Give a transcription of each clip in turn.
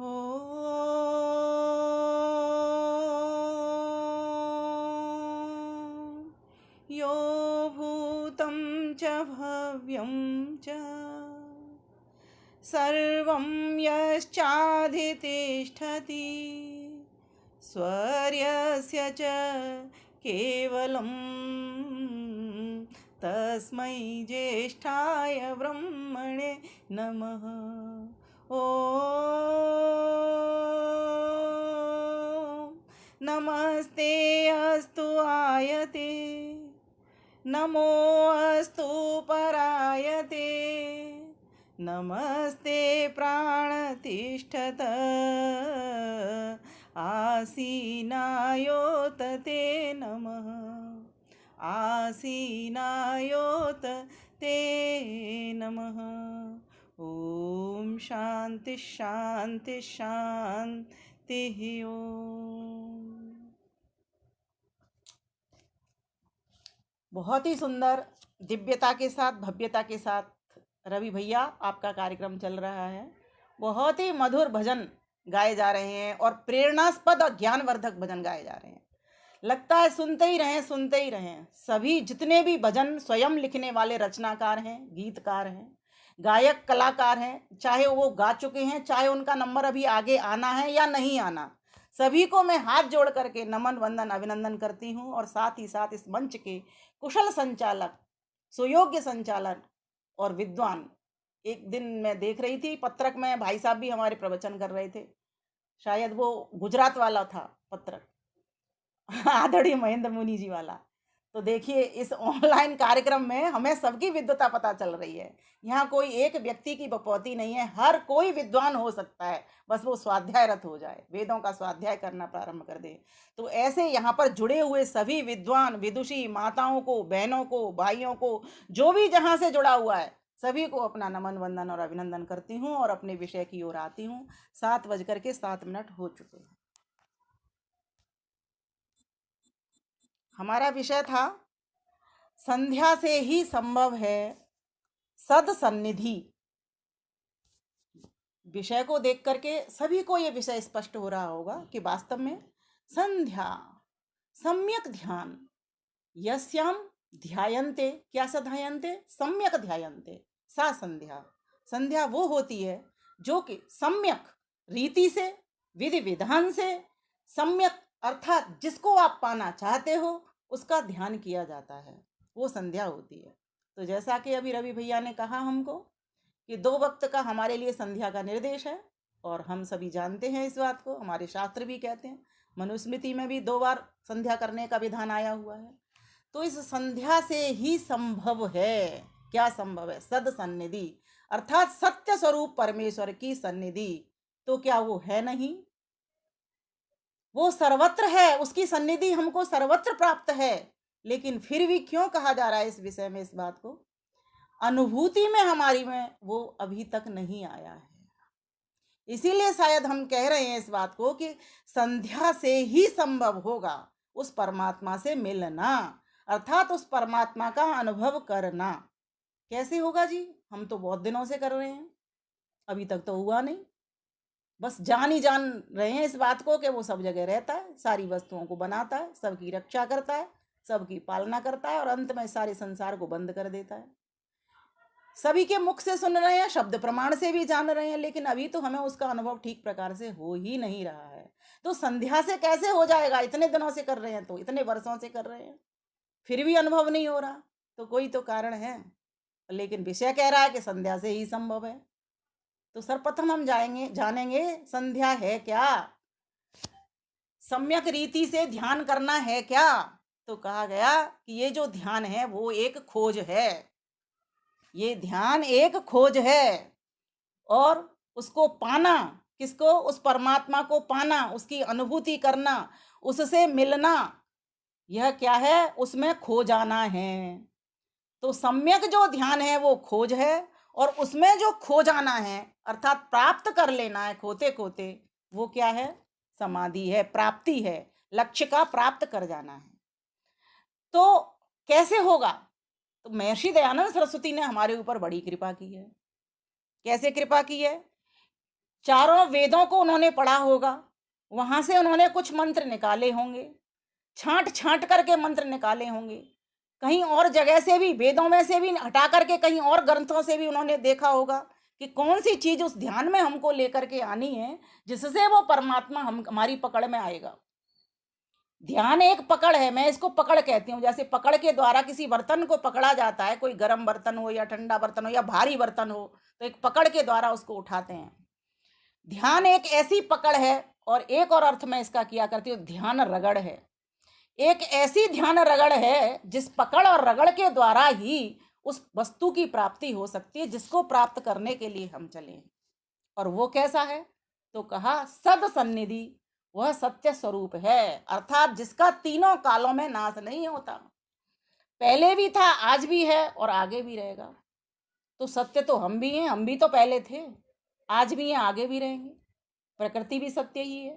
हो यो भूतं च भव्यं च सर्वं यश्चाधितिष्ठति स्वर्यस्य च केवलं तस्मै ज्येष्ठाय ब्रह्मणे नमः। ॐ नमस्ते अस्तु आयते नमो अस्तु परायते नमस्ते प्राणतिष्ठत आसीनायोत ते नमः आसीनायोत ते नमः। ओम शांति शांति शांति ओम। बहुत ही सुंदर दिव्यता के साथ भव्यता के साथ रवि भैया आपका कार्यक्रम चल रहा है। बहुत ही मधुर भजन गाए जा रहे हैं और प्रेरणास्पद और ज्ञानवर्धक भजन गाए जा रहे हैं। लगता है सुनते ही रहें। सभी जितने भी भजन स्वयं लिखने वाले रचनाकार हैं, गीतकार हैं, गायक कलाकार हैं, चाहे वो गा चुके हैं, चाहे उनका नंबर अभी आगे आना है या नहीं आना, सभी को मैं हाथ जोड़ करके नमन वंदन अभिनंदन करती हूँ। और साथ ही साथ इस मंच के कुशल संचालक, सुयोग्य संचालक और विद्वान, एक दिन मैं देख रही थी पत्रक में भाई साहब भी हमारे प्रवचन कर रहे थे, शायद वो गुजरात वाला था पत्रक, आदरणीय महेंद्र मुनि जी वाला। तो देखिए इस ऑनलाइन कार्यक्रम में हमें सबकी विद्वता पता चल रही है। यहाँ कोई एक व्यक्ति की बपौती नहीं है, हर कोई विद्वान हो सकता है, बस वो स्वाध्यायरत हो जाए, वेदों का स्वाध्याय करना प्रारंभ कर दे। तो ऐसे यहाँ पर जुड़े हुए सभी विद्वान विदुषी माताओं को, बहनों को, भाइयों को, जो भी जहाँ से जुड़ा हुआ है, सभी को अपना नमन वंदन और अभिनंदन करती हूँ और अपने विषय की ओर आती हूँ। 7:07 हो चुके हैं। हमारा विषय था संध्या से ही संभव है सदसन्निधि। विषय को देख करके सभी को यह विषय स्पष्ट हो रहा होगा कि वास्तव में संध्या सम्यक ध्यान, यस्याम ध्यायन्ते, क्या सध्यायन्ते, सम्यक ध्यायन्ते, सा संध्या। संध्या वो होती है जो कि सम्यक रीति से, विधि विधान से, सम्यक अर्थात जिसको आप पाना चाहते हो उसका ध्यान किया जाता है, वो संध्या होती है। तो जैसा कि अभी रवि भैया ने कहा हमको कि 2 वक्त का हमारे लिए संध्या का निर्देश है, और हम सभी जानते हैं इस बात को, हमारे शास्त्र भी कहते हैं, मनुस्मृति में भी 2 बार संध्या करने का विधान आया हुआ है। तो इस संध्या से ही संभव है, क्या संभव है, सदसन्निधि, अर्थात सत्य स्वरूप परमेश्वर की सन्निधि। तो क्या वो है नहीं, वो सर्वत्र है, उसकी सन्निधि हमको सर्वत्र प्राप्त है। लेकिन फिर भी क्यों कहा जा रहा है इस विषय में, इस बात को अनुभूति में हमारी में वो अभी तक नहीं आया है। इसीलिए शायद हम कह रहे हैं इस बात को कि संध्या से ही संभव होगा उस परमात्मा से मिलना, अर्थात उस परमात्मा का अनुभव करना। कैसे होगा जी, हम तो बहुत दिनों से कर रहे हैं, अभी तक तो हुआ नहीं। बस जान ही जान रहे हैं इस बात को कि वो सब जगह रहता है, सारी वस्तुओं को बनाता है, सबकी रक्षा करता है, सबकी पालना करता है और अंत में सारे संसार को बंद कर देता है। सभी के मुख से सुन रहे हैं, शब्द प्रमाण से भी जान रहे हैं, लेकिन अभी तो हमें उसका अनुभव ठीक प्रकार से हो ही नहीं रहा है। तो संध्या से कैसे हो जाएगा, इतने दिनों से कर रहे हैं, तो इतने वर्षों से कर रहे हैं, फिर भी अनुभव नहीं हो रहा, तो कोई तो कारण है। लेकिन विषय कह रहा है कि संध्या से ही संभव है। तो सर्वप्रथम हम जानेंगे संध्या है क्या, सम्यक रीति से ध्यान करना है क्या। तो कहा गया कि ये जो ध्यान है वो एक खोज है, ये ध्यान एक खोज है, और उसको पाना, किसको, उस परमात्मा को पाना, उसकी अनुभूति करना, उससे मिलना, यह क्या है, उसमें खो जाना है। तो सम्यक जो ध्यान है वो खोज है, और उसमें जो खो जाना है अर्थात प्राप्त कर लेना है खोते खोते, वो क्या है, समाधि है, प्राप्ति है, लक्ष्य का प्राप्त कर जाना है। तो कैसे होगा, तो महर्षि दयानंद सरस्वती ने हमारे ऊपर बड़ी कृपा की है। कैसे कृपा की है, चारों वेदों को उन्होंने पढ़ा होगा, वहां से उन्होंने कुछ मंत्र निकाले होंगे, छांट छांट करके मंत्र निकाले होंगे, कहीं और जगह से भी, वेदों में से भी हटा करके कहीं और ग्रंथों से भी उन्होंने देखा होगा कि कौन सी चीज उस ध्यान में हमको लेकर के आनी है जिससे वो परमात्मा हमारी पकड़ में आएगा। ध्यान एक पकड़ है, मैं इसको पकड़ कहती हूँ। जैसे पकड़ के द्वारा किसी बर्तन को पकड़ा जाता है, कोई गर्म बर्तन हो या ठंडा बर्तन हो या भारी बर्तन हो, तो एक पकड़ के द्वारा उसको उठाते हैं। ध्यान एक ऐसी पकड़ है, और एक और अर्थ में इसका किया करती हूँ, ध्यान रगड़ है। एक ऐसी ध्यान रगड़ है जिस पकड़ और रगड़ के द्वारा ही उस वस्तु की प्राप्ति हो सकती है जिसको प्राप्त करने के लिए हम चले। और वो कैसा है? तो कहा सद सन्निधि, वह सत्य स्वरूप है, अर्थात जिसका तीनों कालों में नाश नहीं होता, पहले भी था, आज भी है और आगे भी रहेगा। तो सत्य तो हम भी हैं, हम भी तो पहले थे, आज भी हैं, आगे भी रहेंगे। प्रकृति भी सत्य ही है,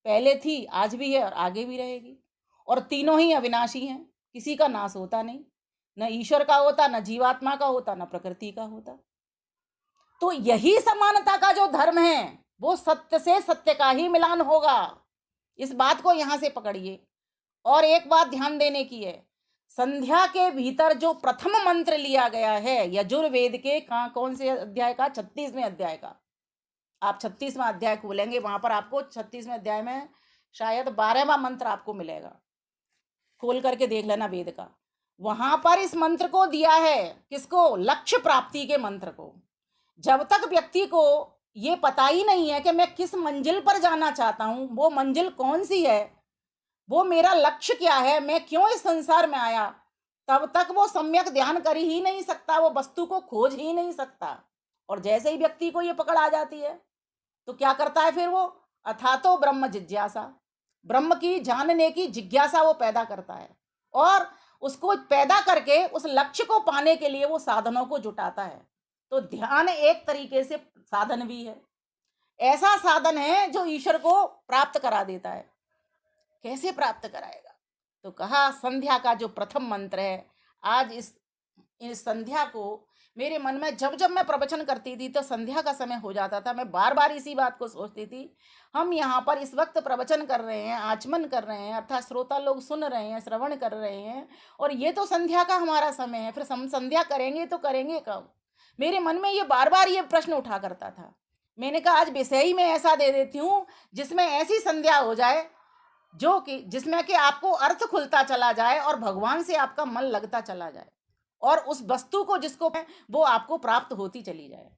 पहले थी, आज भी है और आगे भी रहेगी। और तीनों ही अविनाशी हैं, किसी का नाश होता नहीं, न ईश्वर का होता, न जीवात्मा का होता, न प्रकृति का होता। तो यही समानता का जो धर्म है, वो सत्य से सत्य का ही मिलान होगा। इस बात को यहां से पकड़िए। और एक बात ध्यान देने की है, संध्या के भीतर जो प्रथम मंत्र लिया गया है यजुर्वेद के कौन से अध्याय का? 36वें अध्याय का। आप 36वां अध्याय खोलेंगे, वहां पर आपको 36वें अध्याय में शायद 12वां मंत्र आपको मिलेगा, खोल करके देख लेना वेद का। वहां पर इस मंत्र को दिया है, किसको? लक्ष्य प्राप्ति के मंत्र को। जब तक व्यक्ति को ये पता ही नहीं है कि मैं किस मंजिल पर जाना चाहता हूं, वो मंजिल कौन सी है, वो मेरा लक्ष्य क्या है, मैं क्यों इस संसार में आया, तब तक वो सम्यक ध्यान कर ही नहीं सकता, वो वस्तु को खोज ही नहीं सकता। और जैसे ही व्यक्ति को ये पकड़ आ जाती है तो क्या करता है फिर वो? अथातो ब्रह्म जिज्ञासा, ब्रह्म की जानने की जिज्ञासा वो पैदा करता है, और उसको पैदा करके उस लक्ष्य को पाने के लिए वो साधनों को जुटाता है। तो ध्यान एक तरीके से साधन भी है, ऐसा साधन है जो ईश्वर को प्राप्त करा देता है। कैसे प्राप्त कराएगा? तो कहा संध्या का जो प्रथम मंत्र है, आज इस संध्या को मेरे मन में जब जब मैं प्रवचन करती थी तो संध्या का समय हो जाता था, मैं बार बार इसी बात को सोचती थी, हम यहाँ पर इस वक्त प्रवचन कर रहे हैं, आचमन कर रहे हैं, अर्थात श्रोता लोग सुन रहे हैं, श्रवण कर रहे हैं, और ये तो संध्या का हमारा समय है, फिर हम संध्या करेंगे तो करेंगे कब? मेरे मन में ये बार बार ये प्रश्न उठा करता था। मैंने कहा आज विषय ही मैं ऐसा दे देती हूँ जिसमें ऐसी संध्या हो जाए जो कि जिसमें कि आपको अर्थ खुलता चला जाए और भगवान से आपका मन लगता चला जाए, और उस वस्तु को जिसको वो आपको प्राप्त होती चली जाए।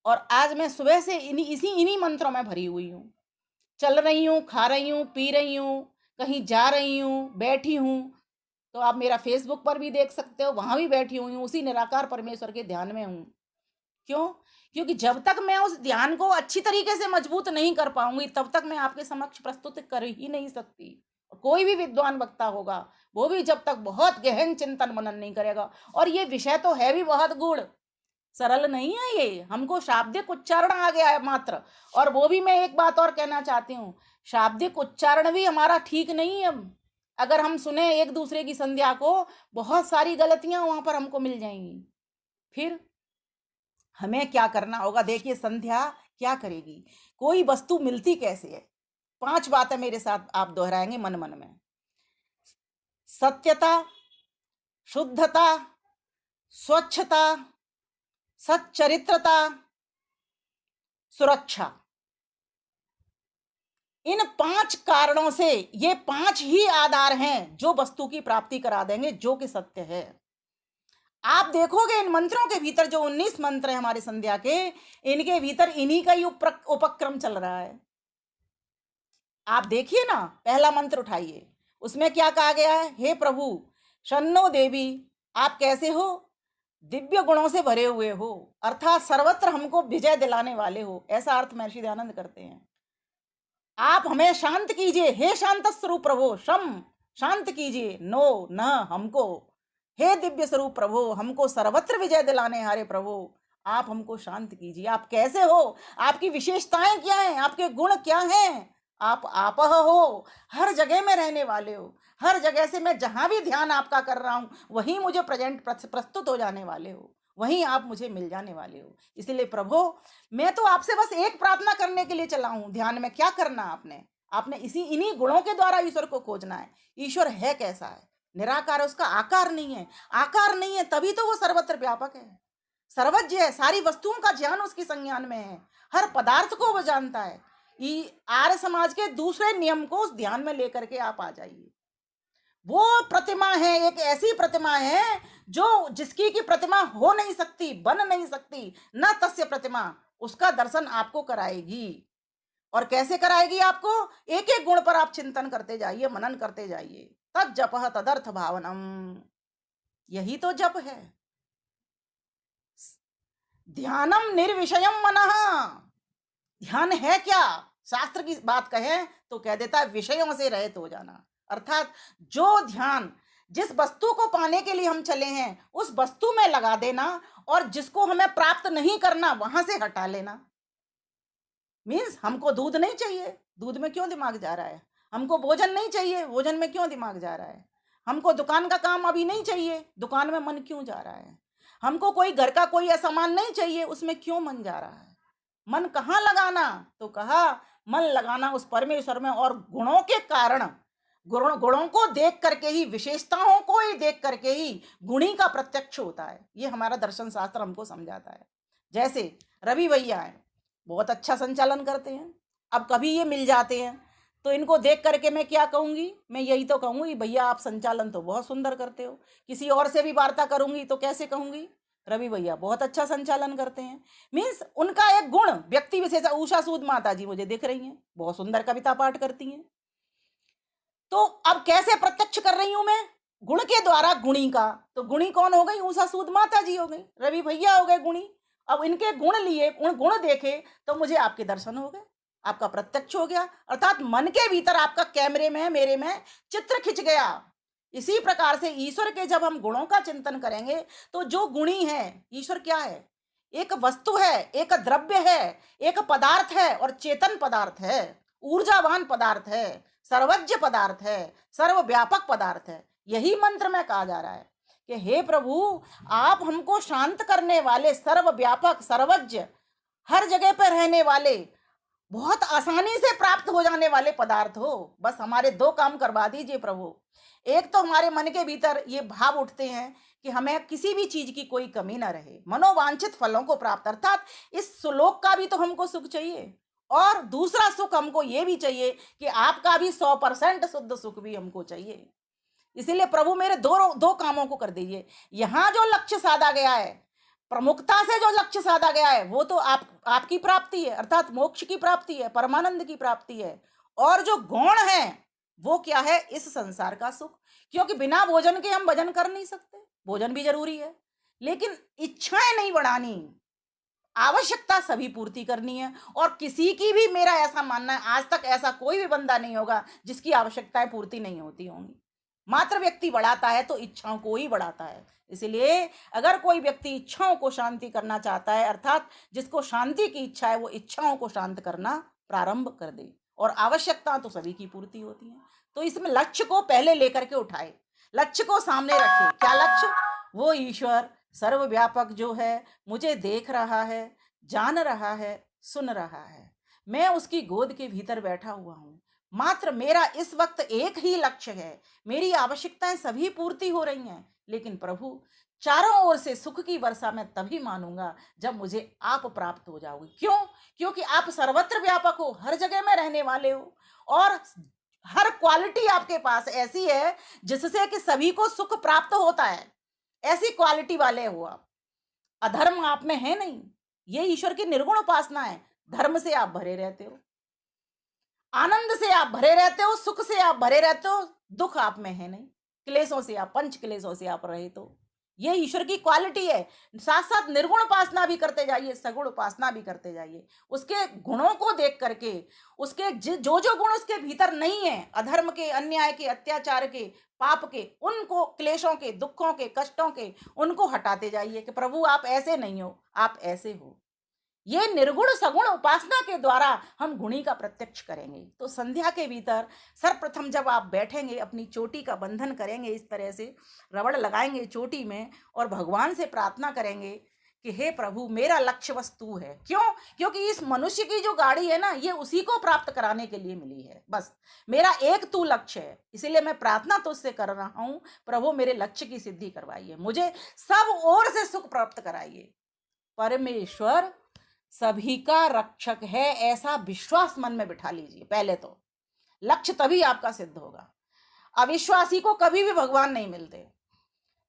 और आज मैं सुबह से इन्हीं मंत्रों में भरी हुई हूँ, चल रही हूँ, खा रही हूँ, पी रही हूँ, कहीं जा रही हूँ, बैठी हूँ, तो आप मेरा फेसबुक पर भी देख सकते हो, वहां भी बैठी हुई हूँ, उसी निराकार परमेश्वर के ध्यान में हूँ। क्यों? क्योंकि जब तक मैं उस ध्यान को अच्छी तरीके से मजबूत नहीं कर पाऊंगी तब तक मैं आपके समक्ष प्रस्तुत कर ही नहीं सकती। कोई भी विद्वान वक्ता होगा, वो भी जब तक बहुत गहन चिंतन मनन नहीं करेगा, और ये विषय तो है भी बहुत गूढ़, सरल नहीं है ये, हमको शाब्दिक उच्चारण आ गया है मात्र। और वो भी मैं एक बात और कहना चाहती हूँ, शाब्दिक उच्चारण भी हमारा ठीक नहीं है। अगर हम सुने एक दूसरे की संध्या को, बहुत सारी गलतियां वहां पर हमको मिल जाएंगी। फिर हमें क्या करना होगा? देखिए संध्या क्या करेगी, कोई वस्तु मिलती कैसे है? 5 बातें मेरे साथ आप दोहराएंगे मन मन में। सत्यता, शुद्धता, स्वच्छता, सच्चरित्रता, सुरक्षा। इन 5 कारणों से, ये 5 ही आधार हैं जो वस्तु की प्राप्ति करा देंगे, जो कि सत्य है। आप देखोगे इन मंत्रों के भीतर जो 19 मंत्र है हमारे संध्या के, इनके भीतर इन्हीं का ही उपक्रम चल रहा है। आप देखिए ना, पहला मंत्र उठाइए, उसमें क्या कहा गया है? हे प्रभु शन्नो देवी, आप कैसे हो? दिव्य गुणों से भरे हुए हो, अर्थात सर्वत्र हमको विजय दिलाने वाले हो, ऐसा अर्थ महर्षि दयानंद करते हैं। आप हमें शांत कीजिए, हे शांत स्वरूप प्रभु, शम शांत कीजिए, नो न हमको, हे दिव्य स्वरूप प्रभु, हमको सर्वत्र विजय दिलाने हारे प्रभु, आप हमको शांत कीजिए। आप कैसे हो? आपकी विशेषताएं क्या हैं? आपके गुण क्या हैं? आप आपह हो, हर जगह में रहने वाले हो, हर जगह से मैं जहां भी ध्यान आपका कर रहा हूं वहीं मुझे प्रस्तुत हो जाने वाले हो, वहीं आप मुझे मिल जाने वाले हो। इसलिए प्रभु, मैं तो आपसे बस एक प्रार्थना करने के लिए चला हूं। ध्यान में क्या करना आपने, आपने इन्हीं गुणों के द्वारा ईश्वर को खोजना है। ईश्वर है कैसा है? निराकार है, उसका आकार नहीं है। आकार नहीं है तभी तो वो सर्वत्र व्यापक है, सर्वज्ञ है, सारी वस्तुओं का ज्ञान उसके संज्ञान में है, हर पदार्थ को वो जानता है। आर्य समाज के दूसरे नियम को उस ध्यान में लेकर के आप आ जाइए। वो प्रतिमा है, एक ऐसी प्रतिमा है जो जिसकी की प्रतिमा हो नहीं सकती, बन नहीं सकती, न तस्य प्रतिमा, उसका दर्शन आपको कराएगी। और कैसे कराएगी आपको? एक एक गुण पर आप चिंतन करते जाइए, मनन करते जाइए। तद जपः तदर्थ भावनम, यही तो जप है। ध्यानम निर्विषयम मनः, ध्यान है क्या? शास्त्र की बात कहें तो कह देता है विषयों से रहित हो जाना। अर्थात जो ध्यान जिस वस्तु को पाने के लिए हम चले हैं उस वस्तु में लगा देना, और जिसको हमें प्राप्त नहीं करना वहां से हटा लेना। मीन्स हमको दूध नहीं चाहिए, दूध में क्यों दिमाग जा रहा है? हमको भोजन नहीं चाहिए, भोजन में क्यों दिमाग जा रहा है? हमको दुकान का काम अभी नहीं चाहिए, दुकान में मन क्यों जा रहा है? हमको कोई घर का कोई सामान नहीं चाहिए, उसमें क्यों मन जा रहा है? मन कहाँ लगाना? तो कहा मन लगाना उस परमेश्वर में। और गुणों के कारण, गुणों को देख करके ही, विशेषताओं को ही देख करके ही गुणी का प्रत्यक्ष होता है। ये हमारा दर्शन शास्त्र हमको समझाता है। जैसे रवि भैया हैं, बहुत अच्छा संचालन करते हैं। अब कभी ये मिल जाते हैं तो इनको देख करके मैं क्या कहूंगी? मैं यही तो कहूंगी, भैया आप संचालन तो बहुत सुंदर करते हो। किसी और से भी वार्ता करूंगी तो कैसे कहूंगी? रवि भैया बहुत अच्छा संचालन करते हैं। मीन्स उनका एक गुण, व्यक्ति विशेष। उषा सूद माता जी मुझे दिख रही हैं, बहुत सुंदर कविता पाठ करती हैं। तो अब कैसे प्रत्यक्ष कर रही हूं मैं? गुण के द्वारा गुणी का। तो गुणी कौन हो गई? उषा सूद माता जी हो गई, रवि भैया हो गए गुणी। अब इनके गुण लिए, उन गुण देखे तो मुझे आपके दर्शन हो गए, आपका प्रत्यक्ष हो गया। अर्थात मन के भीतर आपका कैमरे में, मेरे में चित्र खिंच गया। इसी प्रकार से ईश्वर के जब हम गुणों का चिंतन करेंगे तो जो गुणी है, ईश्वर क्या है? एक वस्तु है, एक द्रव्य है, एक पदार्थ है, और चेतन पदार्थ है, ऊर्जावान पदार्थ है, सर्वज्ञ पदार्थ है, सर्वव्यापक पदार्थ है। यही मंत्र में कहा जा रहा है कि हे प्रभु, आप हमको शांत करने वाले, सर्वव्यापक, सर्वज्ञ, हर जगह पर रहने वाले, बहुत आसानी से प्राप्त हो जाने वाले पदार्थ हो। बस हमारे दो काम करवा दीजिए प्रभु। एक तो हमारे मन के भीतर ये भाव उठते हैं कि हमें किसी भी चीज की कोई कमी ना रहे, मनोवांछित फलों को प्राप्त। अर्थात इस श्लोक का भी तो हमको सुख चाहिए, और दूसरा सुख हमको ये भी चाहिए कि आपका भी 100% शुद्ध सुख भी हमको चाहिए। इसीलिए प्रभु मेरे दो कामों को कर दीजिए। यहाँ जो लक्ष्य साधा गया है, प्रमुखता से जो लक्ष्य साधा गया है, वो तो आपकी प्राप्ति है, अर्थात मोक्ष की प्राप्ति है, परमानंद की प्राप्ति है। और जो गौण है वो क्या है? इस संसार का सुख। क्योंकि बिना भोजन के हम भजन कर नहीं सकते, भोजन भी जरूरी है, लेकिन इच्छाएं नहीं बढ़ानी, आवश्यकता सभी पूर्ति करनी है। और किसी की भी, मेरा ऐसा मानना है, आज तक ऐसा कोई भी बंदा नहीं होगा जिसकी आवश्यकताएं पूर्ति नहीं होती होंगी। मात्र व्यक्ति बढ़ाता है तो इच्छाओं को ही बढ़ाता है। इसलिए अगर कोई व्यक्ति इच्छाओं को शांति करना चाहता है, अर्थात जिसको शांति की इच्छा है, वो इच्छाओं को शांत करना प्रारंभ कर दे, और आवश्यकता तो सभी की पूर्ति होती है। तो इसमें लक्ष्य को पहले लेकर के उठाए, लक्ष्य को सामने रखे। क्या लक्ष्य? वो ईश्वर सर्वव्यापक जो है, मुझे देख रहा है, जान रहा है, सुन रहा है। मैं उसकी गोद के भीतर बैठा हुआ हूं। मात्र मेरा इस वक्त एक ही लक्ष्य है, मेरी आवश्यकताएं सभी पूर्ति हो रही हैं, लेकिन प्रभु चारों ओर से सुख की वर्षा मैं तभी मानूंगा जब मुझे आप प्राप्त हो जाओगे। क्यों? क्योंकि आप सर्वत्र व्यापक हो, हर जगह में रहने वाले हो, और हर क्वालिटी आपके पास ऐसी है जिससे कि सभी को सुख प्राप्त होता है। ऐसी क्वालिटी वाले हो आप। अधर्म आप में है नहीं, ये ईश्वर की निर्गुण उपासना है। धर्म से आप भरे रहते हो, आनंद से आप भरे रहते हो, सुख से आप भरे रहते हो, दुख आप में है नहीं, क्लेशों से आप, पंच क्लेशों से आप रहे। तो ये ईश्वर की क्वालिटी है। साथ साथ निर्गुण उपासना भी करते जाइए, सगुण उपासना भी करते जाइए, उसके गुणों को देख करके, उसके जो जो गुण उसके भीतर नहीं है, अधर्म के, अन्याय के, अत्याचार के, पाप के, उनको, क्लेशों के, दुखों के, कष्टों के, उनको हटाते जाइए कि प्रभु आप ऐसे नहीं हो, आप ऐसे हो। ये निर्गुण सगुण उपासना के द्वारा हम गुणी का प्रत्यक्ष करेंगे। तो संध्या के भीतर सर्वप्रथम जब आप बैठेंगे, अपनी चोटी का बंधन करेंगे, इस तरह से रबड़ लगाएंगे चोटी में और भगवान से प्रार्थना करेंगे कि हे प्रभु, मेरा लक्ष्य बस तू है। क्यों? क्योंकि इस मनुष्य की जो गाड़ी है ना, ये उसी को प्राप्त कराने के लिए मिली है। बस मेरा एक तू लक्ष्य है, इसीलिए मैं प्रार्थना तुझसे कर रहा हूं, प्रभु मेरे लक्ष्य की सिद्धि करवाइए, मुझे सब ओर से सुख प्राप्त कराइए। परमेश्वर सभी का रक्षक है, ऐसा विश्वास मन में बिठा लीजिए। पहले तो लक्ष्य तभी आपका सिद्ध होगा। अविश्वासी को कभी भी भगवान नहीं मिलते।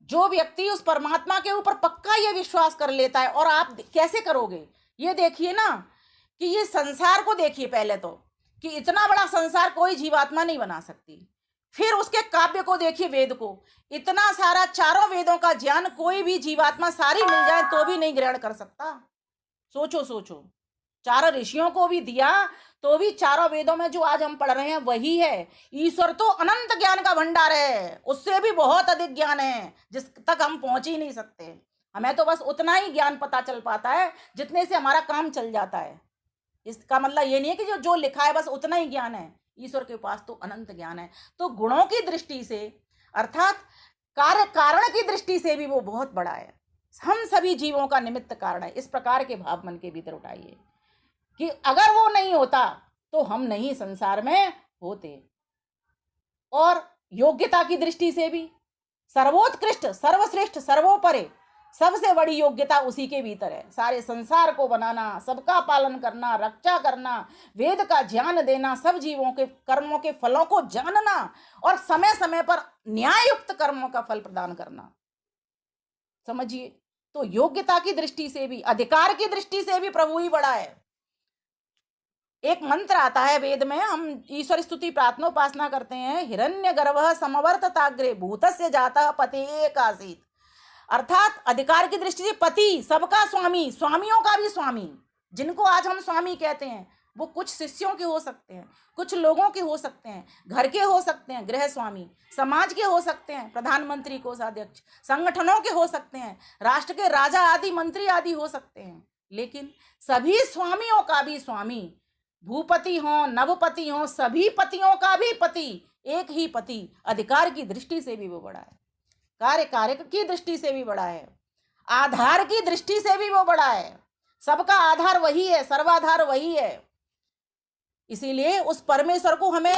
जो व्यक्ति उस परमात्मा के ऊपर पक्का ये विश्वास कर लेता है, और आप कैसे करोगे, ये देखिए ना कि ये संसार को देखिए पहले तो, कि इतना बड़ा संसार कोई जीवात्मा नहीं बना सकती। फिर उसके काव्य को देखिए, वेद को, इतना सारा चारों वेदों का ज्ञान कोई भी जीवात्मा सारी मिल जाए तो भी नहीं ग्रहण कर सकता। सोचो सोचो, चारों ऋषियों को भी दिया तो भी चारों वेदों में जो आज हम पढ़ रहे हैं वही है। ईश्वर तो अनंत ज्ञान का भंडार है, उससे भी बहुत अधिक ज्ञान है जिस तक हम पहुंच ही नहीं सकते। हमें तो बस उतना ही ज्ञान पता चल पाता है जितने से हमारा काम चल जाता है। इसका मतलब ये नहीं है कि जो जो लिखा है बस उतना ही ज्ञान है। ईश्वर के पास तो अनंत ज्ञान है। तो गुणों की दृष्टि से, अर्थात कार्य कारण की दृष्टि से भी वो बहुत बड़ा है। हम सभी जीवों का निमित्त कारण है। इस प्रकार के भाव मन के भीतर उठाइए कि अगर वो नहीं होता तो हम नहीं संसार में होते। और योग्यता की दृष्टि से भी सर्वोत्कृष्ट, सर्वश्रेष्ठ, सर्वोपरि सबसे बड़ी योग्यता उसी के भीतर है। सारे संसार को बनाना, सबका पालन करना, रक्षा करना, वेद का ज्ञान देना, सब जीवों के कर्मों के फलों को जानना और समय समय पर न्याययुक्त कर्मों का फल प्रदान करना। समझिए, तो योग्यता की दृष्टि से भी, अधिकार की दृष्टि से भी प्रभु ही बड़ा है। एक मंत्र आता है वेद में, हम ईश्वर स्तुति प्रार्थना उपासना करते हैं, हिरण्य गर्भः समवर्तताग्रे भूतस्य जातः पतिः आसीत्। अर्थात अधिकार की दृष्टि से पति, सबका स्वामी, स्वामियों का भी स्वामी। जिनको आज हम स्वामी कहते हैं वो कुछ शिष्यों के हो सकते हैं, कुछ लोगों के हो सकते हैं, घर के हो सकते हैं गृह स्वामी, समाज के हो सकते हैं प्रधानमंत्री, कोषाध्यक्ष, संगठनों के हो सकते हैं, राष्ट्र के राजा आदि मंत्री आदि हो सकते हैं। लेकिन सभी स्वामियों का भी स्वामी, भूपति हो, नवपति हो, सभी पतियों का भी पति, एक ही पति। अधिकार की दृष्टि से भी वो बड़ा है, कार्य की दृष्टि से भी बड़ा है, आधार की दृष्टि से भी वो बड़ा है। सबका आधार वही है, सर्वाधार वही है। इसीलिए उस परमेश्वर को हमें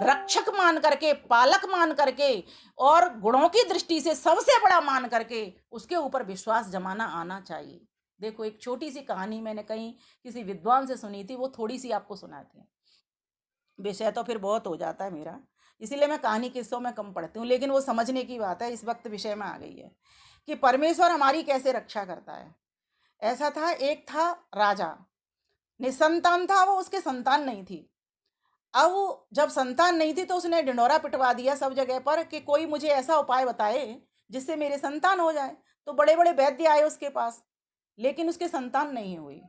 रक्षक मान करके, पालक मान करके और गुणों की दृष्टि से सबसे बड़ा मान करके उसके ऊपर विश्वास जमाना आना चाहिए। देखो, एक छोटी सी कहानी मैंने कहीं किसी विद्वान से सुनी थी, वो थोड़ी सी आपको सुनाती हूँ। विषय तो फिर बहुत हो जाता है मेरा, इसीलिए मैं कहानी किस्सों में कम पढ़ती हूँ, लेकिन वो समझने की बात है, इस वक्त विषय में आ गई है कि परमेश्वर हमारी कैसे रक्षा करता है। ऐसा था, एक था राजा, निसंतान था वो, उसके संतान नहीं थी। अब जब संतान नहीं थी तो उसने ढिंढोरा पिटवा दिया सब जगह पर कि कोई मुझे ऐसा उपाय बताए जिससे मेरे संतान हो जाए। तो बड़े बड़े वैद्य आए उसके पास, लेकिन उसके संतान नहीं हुई।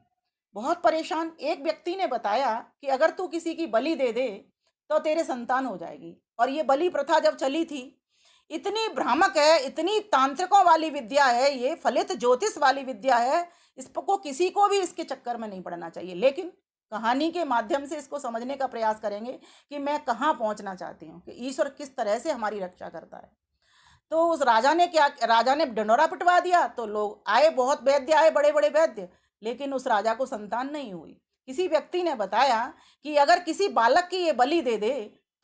बहुत परेशान, एक व्यक्ति ने बताया कि अगर तू किसी की बलि दे दे तो तेरे संतान हो जाएगी। और ये बलि प्रथा जब चली थी, इतनी भ्रामक है, इतनी तांत्रिकों वाली विद्या है, ये फलित ज्योतिष वाली विद्या है, इसको किसी को भी इसके चक्कर में नहीं पड़ना चाहिए। लेकिन कहानी के माध्यम से इसको समझने का प्रयास करेंगे कि मैं कहाँ पहुंचना चाहती हूँ, कि ईश्वर किस तरह से हमारी रक्षा करता है। तो उस राजा ने क्या, राजा ने ढिंढोरा पिटवा दिया तो लोग आए, बहुत वैद्य आए, बड़े बड़े वैद्य, लेकिन उस राजा को संतान नहीं हुई। किसी व्यक्ति ने बताया कि अगर किसी बालक की ये बलि दे दे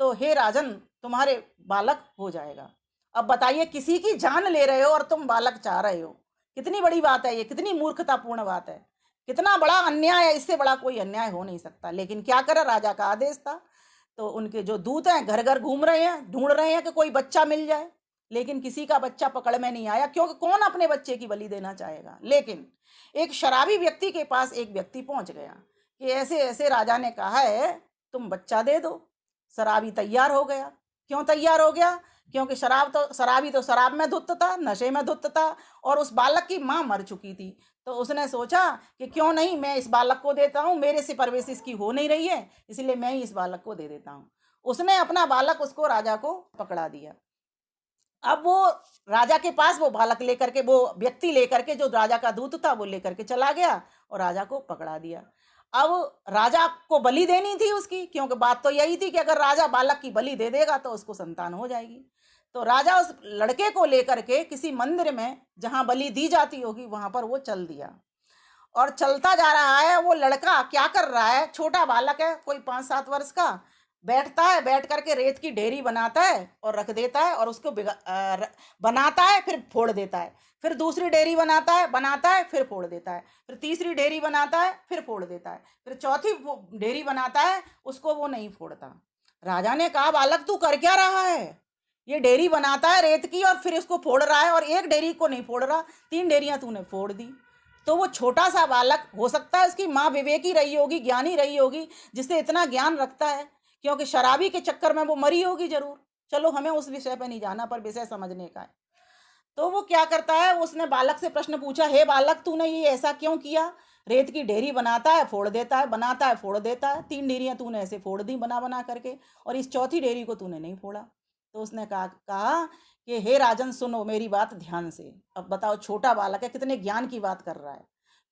तो हे राजन, तुम्हारे बालक हो जाएगा। अब बताइए, किसी की जान ले रहे हो और तुम बालक चाह रहे हो, कितनी बड़ी बात है ये, कितनी मूर्खतापूर्ण बात है, कितना बड़ा अन्याय है। इससे बड़ा कोई अन्याय हो नहीं सकता। लेकिन क्या करे, राजा का आदेश था। तो उनके जो दूत हैं घर घर घूम रहे हैं, ढूंढ रहे हैं कि कोई बच्चा मिल जाए, लेकिन किसी का बच्चा पकड़ में नहीं आया, क्योंकि कौन अपने बच्चे की बलि देना चाहेगा। लेकिन एक शराबी व्यक्ति के पास एक व्यक्ति पहुंच गया कि ऐसे ऐसे राजा ने कहा है, तुम बच्चा दे दो। शराबी तैयार हो गया। क्यों तैयार हो गया? क्योंकि शराबी तो शराब में धुत था, नशे में धुत था, और उस बालक की माँ मर चुकी थी। तो उसने सोचा कि क्यों नहीं, मैं इस बालक को देता हूँ, मेरे से परवरिश इसकी हो नहीं रही है, इसलिए मैं ही इस बालक को दे देता हूँ। उसने अपना बालक उसको, राजा को पकड़ा दिया। अब वो राजा के पास वो बालक लेकर के, वो व्यक्ति लेकर के, जो राजा का दूत था, वो लेकर के चला गया और राजा को पकड़ा दिया। अब राजा को बलि देनी थी उसकी, क्योंकि बात तो यही थी कि अगर राजा बालक की बलि दे देगा तो उसको संतान हो जाएगी। तो राजा उस लड़के को लेकर के किसी मंदिर में जहां बलि दी जाती होगी वहां पर वो चल दिया और चलता जा रहा है। वो लड़का क्या कर रहा है, छोटा बालक है, कोई 5-7 वर्ष का, बैठता है, बैठ करके रेत की ढेरी बनाता है और रख देता है और उसको बनाता है, फिर फोड़ देता है, फिर दूसरी ढेरी बनाता है, फिर फोड़ देता है, फिर तीसरी ढेरी बनाता है, फिर फोड़ देता है, फिर चौथी ढेरी बनाता है, उसको वो नहीं फोड़ता। राजा ने कहा, बालक तू कर क्या रहा है? ये ढेरी बनाता है रेत की और फिर इसको फोड़ रहा है, और एक ढेरी को नहीं फोड़ रहा, 3 ढेरियां तूने फोड़ दी। तो वो छोटा सा बालक, हो सकता है उसकी माँ विवेकी रही होगी, ज्ञानी रही होगी, जिससे इतना ज्ञान रखता है, क्योंकि शराबी के चक्कर में वो मरी होगी जरूर। चलो हमें उस विषय पे नहीं जाना, पर विषय समझने का है। तो वो क्या करता है, उसने बालक से प्रश्न पूछा, हे बालक तूने ये ऐसा क्यों किया? रेत की ढेरी बनाता है, फोड़ देता है, बनाता है, फोड़ देता है, 3 ढेरियां तूने ऐसे फोड़ दी बना बना करके, और इस चौथी ढेरी को तूने नहीं फोड़ा। तो उसने कहा कि हे राजन सुनो मेरी बात ध्यान से। अब बताओ, छोटा बालक है, कितने ज्ञान की बात कर रहा है।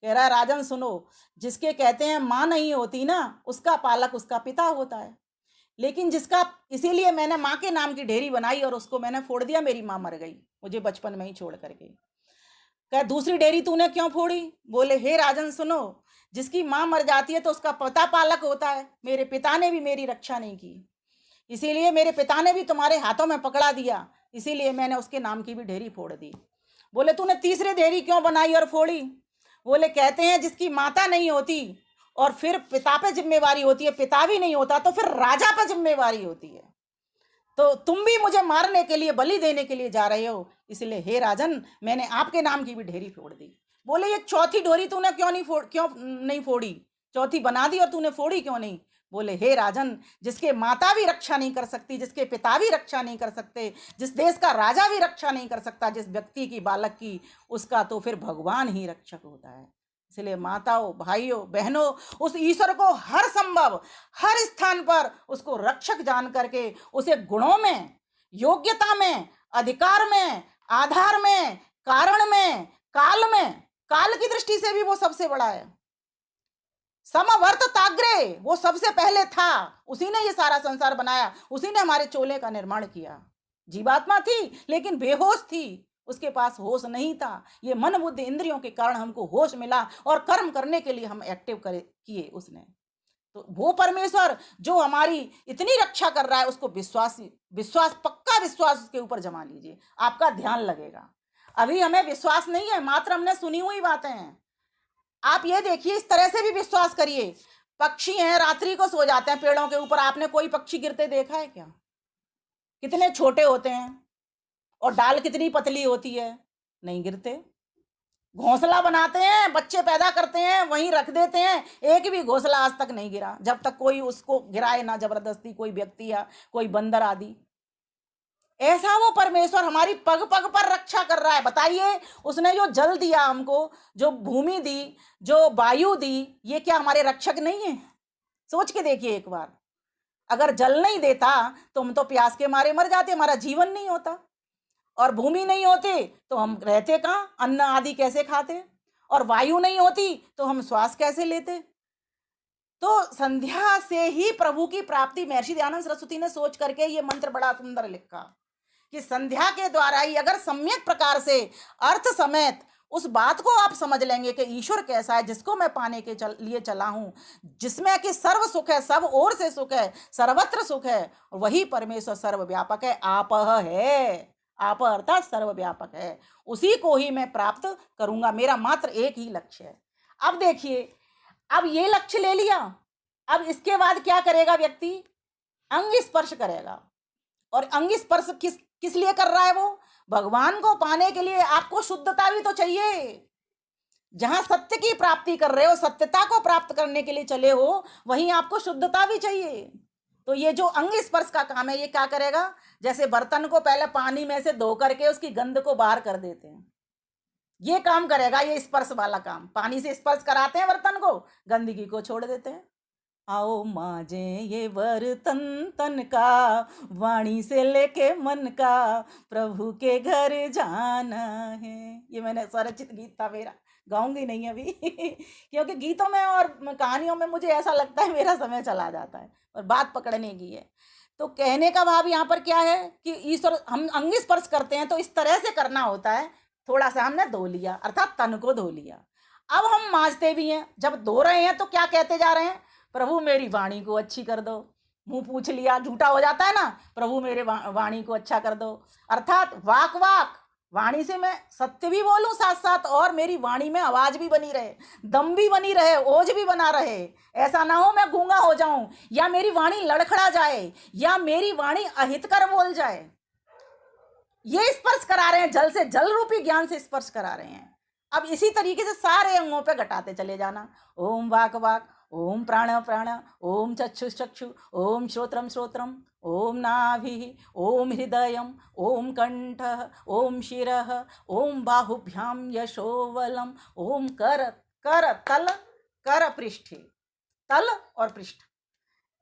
कह रहा है, राजन सुनो, जिसके कहते हैं माँ नहीं होती ना, उसका पालक उसका पिता होता है। लेकिन जिसका, इसीलिए मैंने माँ के नाम की ढेरी बनाई और उसको मैंने फोड़ दिया, मेरी माँ मर गई मुझे बचपन में ही छोड़ करके। कह, दूसरी ढेरी तूने क्यों फोड़ी? बोले, हे राजन सुनो, जिसकी माँ मर जाती है तो उसका पिता पालक होता है। मेरे पिता ने भी मेरी रक्षा नहीं की, इसीलिए मेरे पिता ने भी तुम्हारे हाथों में पकड़ा दिया, इसीलिए मैंने उसके नाम की भी ढेरी फोड़ दी। बोले, तूने तीसरी ढेरी क्यों बनाई और फोड़ी? बोले, कहते हैं जिसकी माता नहीं होती और फिर पिता पे जिम्मेवारी होती है, पिता भी नहीं होता तो फिर राजा पे जिम्मेवारी होती है। तो तुम भी मुझे मारने के लिए, बलि देने के लिए जा रहे हो, इसलिए हे राजन मैंने आपके नाम की भी ढेरी फोड़ दी। बोले, ये चौथी ढोरी तूने क्यों नहीं फोड़ी? चौथी बना दी और तूने फोड़ी क्यों नहीं? बोले, हे राजन, जिसके माता भी रक्षा नहीं कर सकती, जिसके पिता भी रक्षा नहीं कर सकते, जिस देश का राजा भी रक्षा नहीं कर सकता, जिस व्यक्ति की, बालक की, उसका तो फिर भगवान ही रक्षक होता है। इसलिए माताओं, भाइयों, बहनों, उस ईश्वर को हर संभव, हर स्थान पर उसको रक्षक जान करके उसे गुणों में, योग्यता में, अधिकार में, आधार में, कारण में, काल में, काल की दृष्टि से भी वो सबसे बड़ा है। समवर्त ताग्रे, वो सबसे पहले था, उसी ने ये सारा संसार बनाया, उसी ने हमारे चोले का निर्माण किया। जीवात्मा थी लेकिन बेहोश थी, उसके पास होश नहीं था। ये मन बुद्धि इंद्रियों के कारण हमको होश मिला और कर्म करने के लिए हम एक्टिव किए उसने। तो वो परमेश्वर जो हमारी इतनी रक्षा कर रहा है, उसको विश्वास, पक्का विश्वास उसके ऊपर जमा लीजिए, आपका ध्यान लगेगा। अभी हमें विश्वास नहीं है, मात्र हमने सुनी हुई बातें हैं। आप ये देखिए, इस तरह से भी विश्वास करिए, पक्षी हैं, रात्रि को सो जाते हैं पेड़ों के ऊपर, आपने कोई पक्षी गिरते देखा है क्या? कितने छोटे होते हैं और डाल कितनी पतली होती है, नहीं गिरते। घोंसला बनाते हैं, बच्चे पैदा करते हैं, वहीं रख देते हैं, एक भी घोंसला आज तक नहीं गिरा, जब तक कोई उसको गिराए ना जबरदस्ती, कोई व्यक्ति या कोई बंदर आदि। ऐसा वो परमेश्वर हमारी पग पग पर रक्षा कर रहा है। बताइए, उसने जो जल दिया हमको, जो भूमि दी, जो वायु दी, ये क्या हमारे रक्षक नहीं है? सोच के देखिए एक बार, अगर जल नहीं देता तो हम तो प्यास के मारे मर जाते, हमारा जीवन नहीं होता। और भूमि नहीं होती तो हम रहते कहाँ, अन्न आदि कैसे खाते? और वायु नहीं होती तो हम श्वास कैसे लेते? तो संध्या से ही प्रभु की प्राप्ति, महर्षि दयानंद सरस्वती ने सोच करके ये मंत्र बड़ा सुंदर लिखा कि संध्या के द्वारा ही अगर सम्यक प्रकार से अर्थ समेत उस बात को आप समझ लेंगे कि ईश्वर कैसा है, जिसको मैं पाने के लिए चला हूं, जिसमें कि सर्व सुख है, सब ओर से सुख है, सर्वत्र सुख है, वही परमेश्वर सर्वव्यापक है। आप है, आप अर्थात सर्वव्यापक है, उसी को ही मैं प्राप्त करूंगा, मेरा मात्र एक ही लक्ष्य है। अब देखिए, अब ये लक्ष्य ले लिया, अब इसके बाद क्या करेगा व्यक्ति? अंग स्पर्श करेगा। और अंग स्पर्श किस लिए कर रहा है? वो भगवान को पाने के लिए। आपको शुद्धता भी तो चाहिए, जहां सत्य की प्राप्ति कर रहे हो, सत्यता को प्राप्त करने के लिए चले हो, वहीं आपको शुद्धता भी चाहिए। तो ये जो अंग स्पर्श का काम है, ये क्या करेगा? जैसे बर्तन को पहले पानी में से धो करके उसकी गंध को बाहर कर देते हैं, ये काम करेगा ये स्पर्श वाला काम। पानी से स्पर्श कराते हैं बर्तन को, गंदगी को छोड़ देते हैं। आओ माजे ये बर्तन तन का, वाणी से लेके मन का, प्रभु के घर जाना है। ये मैंने स्वरचित गीत था मेरा, गाऊंगी नहीं अभी क्योंकि गीतों में और कहानियों में मुझे ऐसा लगता है मेरा समय चला जाता है और बात पकड़ने की है। तो कहने का भाव यहाँ पर क्या है कि ईश्वर, हम अंग स्पर्श करते हैं तो इस तरह से करना होता है। थोड़ा सा हमने धो लिया, अर्थात तन को धो लिया। अब हम मांजते भी हैं, जब धो रहे हैं तो क्या कहते जा रहे हैं, प्रभु मेरी वाणी को अच्छी कर दो। मुंह पूछ लिया, झूठा हो जाता है ना, प्रभु मेरे वाणी को अच्छा कर दो। अर्थात वाक वाक, वाणी से मैं सत्य भी बोलूं साथ साथ, और मेरी वाणी में आवाज भी बनी रहे, दम भी बनी रहे, ओज भी बना रहे। ऐसा ना हो मैं गूंगा हो जाऊं, या मेरी वाणी लड़खड़ा जाए, या मेरी वाणी अहितकर बोल जाए। ये स्पर्श करा रहे हैं, जल से, जल रूपी ज्ञान से स्पर्श करा रहे हैं। अब इसी तरीके से सारे अंगों पे घटाते चले जाना। ओम वाक वाक, ओम प्राण प्राण, ओम चक्षु चक्षु, ओम श्रोत्रम श्रोत्रम, ओम नाभि, ओम हृदय, ओम कंठ, ओम शिरः, ओम बाहुभ्याम यशोवलम, ओम कर कर तल, कर पृष्ठे, तल और पृष्ठ।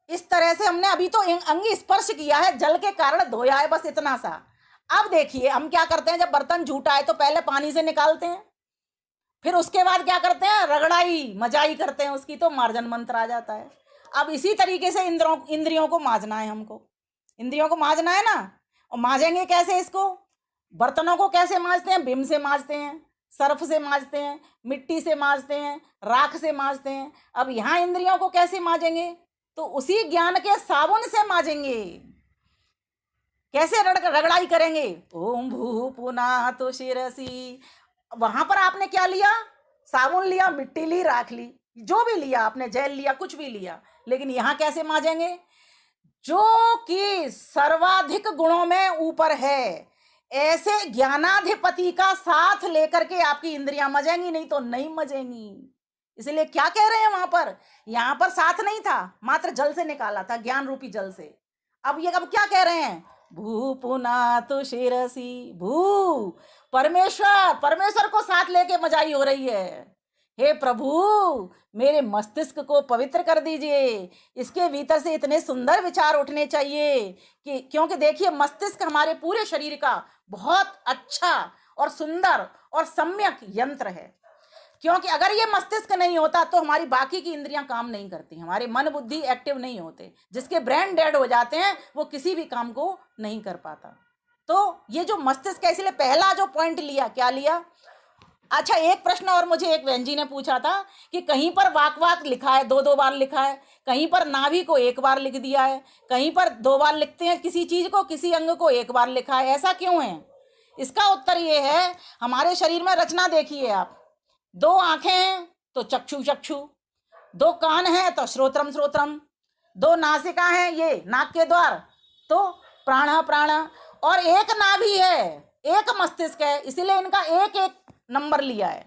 इस तरह से हमने अभी तो अंग स्पर्श किया है, जल के कारण धोया है, बस इतना सा। अब देखिए हम क्या करते हैं, जब बर्तन झूठा है तो पहले पानी से निकालते हैं, फिर उसके बाद क्या करते हैं, रगड़ाई मजाई करते हैं उसकी, तो मार्जन मंत्र आ जाता है। अब इसी तरीके से इंद्रियों को मांजना है, हमको इंद्रियों को मांजना है ना। और मांजेंगे कैसे इसको, बर्तनों को कैसे मांजते हैं, विम से मांजते हैं, सर्फ से मांजते हैं, मिट्टी से मांजते हैं, राख से मांजते हैं। अब यहाँ इंद्रियों को कैसे मांजेंगे, तो उसी ज्ञान के साबुन से मांजेंगे। कैसे रगड़ाई करेंगे, ओम भू पुना तो शिरसी। वहां पर आपने क्या लिया, साबुन लिया, मिट्टी ली, राख ली, जो भी लिया आपने, जेल लिया, कुछ भी लिया, लेकिन यहां कैसे मांजेंगे, जो कि सर्वाधिक गुणों में ऊपर है, ऐसे ज्ञानाधिपति का साथ लेकर के आपकी इंद्रियां मजेंगी, नहीं तो नहीं मजेंगी। इसलिए क्या कह रहे हैं वहां पर, यहां पर साथ नहीं था, मात्र जल से निकाला था, ज्ञान रूपी जल से। अब क्या कह रहे हैं, भू पुनातु शिरसी, भू परमेश्वर, परमेश्वर को साथ लेके मजाई हो रही है। हे प्रभु मेरे मस्तिष्क को पवित्र कर दीजिए, इसके भीतर से इतने सुंदर विचार उठने चाहिए कि, क्योंकि देखिए मस्तिष्क हमारे पूरे शरीर का बहुत अच्छा और सुंदर और सम्यक यंत्र है। क्योंकि अगर ये मस्तिष्क नहीं होता तो हमारी बाकी की इंद्रियां काम नहीं करती, हमारे मन बुद्धि एक्टिव नहीं होते। जिसके ब्रेन डेड हो जाते हैं वो किसी भी काम को नहीं कर पाता। तो ये जो मस्तिष्क है, इसलिए पहला जो पॉइंट लिया, क्या लिया। अच्छा, एक प्रश्न और मुझे एक बहन जी ने पूछा था कि कहीं पर वाक वाक लिखा है, दो बार लिखा है, कहीं पर नाभि को एक बार लिख दिया है, कहीं पर 2 बार लिखते हैं किसी चीज को, किसी अंग को 1 बार लिखा है, ऐसा क्यों है। इसका उत्तर ये है, हमारे शरीर में रचना देखिए आप, 2 आंखें हैं तो चक्षु चक्षु, 2 कान हैं तो श्रोत्रम श्रोत्रम, 2 नासिका हैं, ये नाक के द्वार, तो प्राण प्राण, और 1 नाभि है, 1 मस्तिष्क है, इसीलिए इनका 1-1 नंबर लिया है।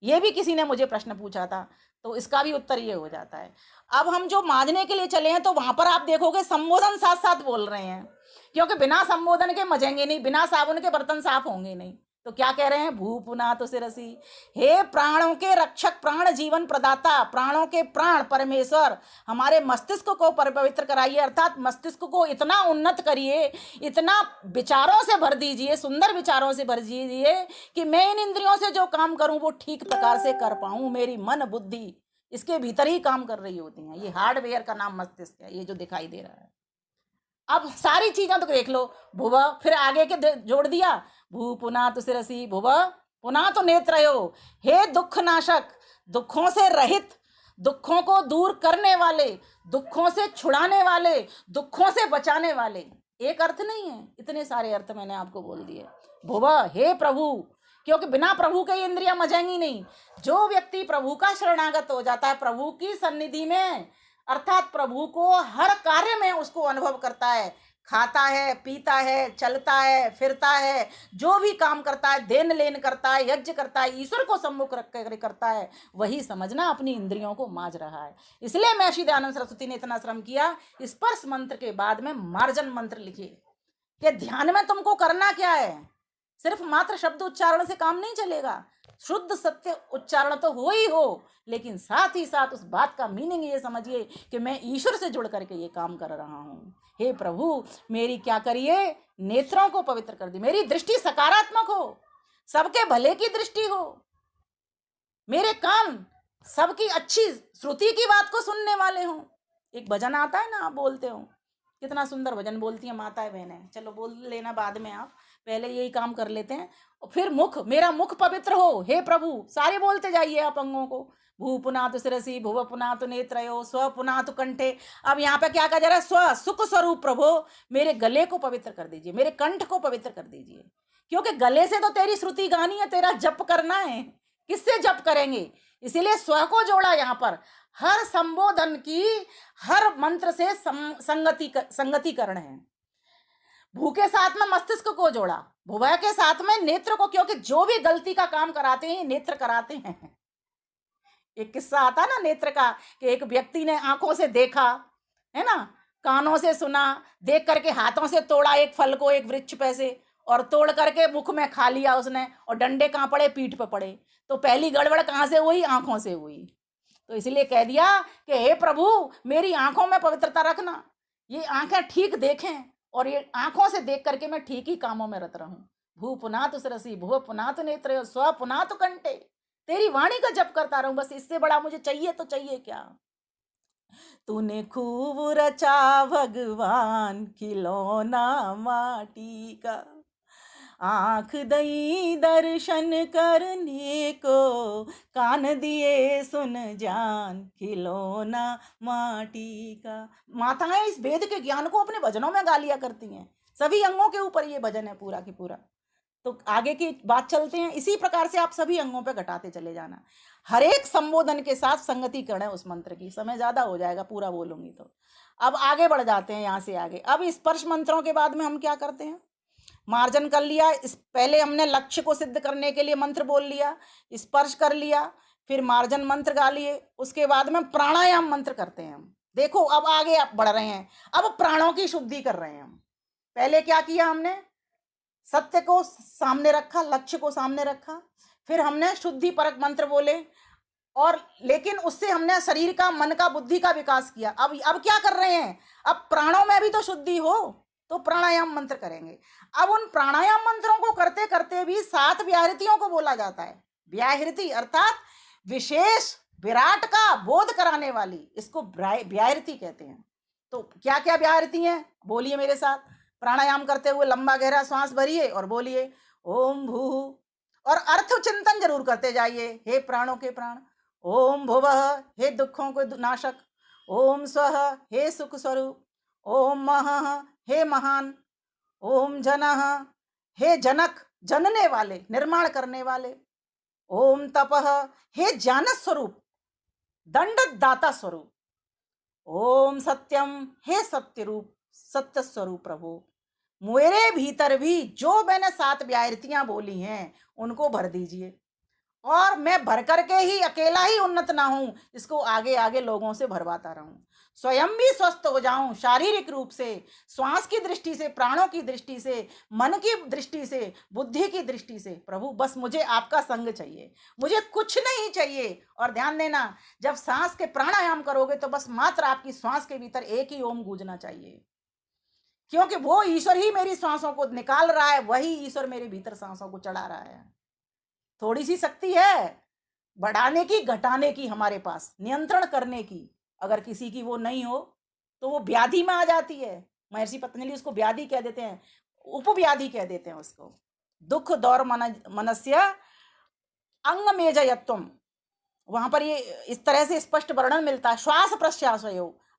ये भी किसी ने मुझे प्रश्न पूछा था, तो इसका भी उत्तर ये हो जाता है। अब हम जो मांजने के लिए चले हैं तो वहां पर आप देखोगे संबोधन साथ साथ बोल रहे हैं, क्योंकि बिना संबोधन के मजेंगे नहीं, बिना साबुन के बर्तन साफ होंगे नहीं। तो क्या कह रहे हैं, भू पुना तो सिरसी, हे प्राणों के रक्षक, प्राण जीवन प्रदाता, प्राणों के प्राण परमेश्वर, हमारे मस्तिष्क को पवित्र कराइए, अर्थात मस्तिष्क को इतना उन्नत करिए, इतना विचारों से भर दीजिए, सुंदर विचारों से भर दीजिए कि मैं इन इंद्रियों से जो काम करूं वो ठीक प्रकार से कर पाऊं। मेरी मन बुद्धि इसके भीतर ही काम कर रही होती हैं। ये हार्डवेयर का नाम मस्तिष्क है, ये जो दिखाई दे रहा है। अब सारी चीजें तो देख लो, भुव, फिर आगे के जोड़ दिया, भू पुना तो सिरसी, भुव पुना तो नेत्रयो, हे दुख नाशक, दुखों से रहित, दुखों को दूर करने वाले, दुखों से छुड़ाने वाले, दुखों से बचाने वाले। एक अर्थ नहीं है, इतने सारे अर्थ मैंने आपको बोल दिए। भुव, हे प्रभु, क्योंकि बिना प्रभु के इंद्रियां मजेंगी नहीं। जो व्यक्ति प्रभु का शरणागत हो जाता है, प्रभु की सन्निधि में, अर्थात प्रभु को हर कार्य में उसको अनुभव करता है, खाता है, पीता है, चलता है, फिरता है, जो भी काम करता है, देन लेन करता है, यज्ञ करता है, ईश्वर को सम्मुख रख कर करता है, वही समझना अपनी इंद्रियों को मांज रहा है। इसलिए महर्षि दयानंद सरस्वती ने इतना श्रम किया, स्पर्श मंत्र के बाद में मार्जन मंत्र लिखे कि ध्यान में तुमको करना क्या है। सिर्फ मात्र शब्द उच्चारण से काम नहीं चलेगा, शुद्ध सत्य उच्चारण तो हो ही हो, लेकिन साथ ही साथ उस बात का मीनिंग ये समझिए कि मैं ईश्वर से जुड़ करके ये काम कर रहा हूँ। हे प्रभु, मेरी क्या करिए, नेत्रों को पवित्र कर दी, मेरी दृष्टि सकारात्मक हो, सबके भले की दृष्टि हो, मेरे कान सबकी अच्छी श्रुति की बात को सुनने वाले हों। एक भजन आता है ना, आप बोलते हो, कितना सुंदर भजन बोलती हैं माताएं बहनें। चलो बोल लेना बाद में, आप पहले यही काम कर लेते हैं। और फिर मुख, मेरा मुख पवित्र हो हे प्रभु, सारे बोलते जाइए आप अंगों को। भू पुनातु शिरसि, भुव पुनातु नेत्रयो, स्व पुनातु कंठे। अब यहाँ पे क्या कहा जा रहा है, स्व सुख स्वरूप प्रभु मेरे गले को पवित्र कर दीजिए, मेरे कंठ को पवित्र कर दीजिए, क्योंकि गले से तो तेरी श्रुति गानी है, तेरा जप करना है। किससे जप करेंगे, इसीलिए स्व को जोड़ा यहाँ पर। हर संबोधन की, हर मंत्र से संगतिकरण है। भू के साथ में मस्तिष्क को जोड़ा, भुवय के साथ में नेत्र को, क्योंकि जो भी गलती का काम कराते हैं नेत्र कराते हैं। एक किस्सा आता ना नेत्र का, कि एक व्यक्ति ने आंखों से देखा है ना, कानों से सुना, देख करके हाथों से तोड़ा एक फल को एक वृक्ष पे से, और तोड़ करके मुख में खा लिया उसने, और डंडे कहाँ पड़े, पीठ पे पड़े। तो पहली गड़बड़ कहाँ से हुई, आंखों से हुई। तो इसलिए कह दिया कि हे प्रभु मेरी आंखों में पवित्रता रखना, ये आंखें ठीक देखें, और ये आंखों से देख करके मैं ठीक ही कामों में रत रहूं। भू पुनातु शिरसि, भुव पुनातु नेत्रयो, स्व पुनातु कंठे। तेरी वाणी का जप करता रहूं, बस इससे बड़ा मुझे चाहिए तो चाहिए क्या। तूने खूब रचा भगवान खिलौना माटी का, आँख दई दर्शन करने को, कान दिए सुन जान खिलौना माटी का। माताएं इस वेद के ज्ञान को अपने भजनों में गा लिया करती हैं। सभी अंगों के ऊपर ये भजन है पूरा की पूरा। तो आगे की बात चलते हैं। इसी प्रकार से आप सभी अंगों पे घटाते चले जाना। हर एक संबोधन के साथ संगतिकरण है उस मंत्र की। समय ज्यादा हो जाएगा पूरा बोलूंगी तो। अब आगे बढ़ जाते हैं यहाँ से आगे। अब स्पर्श मंत्रों के बाद में हम क्या करते हैं, मार्जन कर लिया, इस पहले हमने लक्ष्य को सिद्ध करने के लिए मंत्र बोल लिया, स्पर्श कर लिया, फिर मार्जन मंत्र गा लिए, उसके बाद में प्राणायाम मंत्र करते हैं हम। देखो अब आगे आप बढ़ रहे हैं, अब प्राणों की शुद्धि कर रहे हैं हम। पहले क्या किया हमने, सत्य को सामने रखा, लक्ष्य को सामने रखा, फिर हमने शुद्धि परक मंत्र बोले, और लेकिन उससे हमने शरीर का, मन का, बुद्धि का विकास किया। अब क्या कर रहे हैं, अब प्राणों में भी तो शुद्धि हो, तो प्राणायाम मंत्र करेंगे। अब उन प्राणायाम मंत्रों को करते करते भी 7 व्याहृतियों को बोला जाता है। व्याहृति अर्थात विशेष विराट का बोध कराने वाली, इसको व्याहृति कहते हैं। तो क्या क्या व्याहृति हैं, बोलिए मेरे साथ। प्राणायाम करते हुए लंबा गहरा श्वास भरिए और बोलिए ओम भू, और अर्थ चिंतन जरूर करते जाइए। हे प्राणों के प्राण, ओम भुवः हे दुखों को नाशक, ओम स्वः हे सुख स्वरूप, ओम महः हे महान, ओम जनः हे जनक, जनने वाले, निर्माण करने वाले, ओम तपः हे ज्ञान स्वरूप, दंड दाता स्वरूप, ओम सत्यम हे सत्य रूप, सत्य स्वरूप प्रभु। मेरे भीतर भी जो मैंने 7 व्याहृतियां बोली हैं उनको भर दीजिए, और मैं भर करके ही अकेला ही उन्नत ना हूं, इसको आगे आगे लोगों से भरवाता रहूं, स्वयं भी स्वस्थ हो जाऊं शारीरिक रूप से, श्वास की दृष्टि से, प्राणों की दृष्टि से, मन की दृष्टि से, बुद्धि की दृष्टि से। प्रभु बस मुझे आपका संग चाहिए, मुझे कुछ नहीं चाहिए। और ध्यान देना, जब सांस के प्राणायाम करोगे तो बस मात्र आपकी श्वास के भीतर एक ही ओम गूंजना चाहिए, क्योंकि वो ईश्वर ही मेरी सांसों को निकाल रहा है, वही ईश्वर मेरे भीतर सांसों को चढ़ा रहा है। थोड़ी सी शक्ति है बढ़ाने की, घटाने की, हमारे पास नियंत्रण करने की। अगर किसी की वो नहीं हो तो वो व्याधि में आ जाती है। महर्षि पतंजलि उसको व्याधि कह देते हैं, उपव्याधि कह देते हैं उसको। दुख दौर मनस्य अंग मेजयत्वम, वहां पर ये इस तरह से स्पष्ट वर्णन मिलता है। श्वास प्रश्वास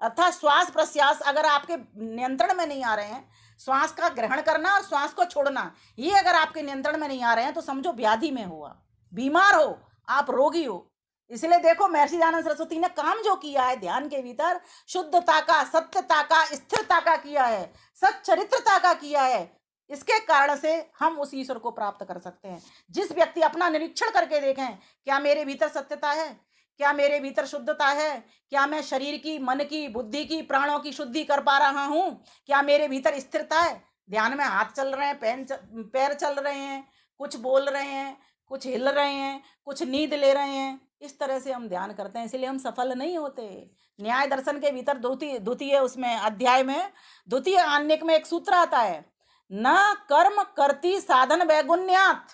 अर्थात श्वास प्रश्वास अगर आपके नियंत्रण में नहीं आ रहे हैं, श्वास का ग्रहण करना और श्वास को छोड़ना, ये अगर आपके नियंत्रण में नहीं आ रहे हैं तो समझो व्याधि में हो, बीमार हो, आप रोगी हो। इसलिए देखो महर्षि दयानंद सरस्वती ने काम जो किया है ध्यान के भीतर, शुद्धता का, सत्यता का, स्थिरता का किया है, सच्चरित्रता का किया है। इसके कारण से हम उस ईश्वर को प्राप्त कर सकते हैं। जिस व्यक्ति अपना निरीक्षण करके देखें, क्या मेरे भीतर सत्यता है, क्या मेरे भीतर शुद्धता है, क्या मैं शरीर की, मन की, बुद्धि की, प्राणों की शुद्धि कर पा रहा हूं, क्या मेरे भीतर स्थिरता है, ध्यान में हाथ चल रहे हैं, पैर चल रहे हैं, कुछ बोल रहे हैं, कुछ हिल रहे हैं, कुछ नींद ले रहे हैं, इस तरह से हम ध्यान करते हैं, इसलिए हम सफल नहीं होते। न्याय दर्शन के भीतर द्वितीय उसमें अध्याय में द्वितीय आन्यक में एक सूत्र आता है, न कर्म करती साधन वैगुण्यात।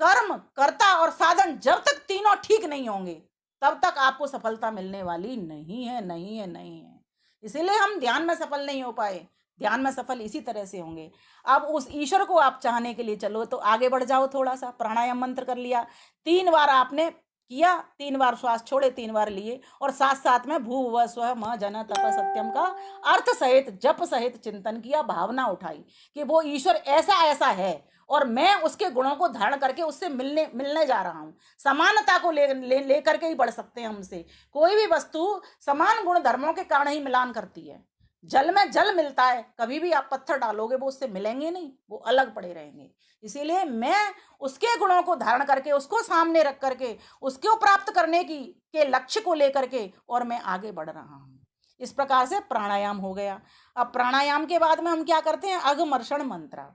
कर्म कर्ता और साधन जब तक तीनों ठीक नहीं होंगे तब तक आपको सफलता मिलने वाली नहीं है, नहीं है, नहीं है। इसीलिए हम ध्यान में सफल नहीं हो पाए। ध्यान में सफल इसी तरह से होंगे। अब उस ईश्वर को आप चाहने के लिए चलो तो आगे बढ़ जाओ, थोड़ा सा प्राणायाम मंत्र कर लिया, 3 बार आपने किया, 3 बार श्वास छोड़े, 3 बार लिए, और साथ साथ में भू व स्व म जन तप सत्यम का अर्थ सहित जप सहित चिंतन किया, भावना उठाई कि वो ईश्वर ऐसा ऐसा है और मैं उसके गुणों को धारण करके उससे मिलने जा रहा हूँ। समानता को ले करके ही बढ़ सकते हैं हमसे। कोई भी वस्तु समान गुण धर्मों के कारण ही मिलान करती है। जल में जल मिलता है, कभी भी आप पत्थर डालोगे वो उससे मिलेंगे नहीं, वो अलग पड़े रहेंगे। इसीलिए मैं उसके गुणों को धारण करके, उसको सामने रख करके, उसको प्राप्त करने की के लक्ष्य को लेकर के और मैं आगे बढ़ रहा हूँ। इस प्रकार से प्राणायाम हो गया। अब प्राणायाम के बाद में हम क्या करते हैं, अघमर्षण मंत्र।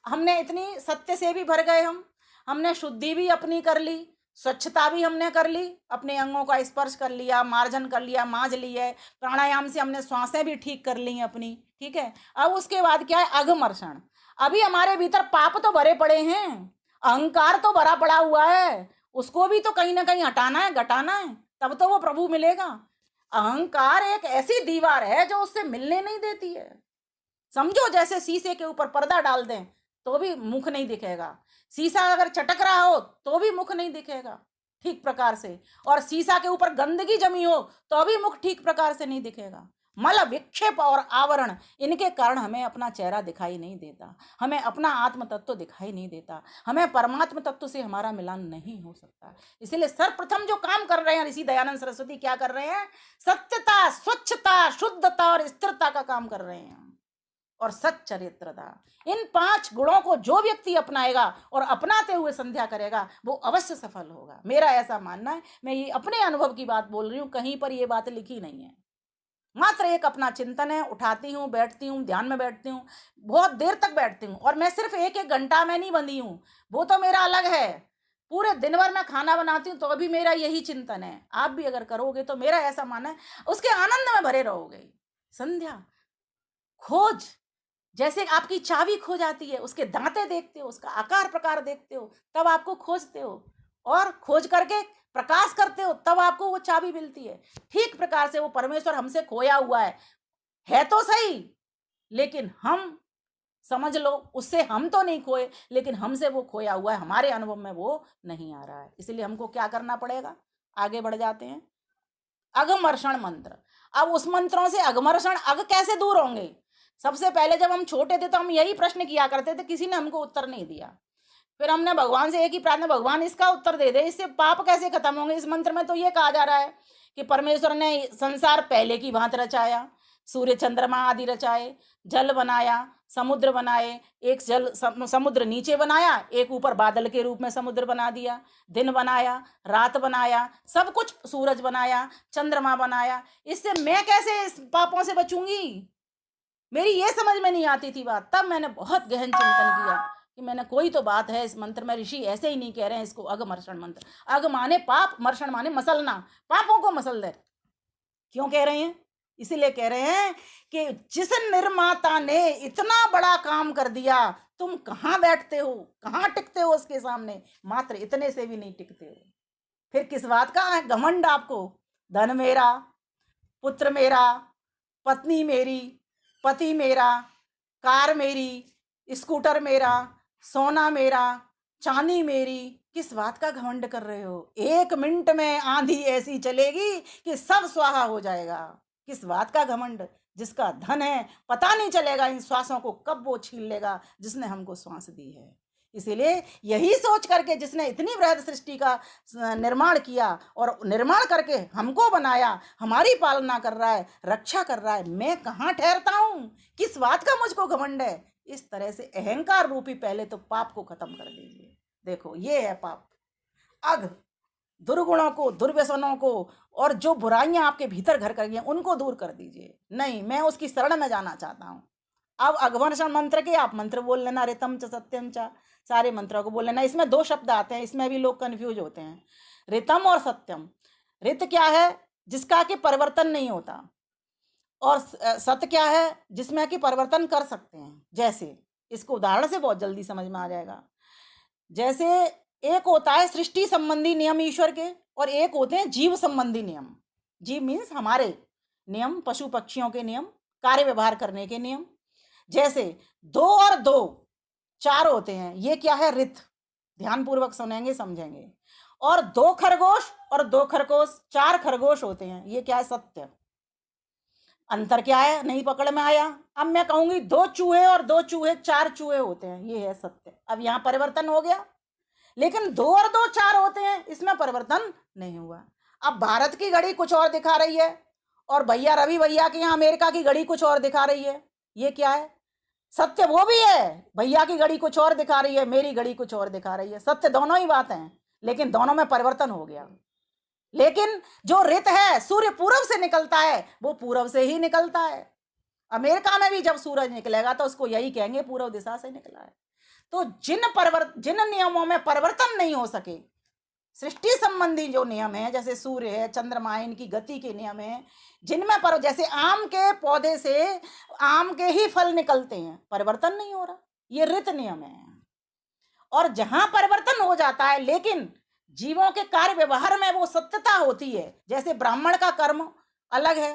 हमने इतनी सत्य से भी भर गए, हमने शुद्धि भी अपनी कर ली, स्वच्छता भी हमने कर ली, अपने अंगों का स्पर्श कर लिया, मार्जन कर लिया, मांज लिया, प्राणायाम से हमने श्वासें भी ठीक कर ली अपनी, ठीक है। अब उसके बाद क्या है, अघमर्षण। अभी हमारे भीतर पाप तो भरे पड़े हैं, अहंकार तो भरा पड़ा हुआ है, उसको भी तो कहीं ना कहीं हटाना है, घटाना है, तब तो वो प्रभु मिलेगा। अहंकार एक ऐसी दीवार है जो उससे मिलने नहीं देती है। समझो जैसे शीशे के ऊपर पर्दा डाल दें तो भी मुख नहीं दिखेगा, शीशा अगर चटक रहा हो तो भी मुख नहीं दिखेगा ठीक प्रकार से, और शीशा के ऊपर गंदगी जमी हो तो भी मुख ठीक प्रकार से नहीं दिखेगा। मल विक्षेप और आवरण, इनके कारण हमें अपना चेहरा दिखाई नहीं देता, हमें अपना आत्म तत्व दिखाई नहीं देता, हमें परमात्म तत्व से हमारा मिलान नहीं हो सकता। इसीलिए सर्वप्रथम जो काम कर रहे हैं ऋषि दयानंद सरस्वती, क्या कर रहे हैं, सत्यता, स्वच्छता, शुद्धता और स्थिरता का काम कर रहे हैं, और सच्चरित्रता। इन 5 गुणों को जो व्यक्ति अपनाएगा और अपनाते हुए संध्या करेगा वो अवश्य सफल होगा, मेरा ऐसा मानना है। मैं ये अपने अनुभव की बात बोल रही हूँ, कहीं पर ये बात लिखी नहीं है, मात्र एक अपना चिंतन है। उठाती हूँ, बैठती हूँ, ध्यान में बैठती हूँ, बहुत देर तक बैठती हूँ, और मैं सिर्फ 1-1 घंटा में नहीं बंधी हूँ, वो तो मेरा अलग है। पूरे दिन भर मैं खाना बनाती हूँ तो अभी मेरा यही चिंतन है। आप भी अगर करोगे तो मेरा ऐसा मानना है उसके आनंद में भरे रहोगे। संध्या खोज, जैसे आपकी चाबी खो जाती है, उसके दांते देखते हो, उसका आकार प्रकार देखते हो, तब आपको खोजते हो, और खोज करके प्रकाश करते हो, तब आपको वो चाबी मिलती है। ठीक प्रकार से वो परमेश्वर हमसे खोया हुआ है तो सही, लेकिन हम समझ लो उससे हम तो नहीं खोए, लेकिन हमसे वो खोया हुआ है, हमारे अनुभव में वो नहीं आ रहा है। इसलिए हमको क्या करना पड़ेगा, आगे बढ़ जाते हैं। अघमर्षण मंत्र। अब उस मंत्रों से अघमर्षण, अग कैसे दूर होंगे। सबसे पहले जब हम छोटे थे तो हम यही प्रश्न किया करते थे, किसी ने हमको उत्तर नहीं दिया। फिर हमने भगवान से एक ही प्रार्थना, भगवान इसका उत्तर दे दे, इससे पाप कैसे खत्म होंगे। इस मंत्र में तो ये कहा जा रहा है कि परमेश्वर ने संसार पहले की भांति रचाया, सूर्य चंद्रमा आदि रचाए, जल बनाया, समुद्र बनाए, एक जल समुद्र नीचे बनाया, एक ऊपर बादल के रूप में समुद्र बना दिया, दिन बनाया, रात बनाया, सब कुछ, सूरज बनाया, चंद्रमा बनाया। इससे मैं कैसे इस पापों से बचूंगी, मेरी ये समझ में नहीं आती थी बात। तब मैंने बहुत गहन चिंतन किया कि मैंने कोई तो बात है इस मंत्र में, ऋषि ऐसे ही नहीं कह रहे हैं इसको अघमर्षण मंत्र। अघ माने पाप, मर्षण माने मसलना, पापों को मसल दे। क्यों कह रहे हैं, इसीलिए कह रहे हैं कि जिस निर्माता ने इतना बड़ा काम कर दिया, तुम कहाँ बैठते हो, कहाँ टिकते हो उसके सामने, मात्र इतने से भी नहीं टिकते हो। फिर किस बात का है घमंड आपको, धन मेरा, पुत्र मेरा, पत्नी मेरी, पति मेरा, कार मेरी, स्कूटर मेरा, सोना मेरा, चांदी मेरी, किस बात का घमंड कर रहे हो। 1 मिनट में आंधी ऐसी चलेगी कि सब स्वाहा हो जाएगा। किस बात का घमंड, जिसका धन है पता नहीं चलेगा इन श्वासों को कब वो छीन लेगा जिसने हमको श्वास दी है। इसीलिए यही सोच करके जिसने इतनी बृहद सृष्टि का निर्माण किया और निर्माण करके हमको बनाया, हमारी पालना कर रहा है, रक्षा कर रहा है, मैं कहाँ ठहरता हूँ, किस बात का मुझको घमंड है। इस तरह से अहंकार रूपी पहले तो पाप को खत्म कर दीजिए। देखो ये है पाप, अघ, दुर्गुणों को, दुर्व्यसनों को, और जो बुराइयां आपके भीतर घर कर गई उनको दूर कर दीजिए। नहीं, मैं उसकी शरण में जाना चाहता हूँ। अब अघवर्षण मंत्र के आप मंत्र बोल लेना, ऋतम च सत्यम च, सारे मंत्रों को बोल लेना। इसमें 2 शब्द आते हैं, इसमें भी लोग कंफ्यूज होते हैं, ऋतम और सत्यम। ऋत क्या है? जिसका कि परिवर्तन नहीं होता, और सत्य क्या है? जिसमें कि परिवर्तन कर सकते हैं। जैसे इसको उदाहरण से बहुत जल्दी समझ में आ जाएगा। जैसे एक होता है सृष्टि संबंधी नियम ईश्वर के, और एक होते हैं जीव संबंधी नियम। जीव मीन्स हमारे नियम, पशु पक्षियों के नियम, कार्य व्यवहार करने के नियम। जैसे 2 और 2 4 होते हैं, ये क्या है? ऋत। ध्यानपूर्वक सुनेंगे समझेंगे। और 2 खरगोश और 2 खरगोश, 4 खरगोश होते हैं, ये क्या है? सत्य। अंतर क्या है? नहीं पकड़ में आया। अब मैं कहूंगी 2 चूहे और 2 चूहे, 4 चूहे होते हैं, ये है सत्य। अब यहां परिवर्तन हो गया, लेकिन 2 और 2 4 होते हैं, इसमें परिवर्तन नहीं हुआ। अब भारत की घड़ी कुछ और दिखा रही है, और भैया रवि भैया के यहाँ अमेरिका की घड़ी कुछ और दिखा रही है, ये क्या है? सत्य वो भी है। भैया की घड़ी कुछ और दिखा रही है, मेरी घड़ी कुछ और दिखा रही है, सत्य दोनों ही बात है, लेकिन दोनों में परिवर्तन हो गया। लेकिन जो ऋत है, सूर्य पूरब से निकलता है, वो पूरब से ही निकलता है। अमेरिका में भी जब सूरज निकलेगा तो उसको यही कहेंगे पूर्व दिशा से निकला है। तो जिन नियमों में परिवर्तन नहीं हो सके, सृष्टि संबंधी जो नियम है, जैसे सूर्य है, चंद्रमा, इनकी गति के नियम है, जिनमें पर जैसे आम के पौधे से आम के ही फल निकलते हैं, परिवर्तन नहीं हो रहा, ये ऋत नियम है। और जहां परिवर्तन हो जाता है, लेकिन जीवों के कार्य व्यवहार में वो सत्यता होती है। जैसे ब्राह्मण का कर्म अलग है,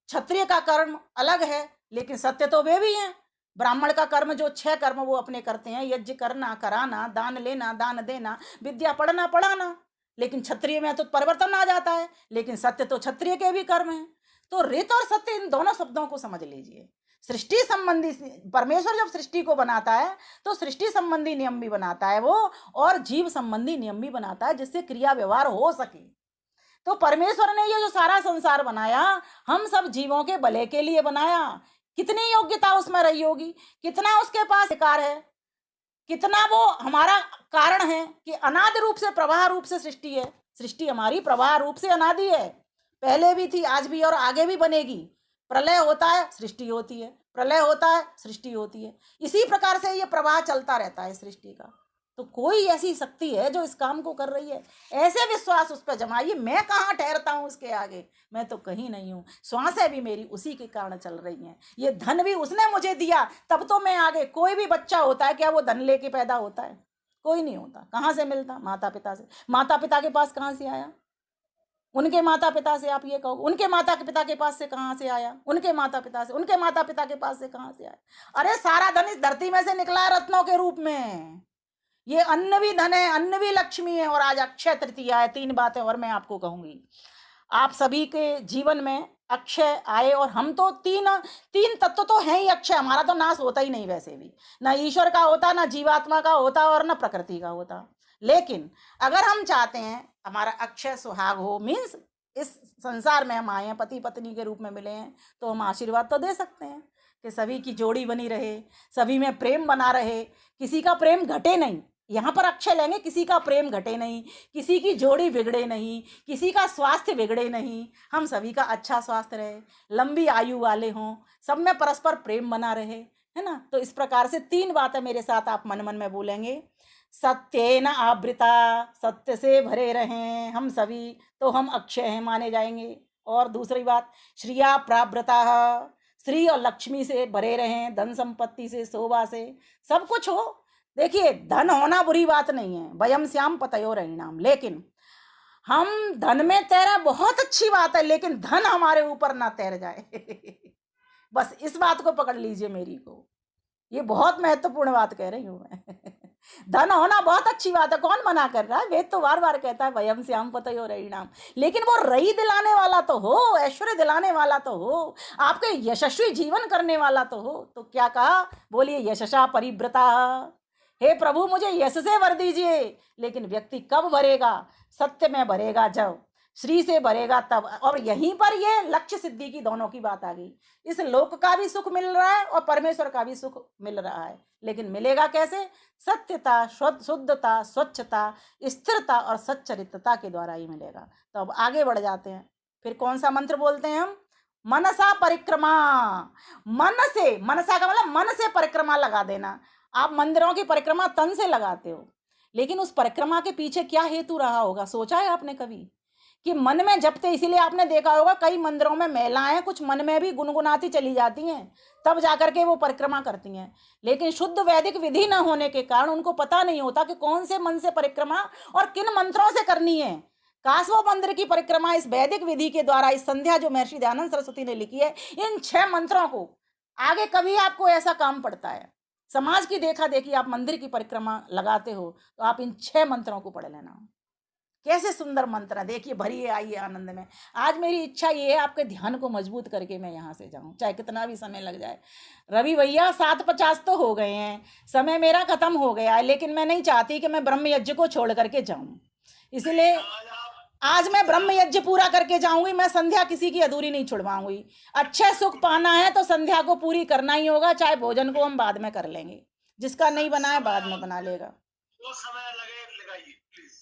क्षत्रिय का कर्म अलग है, लेकिन सत्य तो वे भी हैं। ब्राह्मण का कर्म जो 6 कर्म वो अपने करते हैं, यज्ञ करना, कराना, दान लेना, दान देना, विद्या पढ़ना, पढ़ाना। लेकिन क्षत्रिय में तो परिवर्तन आ जाता है, लेकिन सत्य तो क्षत्रिय के भी कर्म है। तो ऋत और सत्य, इन दोनों शब्दों को समझ लीजिए। सृष्टि संबंधी, परमेश्वर जब सृष्टि को बनाता है तो सृष्टि संबंधी नियम भी बनाता है वो, और जीव संबंधी नियम भी बनाता है, जिससे क्रिया व्यवहार हो सके। तो परमेश्वर ने ये जो सारा संसार बनाया, हम सब जीवों के भले के लिए बनाया। कितनी योग्यता उसमें रही होगी, कितना उसके पास अधिकार है, कितना वो हमारा कारण है कि अनादि रूप से, प्रवाह रूप से सृष्टि है। सृष्टि हमारी प्रवाह रूप से अनादि है, पहले भी थी, आज भी और आगे भी बनेगी। प्रलय होता है, सृष्टि होती है, प्रलय होता है, सृष्टि होती है। इसी प्रकार से ये प्रवाह चलता रहता है सृष्टि का। तो कोई ऐसी शक्ति है जो इस काम को कर रही है, ऐसे विश्वास उस पर जमाइए। मैं कहाँ ठहरता हूँ उसके आगे, मैं तो कहीं नहीं हूँ। श्वासें भी मेरी उसी के कारण चल रही हैं, ये धन भी उसने मुझे दिया, तब तो मैं आगे। कोई भी बच्चा होता है क्या वो धन लेके पैदा होता है? कोई नहीं होता। कहाँ से मिलता? माता पिता से। माता पिता के पास कहाँ से आया? उनके माता पिता से। आप ये कहो, उनके माता पिता के पास से कहाँ से आया? उनके माता पिता से। उनके माता पिता के पास से कहाँ से आया? अरे सारा धन इस धरती में से निकला है, रत्नों के रूप में। ये अन्न भी धन है, अन्न भी लक्ष्मी है, और आज अक्षय तृतीया है। 3 बातें और मैं आपको कहूंगी। आप सभी के जीवन में अक्षय आए, और हम तो तीन तत्व तो हैं ही अक्षय। हमारा तो नाश होता ही नहीं, वैसे भी ना ईश्वर का होता, ना जीवात्मा का होता, और ना प्रकृति का होता। लेकिन अगर हम चाहते हैं हमारा अक्षय सुहाग हो, मीन्स इस संसार में हम आए हैं, पति पत्नी के रूप में मिले हैं, तो हम आशीर्वाद तो दे सकते हैं कि सभी की जोड़ी बनी रहे, सभी में प्रेम बना रहे, किसी का प्रेम घटे नहीं। यहाँ पर अक्षय लेंगे, किसी का प्रेम घटे नहीं, किसी की जोड़ी बिगड़े नहीं, किसी का स्वास्थ्य बिगड़े नहीं, हम सभी का अच्छा स्वास्थ्य रहे, लंबी आयु वाले हों, सब में परस्पर प्रेम बना रहे, है ना। तो इस प्रकार से 3 बातें मेरे साथ आप मन मन में बोलेंगे। सत्येन आवृता, सत्य से भरे रहें हम सभी, तो हम अक्षय हैं माने जाएंगे। और दूसरी बात, श्रिया प्रावृता, श्री और लक्ष्मी से भरे रहें, धन संपत्ति से, शोभा से, सब कुछ हो। देखिए, धन होना बुरी बात नहीं है, वयम श्याम पतयो रहीणाम, लेकिन हम धन में तैरा बहुत अच्छी बात है, लेकिन धन हमारे ऊपर ना तैर जाए। बस इस बात को पकड़ लीजिए मेरी को, ये बहुत महत्वपूर्ण बात कह रही हूं मैं। धन होना बहुत अच्छी बात है, कौन मना कर रहा है? वेद तो बार बार कहता है वयम श्याम पतयो रहीणाम, लेकिन वो रही दिलाने वाला तो हो, ऐश्वर्य दिलाने वाला तो हो, आपके यशस्वी जीवन करने वाला तो हो। तो क्या कहा? बोलिए, यशसा परिव्रता, हे प्रभु मुझे यश से भर दीजिए। लेकिन व्यक्ति कब भरेगा? सत्य में भरेगा, जब श्री से भरेगा तब। और यहीं पर ये लक्ष्य सिद्धि की दोनों की बात आ गई। इस लोक का भी सुख मिल रहा है और परमेश्वर का भी सुख मिल रहा है, लेकिन मिलेगा कैसे? सत्यता, शुद्धता, स्वच्छता, स्थिरता और सच्चरित्रता के द्वारा ही मिलेगा। तो अब आगे बढ़ जाते हैं। फिर कौन सा मंत्र बोलते हैं हम? मनसा परिक्रमा, मन से, मनसा का मतलब मन से परिक्रमा लगा देना। आप मंदिरों की परिक्रमा तन से लगाते हो, लेकिन उस परिक्रमा के पीछे क्या हेतु रहा होगा, सोचा है आपने कभी? कि मन में जपते, इसीलिए आपने देखा होगा कई मंदिरों में महिलाएं कुछ मन में भी गुनगुनाती चली जाती हैं, तब जाकर के वो परिक्रमा करती हैं। लेकिन शुद्ध वैदिक विधि न होने के कारण उनको पता नहीं होता कि कौन से मन से परिक्रमा और किन मंत्रों से करनी है। काश वो मंदिर की परिक्रमा इस वैदिक विधि के द्वारा, इस संध्या जो महर्षि दयानंद सरस्वती ने लिखी है, इन 6 मंत्रों को, आगे कभी आपको ऐसा काम पड़ता है, समाज की देखा देखी आप मंदिर की परिक्रमा लगाते हो, तो आप इन 6 मंत्रों को पढ़ लेना। कैसे सुंदर मंत्र है, देखिए, भरिए आइए आनंद में। आज मेरी इच्छा ये है आपके ध्यान को मजबूत करके मैं यहाँ से जाऊँ, चाहे कितना भी समय लग जाए। रवि भैया 7:50 तो हो गए हैं, समय मेरा खत्म हो गया है, लेकिन मैं नहीं चाहती कि मैं ब्रह्म यज्ञ को छोड़ करके जाऊँ, इसलिए आज मैं ब्रह्म यज्ञ पूरा करके जाऊंगी। मैं संध्या किसी की अधूरी नहीं छुड़वाऊंगी। अच्छे सुख पाना है तो संध्या को पूरी करना ही होगा, चाहे भोजन को हम बाद में कर लेंगे, जिसका नहीं बना है बाद में बना लेगा।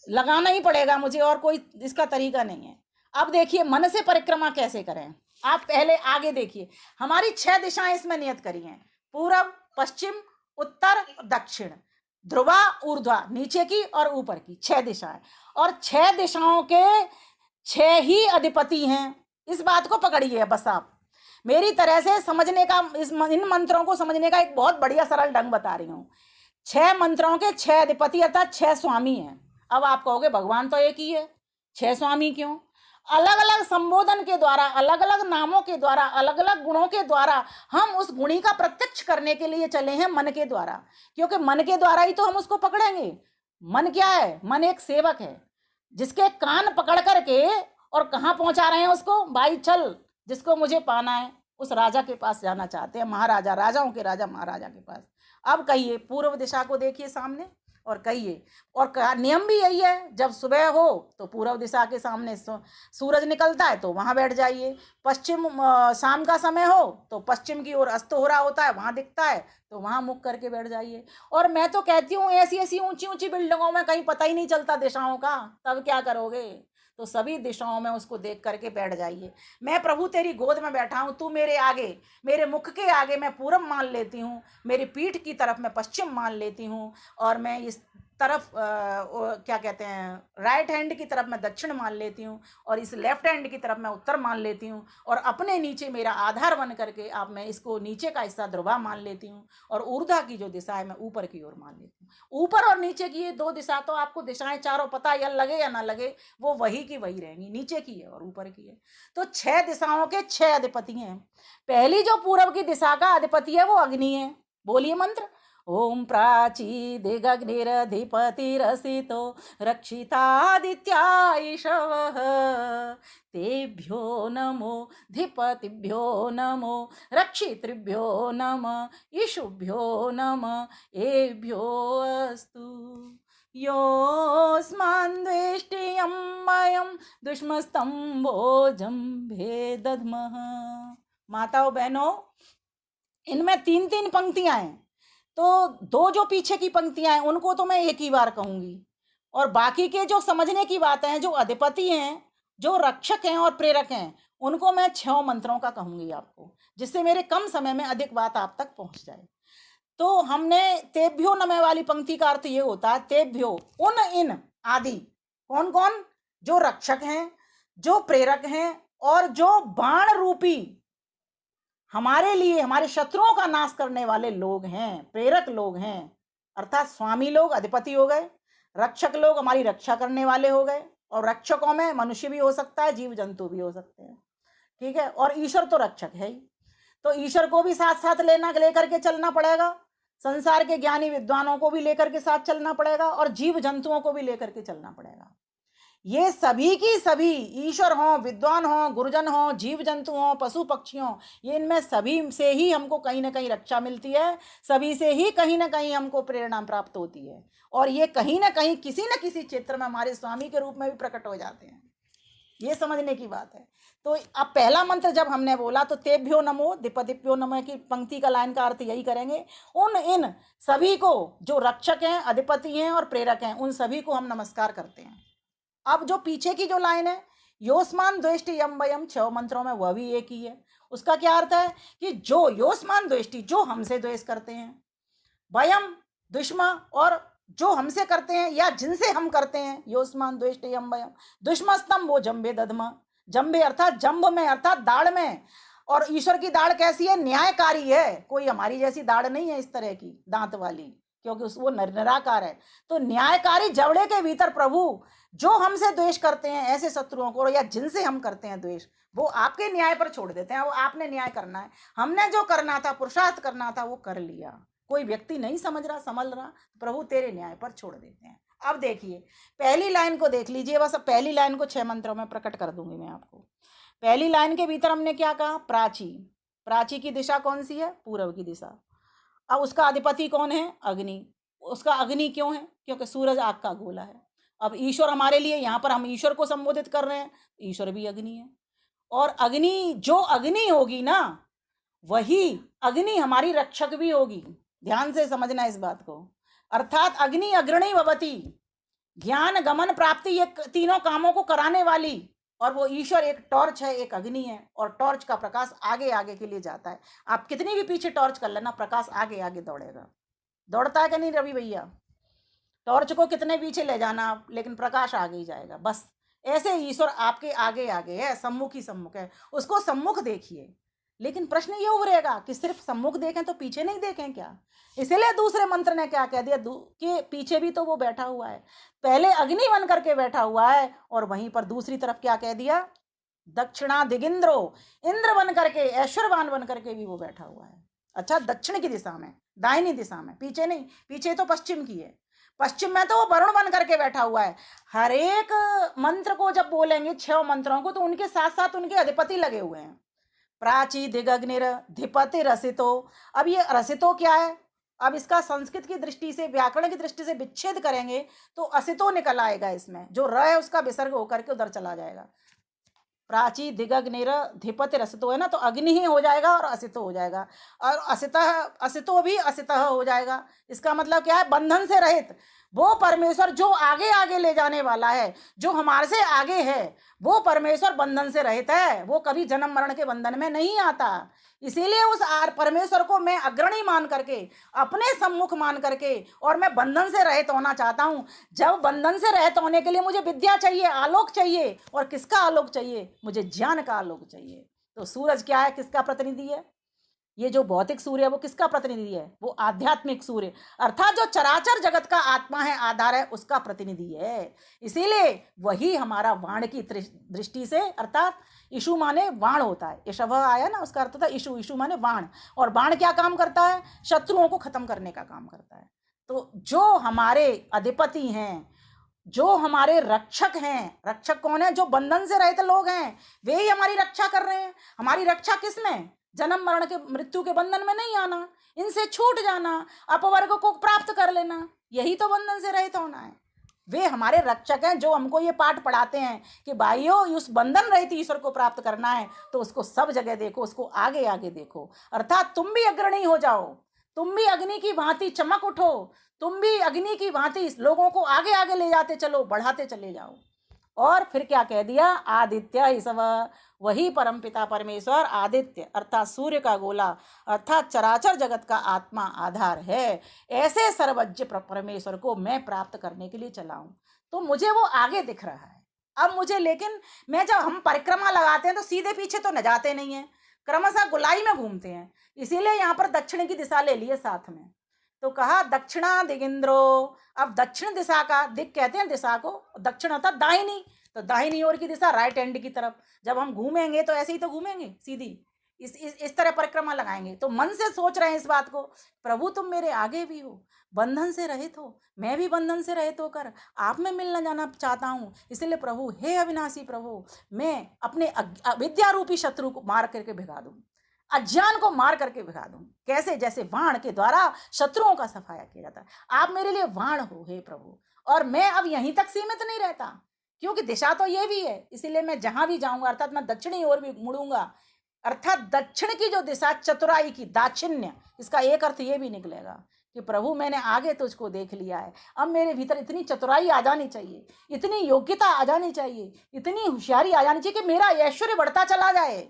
लगाना ही पड़ेगा मुझे, और कोई इसका तरीका नहीं है। अब देखिए मन से परिक्रमा कैसे करें। आप पहले आगे देखिए, हमारी 6 दिशाएं इसमें नियत करी हैं, पूरब, पश्चिम, उत्तर, दक्षिण, ध्रुवा, ऊर्ध्वा, नीचे की और ऊपर की 6 दिशाएं, और 6 दिशाओं के 6 ही अधिपति हैं। इस बात को पकड़िए बस आप। मेरी तरह से समझने का, इन मंत्रों को समझने का एक बहुत बढ़िया सरल ढंग बता रही हूँ। 6 मंत्रों के 6 अधिपति अर्थात 6 स्वामी हैं। अब आप कहोगे भगवान तो एक ही है, 6 स्वामी क्यों? अलग अलग संबोधन के द्वारा, अलग अलग नामों के द्वारा, अलग अलग गुणों के द्वारा हम उस गुणी का प्रत्यक्ष करने के लिए चले हैं मन के द्वारा, क्योंकि मन के द्वारा ही तो हम उसको पकड़ेंगे। मन क्या है? मन एक सेवक है, जिसके कान पकड़ करके और कहाँ पहुंचा रहे हैं उसको, भाई चल, जिसको मुझे पाना है उस राजा के पास जाना चाहते हैं, महाराजा, राजाओं के राजा महाराजा के पास। अब कहिए, पूर्व दिशा को देखिए सामने और कहिए, और नियम भी यही है, जब सुबह हो तो पूर्व दिशा के सामने सूरज निकलता है तो वहां बैठ जाइए, पश्चिम शाम का समय हो तो पश्चिम की ओर अस्त हो रहा होता है, वहां दिखता है तो वहां मुख करके बैठ जाइए। और मैं तो कहती हूँ ऐसी ऐसी ऊंची ऊंची बिल्डिंगों में कहीं पता ही नहीं चलता दिशाओं का, तब क्या करोगे? तो सभी दिशाओं में उसको देख करके बैठ जाइए। मैं प्रभु तेरी गोद में बैठा हूँ, तू मेरे आगे, मेरे मुख के आगे मैं पूरब मान लेती हूँ, मेरी पीठ की तरफ मैं पश्चिम मान लेती हूँ, और मैं इस तरफ क्या कहते हैं, राइट हैंड की तरफ मैं दक्षिण मान लेती हूँ, और इस लेफ्ट हैंड की तरफ मैं उत्तर मान लेती हूँ, और अपने नीचे मेरा आधार बन करके आप, मैं इसको नीचे का हिस्सा ध्रुवा मान लेती हूँ, और ऊर्ध्वा की जो दिशा है मैं ऊपर की ओर मान लेती हूँ। ऊपर और नीचे की ये 2 दिशा तो आपको दिशाएं चारों पता, या लगे या ना लगे, वो वही की वही रहेंगी, नीचे की है और ऊपर की है। तो 6 दिशाओं के 6 अधिपति हैं। पहली जो पूर्व की दिशा का अधिपति है वो अग्नि है। बोलिए मंत्र, ओम प्राची दिगग्निरधिपतिरसितो रक्षितादित्यायिषवः तेभ्यो नमो धिपतिभ्यो नमो रक्षितृभ्यो नमः ईशुभ्यो नमः एभ्यो अस्तु योऽस्मान् द्वेष्टियं वयं दुष्मस्तम्भोजं भेदध्मः। माताओं बहनों, इनमें 3-3 पंक्तियां हैं, तो 2 जो पीछे की पंक्तियां हैं उनको तो मैं एक ही बार कहूंगी, और बाकी के जो समझने की बातें हैं, जो अधिपति हैं, जो रक्षक हैं और प्रेरक हैं, उनको मैं 6 मंत्रों का कहूंगी आपको, जिससे मेरे कम समय में अधिक बात आप तक पहुंच जाए। तो हमने तेभ्यो नमः वाली पंक्ति का अर्थ ये होता है, तेभ्यो उन इन आदि, कौन कौन? जो रक्षक हैं, जो प्रेरक हैं, और जो बाण रूपी हमारे लिए, हमारे शत्रुओं का नाश करने वाले लोग हैं, प्रेरक लोग हैं, अर्थात स्वामी लोग अधिपति हो गए, रक्षक लोग हमारी रक्षा करने वाले हो गए, और रक्षकों में मनुष्य भी हो सकता है, जीव जंतु भी हो सकते हैं, ठीक है, और ईश्वर तो रक्षक है ही। तो ईश्वर को भी साथ साथ लेकर के चलना पड़ेगा, संसार के ज्ञानी विद्वानों को भी लेकर के साथ चलना पड़ेगा, और जीव जंतुओं को भी लेकर के चलना पड़ेगा। ये सभी की सभी, ईश्वर हो, विद्वान हो, गुरुजन हो, जीव जंतु हो, पशु पक्षी हो, ये इनमें सभी से ही हमको कहीं ना कहीं रक्षा मिलती है, सभी से ही कहीं ना कहीं हमको प्रेरणा प्राप्त होती है, और ये कहीं ना कहीं किसी न किसी क्षेत्र में हमारे स्वामी के रूप में भी प्रकट हो जाते हैं। ये समझने की बात है। तो अब पहला मंत्र जब हमने बोला तो तेभ्यो नमो धिपतिभ्यो नमः की पंक्ति का लाइन का अर्थ यही करेंगे, उन इन सभी को, जो रक्षक हैं, अधिपति हैं और प्रेरक हैं, उन सभी को हम नमस्कार करते हैं। अब जो पीछे की जो लाइन है, योस्मान द्वेष्टि यम वयम, 6 मंत्रों में वह भी एक ही है, उसका क्या अर्थ है कि जो योस्मान द्वेष्टि, जो हमसे द्वेष करते हैं, वयम दुश्मा, और जो हमसे करते हैं या जिनसे हम करते हैं, योस्मान द्वेष्टि हम वयम दुश्मस्तम वो जम्बे दधमा, जम्बे अर्थात जम्ब में, अर्थात दाढ़ में। और ईश्वर की दाढ़ कैसी है? न्यायकारी है, कोई हमारी जैसी दाढ़ नहीं है इस तरह की दांत वाली, क्योंकि वो निराकार है। तो न्यायकारी जबड़े के भीतर प्रभु जो हमसे द्वेष करते हैं, ऐसे शत्रुओं को या जिनसे हम करते हैं द्वेष, वो आपके न्याय पर छोड़ देते हैं। वो आपने न्याय करना है, हमने जो करना था, पुरुषार्थ करना था, वो कर लिया। कोई व्यक्ति नहीं समझ रहा, संभल रहा, प्रभु तेरे न्याय पर छोड़ देते हैं। अब देखिए पहली लाइन को देख लीजिए, बस पहली लाइन को 6 मंत्रों में प्रकट कर दूंगी मैं आपको। पहली लाइन के भीतर हमने क्या कहा? प्राची। प्राची की दिशा कौन सी है? पूर्व की दिशा। अब उसका अधिपति कौन है? अग्नि। उसका अग्नि क्यों है? क्योंकि सूरज आग का गोला है। अब ईश्वर हमारे लिए, यहाँ पर हम ईश्वर को संबोधित कर रहे हैं, ईश्वर भी अग्नि है। और अग्नि, जो अग्नि होगी ना, वही अग्नि हमारी रक्षक भी होगी। ध्यान से समझना इस बात को। अर्थात अग्नि अग्रणी भवति, ज्ञान गमन प्राप्ति, ये तीनों कामों को कराने वाली। और वो ईश्वर एक टॉर्च है, एक अग्नि है, और टॉर्च का प्रकाश आगे आगे के लिए जाता है। आप कितनी भी पीछे टॉर्च कर लेना, प्रकाश आगे आगे दौड़ेगा। दौड़ता है कि नहीं रवि भैया? टॉर्च को कितने पीछे ले जाना आप, लेकिन प्रकाश आगे ही जाएगा। बस ऐसे ईश्वर आपके आगे आगे है, सम्मुख ही सम्मुख है, उसको सम्मुख देखिए। लेकिन प्रश्न ये उभरेगा कि सिर्फ सम्मुख देखें तो पीछे नहीं देखें क्या? इसलिए दूसरे मंत्र ने क्या कह दिया कि पीछे भी तो वो बैठा हुआ है। पहले अग्नि बन करके बैठा हुआ है, और वहीं पर दूसरी तरफ क्या कह दिया? दक्षिणा दिगिंद्रो, इंद्र बन करके, ऐश्वर्यवान बन करके भी वो बैठा हुआ है। अच्छा, दक्षिण की दिशा में, दाहिनी दिशा में, पीछे नहीं। पीछे तो पश्चिम की है, पश्चिम में तो वो वरुण बन करके बैठा हुआ है। हर एक मंत्र को जब बोलेंगे 6 मंत्रों को, तो उनके साथ साथ उनके अधिपति लगे हुए हैं। प्राची दिगग्निर धिपति रसितो। अब ये रसितो क्या है? अब इसका संस्कृत की दृष्टि से, व्याकरण की दृष्टि से विच्छेद करेंगे तो असितो निकल आएगा। इसमें जो र है उसका विसर्ग होकर के उधर चला जाएगा। प्राची दिगग्निर धिपति रसितो है ना, तो अग्नि ही हो जाएगा और असितो हो जाएगा। और असितः, असितो भी असितः हो जाएगा। इसका मतलब क्या है? बंधन से रहित। वो परमेश्वर जो आगे आगे ले जाने वाला है, जो हमारे से आगे है, वो परमेश्वर बंधन से रहित है। वो कभी जन्म मरण के बंधन में नहीं आता। इसीलिए उस परमेश्वर को मैं अग्रणी मान करके, अपने सम्मुख मान करके, और मैं बंधन से रहित होना चाहता हूँ। जब बंधन से रहित होने के लिए मुझे विद्या चाहिए, आलोक चाहिए। और किसका आलोक चाहिए? मुझे ज्ञान का आलोक चाहिए। तो सूरज क्या है? किसका प्रतिनिधि है? ये जो भौतिक सूर्य है वो किसका प्रतिनिधि है? वो आध्यात्मिक सूर्य, अर्थात जो चराचर जगत का आत्मा है, आधार है, उसका प्रतिनिधि है। इसीलिए वही हमारा वाण की दृष्टि से, अर्थात इशु माने वाण होता है, ईशव आया ना, उसका अर्थ होता है इशु। इशु माने वाण। और वाण क्या काम करता है? शत्रुओं को खत्म करने का काम करता है। तो जो हमारे अधिपति हैं, जो हमारे रक्षक हैं, रक्षक कौन है? जो बंधन से रहित लोग हैं, वे ही हमारी रक्षा कर रहे हैं। हमारी रक्षा किसमें? जन्म मरण के, मृत्यु के बंधन में नहीं आना, इनसे छूट जाना, अपवर्ग को प्राप्त कर लेना, यही तो बंधन से रहित होना है। वे हमारे रक्षक हैं, जो हमको ये पाठ पढ़ाते हैं कि भाइयों, उस बंधन रहित ईश्वर को प्राप्त करना है तो उसको सब जगह देखो, उसको आगे आगे देखो। अर्थात तुम भी अग्रणी हो जाओ, तुम भी अग्नि की भांति चमक उठो, तुम भी अग्नि की भांति लोगों को आगे आगे ले जाते चलो, बढ़ाते चले जाओ। और फिर क्या कह दिया? आदित्य ही सब, वही परमपिता परमेश्वर आदित्य अर्थात सूर्य का गोला, अर्थात चराचर जगत का आत्मा, आधार है। ऐसे सर्वज्ञ परमेश्वर को मैं प्राप्त करने के लिए चला हूं। तो मुझे वो आगे दिख रहा है अब मुझे। लेकिन मैं, जब हम परिक्रमा लगाते हैं तो सीधे पीछे तो न जाते नहीं है, क्रमशः गोलाई में घूमते हैं। इसीलिए यहाँ पर दक्षिण की दिशा ले लिए साथ में। तो कहा दक्षिणा दिगिंद्रो। अब दक्षिण दिशा का, दिक कहते हैं दिशा को, दक्षिण होता दाहिनी, तो दाहिनी ओर की दिशा, राइट हैंड की तरफ। जब हम घूमेंगे तो ऐसे ही तो घूमेंगे सीधी, इस तरह परिक्रमा लगाएंगे। तो मन से सोच रहे हैं इस बात को, प्रभु तुम मेरे आगे भी हो, बंधन से रहित हो, मैं भी बंधन से रहित होकर आप में मिलना जाना चाहता हूँ। इसलिए प्रभु, हे अविनाशी प्रभु, मैं अपने विद्या रूपी शत्रु को मार करके भिगा दूं, अज्ञान को मार करके भिगा दूं। कैसे? जैसे बाण के द्वारा शत्रुओं का सफाया किया जाता है। आप मेरे लिए बाण हो हे प्रभु। और मैं अब यहीं तक सीमित नहीं रहता, क्योंकि दिशा तो ये भी है। इसीलिए मैं जहां भी जाऊंगा, अर्थात मैं दक्षिणी ओर भी मुड़ूंगा। अर्थात दक्षिण की जो दिशा, चतुराई की, दाक्षिण्य, इसका एक अर्थ ये भी निकलेगा कि प्रभु मैंने आगे तुझको देख लिया है, अब मेरे भीतर इतनी चतुराई आ जानी चाहिए, इतनी योग्यता आ जानी चाहिए, इतनी होशियारी आ जानी चाहिए कि मेरा ऐश्वर्य बढ़ता चला जाए।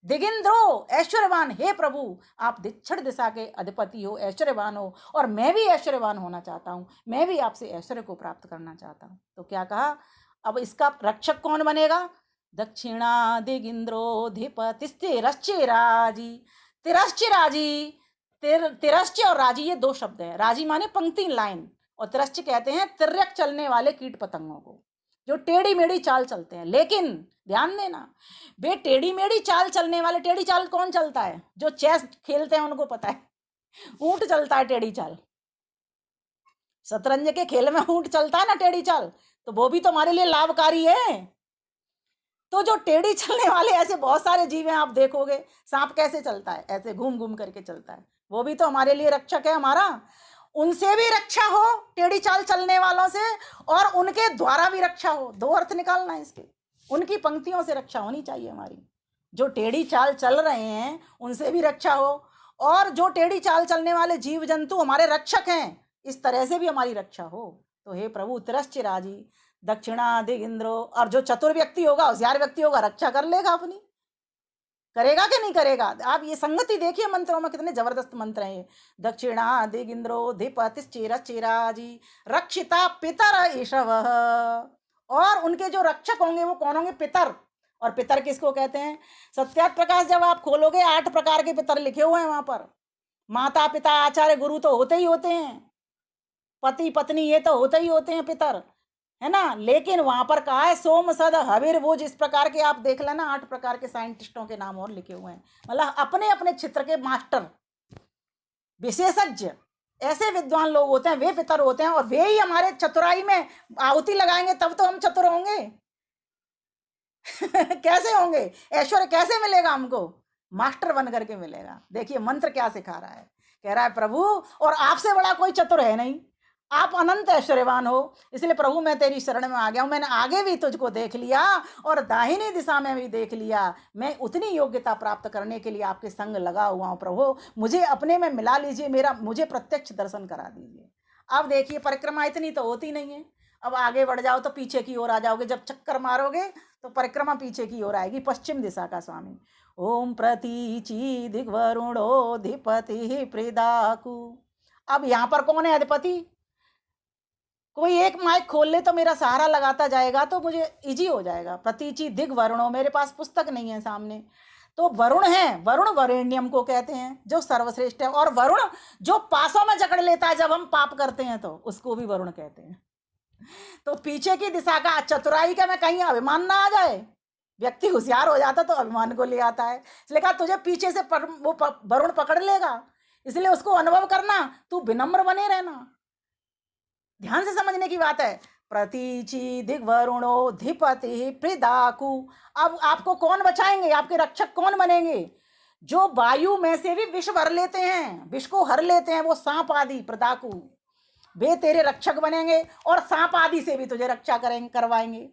दिगिंद्रो ऐश्वर्यवान, हे प्रभु आप दक्षिण दिशा के अधिपति हो, ऐश्वर्यवान हो, और मैं भी ऐश्वर्यवान होना चाहता हूँ, मैं भी आपसे ऐश्वर्य को प्राप्त करना चाहता हूँ। तो क्या कहा, अब इसका रक्षक कौन बनेगा, दक्षिणा दिगिंद्रोधिपतिस्तिरश्चि राजी। तिरश्चि राजी, तिरश्चि और राजी ये दो शब्द हैं। राजी माने पंक्ति, लाइन, और तिरश्चि कहते हैं तिर्यक चलने वाले कीट पतंगों को, जो टेढ़ी मेढ़ी चाल चलते हैं। लेकिन ध्यान देना बे, टेढ़ी मेढ़ी चाल चलने वाले, टेढ़ी चाल कौन चलता है, जो चेस खेलते हैं उनको पता है, ऊंट चलता है टेढ़ी चाल। शतरंज के खेल में ऊंट चलता है ना टेढ़ी चाल, तो वो भी तो हमारे लिए लाभकारी है। तो जो टेढ़ी चलने वाले ऐसे बहुत सारे जीव हैं, आप देखोगे सांप कैसे चलता है, ऐसे घूम घूम करके चलता है, वो भी तो हमारे लिए रक्षक है हमारा। उनसे भी रक्षा हो, टेढ़ी चाल चलने वालों से, और उनके द्वारा भी रक्षा हो। दो अर्थ निकालना है इसके, उनकी पंक्तियों से रक्षा होनी चाहिए हमारी। जो टेढ़ी चाल चल रहे हैं उनसे भी रक्षा हो, और जो टेढ़ी चाल चलने वाले जीव जंतु हमारे रक्षक हैं, इस तरह से भी हमारी रक्षा हो। तो हे प्रभु तिरश्चि राजी, दक्षिणा दिगिंद्रो, और जो चतुर व्यक्ति होगा, होशियार व्यक्ति होगा, रक्षा कर लेगा अपनी। करेगा कि नहीं करेगा। आप ये संगति देखिए मंत्रों में, कितने जबरदस्त मंत्र हैं ये। दक्षिणा दिगिंद्रो धिपतिश्चिरचिराजी रक्षिता पितर ईशव, और उनके जो रक्षक होंगे वो कौन होंगे, पितर। और पितर किसको कहते हैं, सत्यार्थ प्रकाश जब आप खोलोगे 8 प्रकार के पितर लिखे हुए हैं वहां पर। माता पिता आचार्य गुरु तो होते ही होते हैं, पति पत्नी ये तो होते ही होते हैं पितर, है ना। लेकिन वहां पर कहा है सोम सद हविर, वो जिस प्रकार के आप देख लेना 8 प्रकार के साइंटिस्टों के नाम और लिखे हुए हैं, मतलब अपने अपने क्षेत्र के मास्टर विशेषज्ञ ऐसे विद्वान लोग होते हैं, वे पितर होते हैं, और वे ही हमारे चतुराई में आहुति लगाएंगे, तब तो हम चतुर होंगे। कैसे होंगे, ऐश्वर्य कैसे मिलेगा हमको, मास्टर बन करके मिलेगा। देखिए मंत्र क्या सिखा रहा है, कह रहा है प्रभु और आपसे बड़ा कोई चतुर है नहीं, आप अनंत ऐश्वर्यवान हो, इसलिए प्रभु मैं तेरी शरण में आ गया हूं। मैंने आगे भी तुझको देख लिया और दाहिनी दिशा में भी देख लिया, मैं उतनी योग्यता प्राप्त करने के लिए आपके संग लगा हुआ हूं। प्रभु मुझे अपने में मिला लीजिए, मुझे प्रत्यक्ष दर्शन करा दीजिए। अब देखिए परिक्रमा इतनी तो होती नहीं है, अब आगे बढ़ जाओ तो पीछे की ओर आ जाओगे, जब चक्कर मारोगे तो परिक्रमा पीछे की ओर आएगी, पश्चिम दिशा का स्वामी। ओम प्रतीचि दिग्वरुणोधिपति प्रेदाकु। अब यहाँ पर कौन है अधिपति, कोई एक माइक खोल ले तो मेरा सहारा लगाता जाएगा तो मुझे इजी हो जाएगा। प्रतीचि दिग्वरुणो, मेरे पास पुस्तक नहीं है सामने, तो वरुण है, वरुण वरेण्यम को कहते हैं जो सर्वश्रेष्ठ है। और वरुण जो पासों में जकड़ लेता है जब हम पाप करते हैं तो उसको भी वरुण कहते हैं। तो पीछे की दिशा का चतुराई का में कहीं अभिमान ना आ जाए, व्यक्ति होशियार हो जाता तो अभिमान को ले आता है, इसलिए कहा तुझे पीछे से वो वरुण पकड़ लेगा, इसलिए उसको अनुभव करना, तू विनम्र बने रहना। ध्यान से समझने की बात है। प्रतीचि दिग्वरुणोधिपति प्रेदाकु। अब आपको कौन बचाएंगे, आपके रक्षक कौन बनेंगे, जो वायु में से भी विष भर लेते हैं, विष को हर लेते हैं, वो सांप आदि प्रदाकु, वे तेरे रक्षक बनेंगे, और सांप आदि से भी तुझे रक्षा करवाएंगे।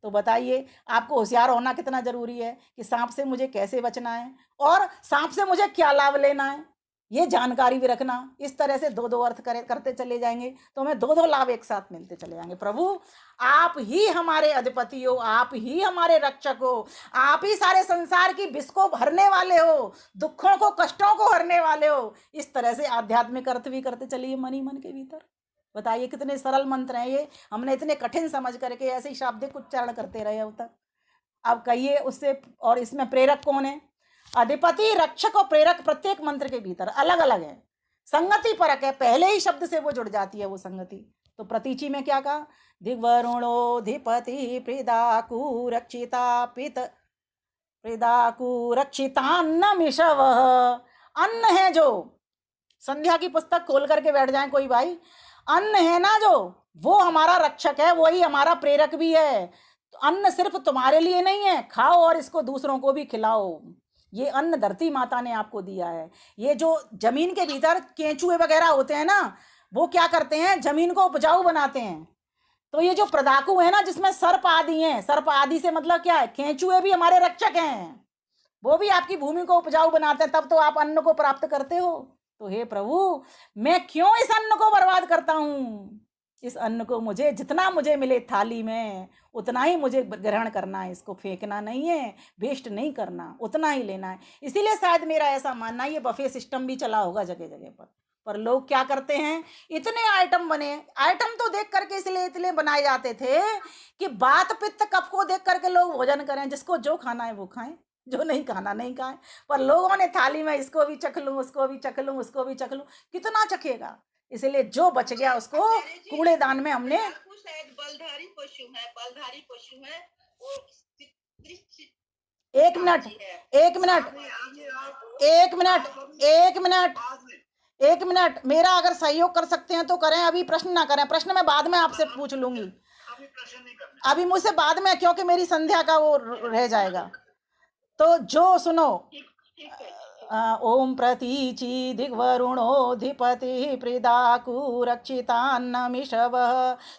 तो बताइए आपको होशियार होना कितना जरूरी है कि सांप से मुझे कैसे बचना है और सांप से मुझे क्या लाभ लेना है, ये जानकारी भी रखना। इस तरह से दो दो अर्थ करते चले जाएंगे तो हमें दो दो लाभ एक साथ मिलते चले जाएंगे। प्रभु आप ही हमारे अधिपति हो, आप ही हमारे रक्षक हो, आप ही सारे संसार की विष को भरने वाले हो, दुखों को कष्टों को हरने वाले हो। इस तरह से आध्यात्मिक अर्थ भी करते चलिए मन ही मन के भीतर। बताइए कितने सरल मंत्र हैं ये, हमने इतने कठिन समझ करके ऐसे ही शाब्दिक उच्चारण करते रहे अब तक। अब कहिए उससे, और इसमें प्रेरक कौन है, अधिपति रक्षक और प्रेरक प्रत्येक मंत्र के भीतर अलग अलग है, संगति परक है, पहले ही शब्द से वो जुड़ जाती है वो संगति। तो प्रतीचि में क्या कहा, दिग्वरुणोधिपति प्रेदाकु रक्षिता पित प्रेदाकु रक्षितान्न मिषव। अन्न है जो, संध्या की पुस्तक खोल करके बैठ जाए कोई भाई, अन्न है ना जो, वो हमारा रक्षक है, वही हमारा प्रेरक भी है। तो अन्न सिर्फ तुम्हारे लिए नहीं है, खाओ और इसको दूसरों को भी खिलाओ। ये अन्न धरती माता ने आपको दिया है। ये जो जमीन के भीतर केंचुए वगैरह होते हैं ना, वो क्या करते हैं, जमीन को उपजाऊ बनाते हैं। तो ये जो प्रदाकु है ना, जिसमें सर्प आदि हैं, सर्प आदि से मतलब क्या है, केंचुए भी हमारे रक्षक हैं, वो भी आपकी भूमि को उपजाऊ बनाते हैं, तब तो आप अन्न को प्राप्त करते हो। तो हे प्रभु मैं क्यों इस अन्न को बर्बाद करता हूं, इस अन्न को मुझे जितना मुझे मिले थाली में उतना ही मुझे ग्रहण करना है, इसको फेंकना नहीं है, वेस्ट नहीं करना, उतना ही लेना है। इसीलिए शायद मेरा ऐसा मानना है ये बफे सिस्टम भी चला होगा जगह जगह पर लोग क्या करते हैं, इतने आइटम बने, आइटम तो देख करके इसलिए इतने बनाए जाते थे कि बात पित्त कफ को देख करके लोग भोजन करें, जिसको जो खाना है वो खाएं, जो नहीं खाना नहीं खाएं। पर लोगों ने थाली में इसको भी चख लूं, उसको भी चख लूं, उसको भी चख लूं, कितना चखेगा। इसलिए जो बच गया उसको कूड़ेदान में हमने। बलधारी पशु है, बलधारी पशु है वो। एक मिनट, एक मिनट, एक मिनट, एक मिनट, एक मिनट, मेरा अगर सहयोग कर सकते हैं तो करें, अभी प्रश्न ना करें। प्रश्न मैं बाद में आपसे पूछ लूंगी, अभी मुझसे बाद में, क्योंकि मेरी संध्या का वो रह जाएगा। तो जो सुनो, ओम प्रतीचि दिग्वरुणोधिपति प्रिदाकु रक्षितान्नमिषव।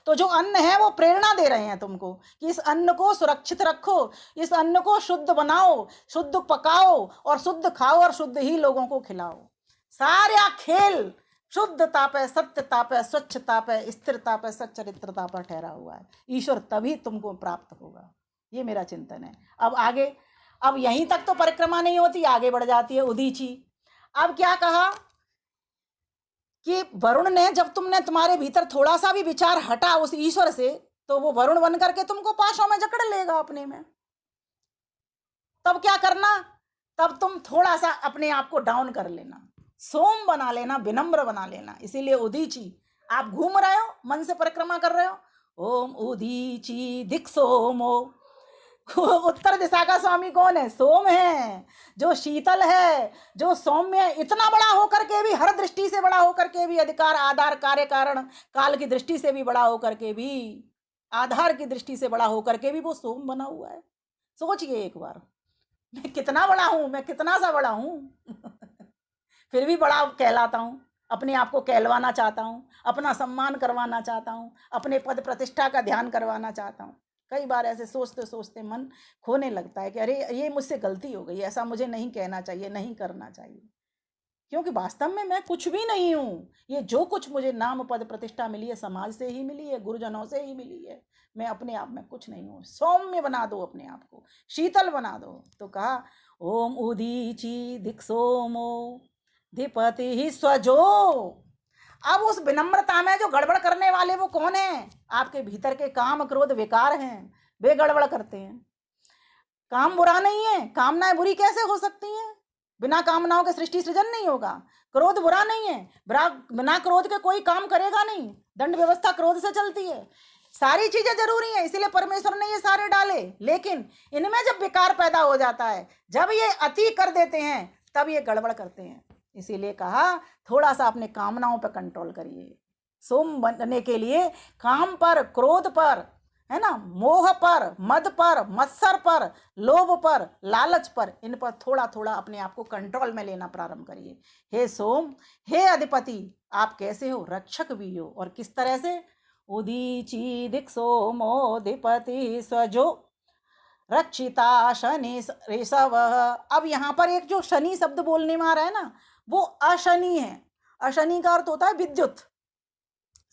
तो जो अन्न है वो प्रेरणा दे रहे हैं तुमको कि इस अन्न को सुरक्षित रखो, इस अन्न को शुद्ध बनाओ, शुद्ध पकाओ और शुद्ध खाओ और शुद्ध ही लोगों को खिलाओ। सारा खेल शुद्धता पे, सत्यता पे, स्वच्छता पे, स्थिरता पे, सच्चरित्रता पर ठहरा हुआ है। ईश्वर तभी तुमको प्राप्त होगा, ये मेरा चिंतन है। अब आगे, अब यहीं तक तो परिक्रमा नहीं होती, आगे बढ़ जाती है उदीची। अब क्या कहा कि वरुण ने, जब तुमने, तुम्हारे भीतर थोड़ा सा भी विचार हटा उस ईश्वर से, तो वो वरुण बन करके तुमको पाशों में जकड़ लेगा अपने में। तब क्या करना, तब तुम थोड़ा सा अपने आप को डाउन कर लेना, सोम बना लेना, विनम्र बना लेना। इसीलिए उदीची, आप घूम रहे हो, मन से परिक्रमा कर रहे हो, ओम उदीची दिक् सोमो। उत्तर दिशा का स्वामी कौन है? सोम है, जो शीतल है, जो सौम्य है। इतना बड़ा होकर के भी, हर दृष्टि से बड़ा होकर के भी, अधिकार आधार कार्य कारण काल की दृष्टि से भी बड़ा होकर के भी, आधार की दृष्टि से बड़ा होकर के भी वो सोम बना हुआ है। सोचिए एक बार, मैं कितना बड़ा हूं, मैं कितना सा बड़ा हूं फिर भी बड़ा कहलाता हूं, अपने आप को कहलवाना चाहता हूं, अपना सम्मान करवाना चाहता हूं, अपने पद प्रतिष्ठा का ध्यान करवाना चाहता हूं। कई बार ऐसे सोचते सोचते मन खोने लगता है कि अरे ये मुझसे गलती हो गई, ऐसा मुझे नहीं कहना चाहिए, नहीं करना चाहिए, क्योंकि वास्तव में मैं कुछ भी नहीं हूँ। ये जो कुछ मुझे नाम पद प्रतिष्ठा मिली है समाज से ही मिली है, गुरुजनों से ही मिली है। मैं अपने आप में कुछ नहीं हूँ। सौम्य बना दो अपने आप को, शीतल बना दो। तो कहा ओम उदीची दिक् सोमो धिपति ही स्वजो। अब उस विनम्रता में जो गड़बड़ करने वाले वो कौन है? आपके भीतर के काम क्रोध विकार हैं, वे गड़बड़ करते हैं। काम बुरा नहीं है, कामनाएं बुरी कैसे हो सकती हैं? बिना कामनाओं के सृष्टि सृजन नहीं होगा। क्रोध बुरा नहीं है, बिना क्रोध के कोई काम करेगा नहीं। दंड व्यवस्था क्रोध से चलती है। सारी चीजें जरूरी हैं, इसीलिए परमेश्वर ने ये सारे डाले। लेकिन इनमें जब विकार पैदा हो जाता है, जब ये अति कर देते हैं, तब ये गड़बड़ करते हैं। इसीलिए कहा थोड़ा सा अपने कामनाओं पर कंट्रोल करिए। सोम बनने के लिए काम पर, क्रोध पर, है ना, मोह पर, मद पर, मत्सर पर, लोभ पर, लालच पर, इन पर थोड़ा थोड़ा अपने आप को कंट्रोल में लेना प्रारंभ करिए। हे सोम, हे अधिपति, आप कैसे हो? रक्षक भी हो। और किस तरह से? उदीची दिक् सोमोधिपति स्वजो रक्षिता शनि ऋषभ। अब यहाँ पर एक जो शनि शब्द बोलने में आ रहा है ना, वो अशनि है। अशनि का अर्थ होता है विद्युत।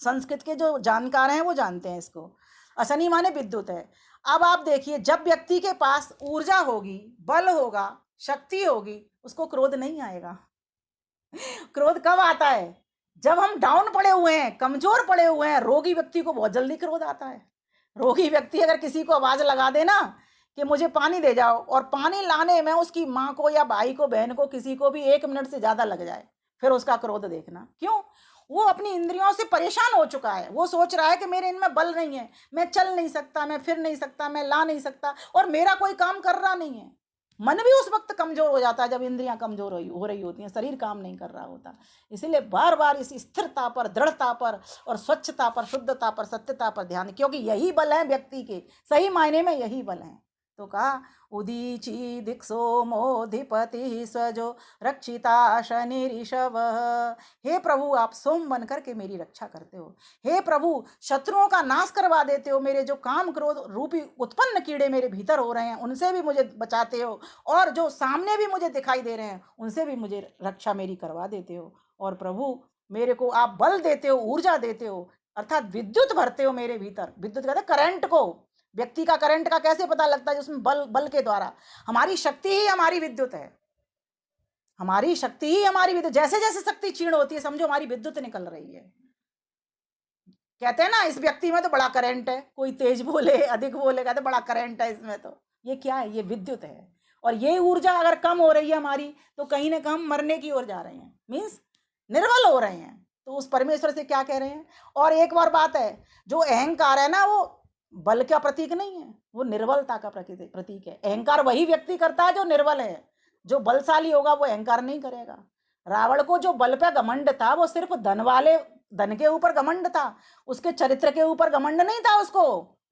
संस्कृत के जो जानकार हैं वो जानते हैं इसको। अशनि माने विद्युत है। अब आप देखिए, जब व्यक्ति के पास ऊर्जा होगी, बल होगा, शक्ति होगी, उसको क्रोध नहीं आएगा। क्रोध कब आता है? जब हम डाउन पड़े हुए हैं, कमजोर पड़े हुए हैं। रोगी व्यक्ति को बहुत जल्दी क्रोध आता है। रोगी व्यक्ति अगर किसी को आवाज लगा देना कि मुझे पानी दे जाओ, और पानी लाने में उसकी माँ को या भाई को, बहन को, किसी को भी 1 मिनट से ज्यादा लग जाए, फिर उसका क्रोध देखना। क्यों? वो अपनी इंद्रियों से परेशान हो चुका है। वो सोच रहा है कि मेरे इनमें बल नहीं है, मैं चल नहीं सकता, मैं फिर नहीं सकता, मैं ला नहीं सकता, और मेरा कोई काम कर रहा नहीं है। मन भी उस वक्त कमजोर हो जाता है जब इंद्रियां कमजोर हो रही होती हैं, शरीर काम नहीं कर रहा होता। इसीलिए बार बार इस स्थिरता पर, दृढ़ता पर और स्वच्छता पर, शुद्धता पर, सत्यता पर ध्यान, क्योंकि यही बल है व्यक्ति के, सही मायने में यही बल है। तो कहा उदीची दिक् सोमोधिपति स्वजो रक्षिता शनि ऋषभ। हे प्रभु, आप सोम बन करके मेरी रक्षा करते हो। हे प्रभु, शत्रुओं का नाश करवा देते हो। मेरे जो काम क्रोध रूपी उत्पन्न कीड़े मेरे भीतर हो रहे हैं, उनसे भी मुझे बचाते हो, और जो सामने भी मुझे दिखाई दे रहे हैं, उनसे भी मुझे रक्षा मेरी करवा देते हो। और प्रभु, मेरे को आप बल देते हो, ऊर्जा देते हो, अर्थात विद्युत भरते हो मेरे भीतर। विद्युत कहते करंट को, व्यक्ति का करंट का कैसे पता लगता है, जिसमें बल के द्वारा। हमारी शक्ति ही हमारी विद्युत है, हमारी शक्ति ही हमारी विद्युत। जैसे जैसे शक्ति क्षीण होती है समझो हमारी विद्युत निकल रही है। कहते हैं ना इस व्यक्ति में तो बड़ा करंट है, कोई तेज बोले अधिक बोले, कहते बड़ा करंट है इसमें, तो ये क्या है, ये विद्युत है। और ये ऊर्जा अगर कम हो रही है हमारी तो कहीं ना कहीं मरने की ओर जा रहे हैं, मीन्स निर्बल हो रहे हैं। तो उस परमेश्वर से क्या कह रहे हैं। और एक और बात है, जो अहंकार है ना वो बल का प्रतीक नहीं है, वो निर्बलता का प्रतीक है। अहंकार वही व्यक्ति करता है जो निर्बल है, जो बलशाली होगा वो अहंकार नहीं करेगा। रावण को जो बल पे घमंड था वो सिर्फ धन के ऊपर घमंड था, उसके चरित्र के ऊपर घमंड नहीं था उसको।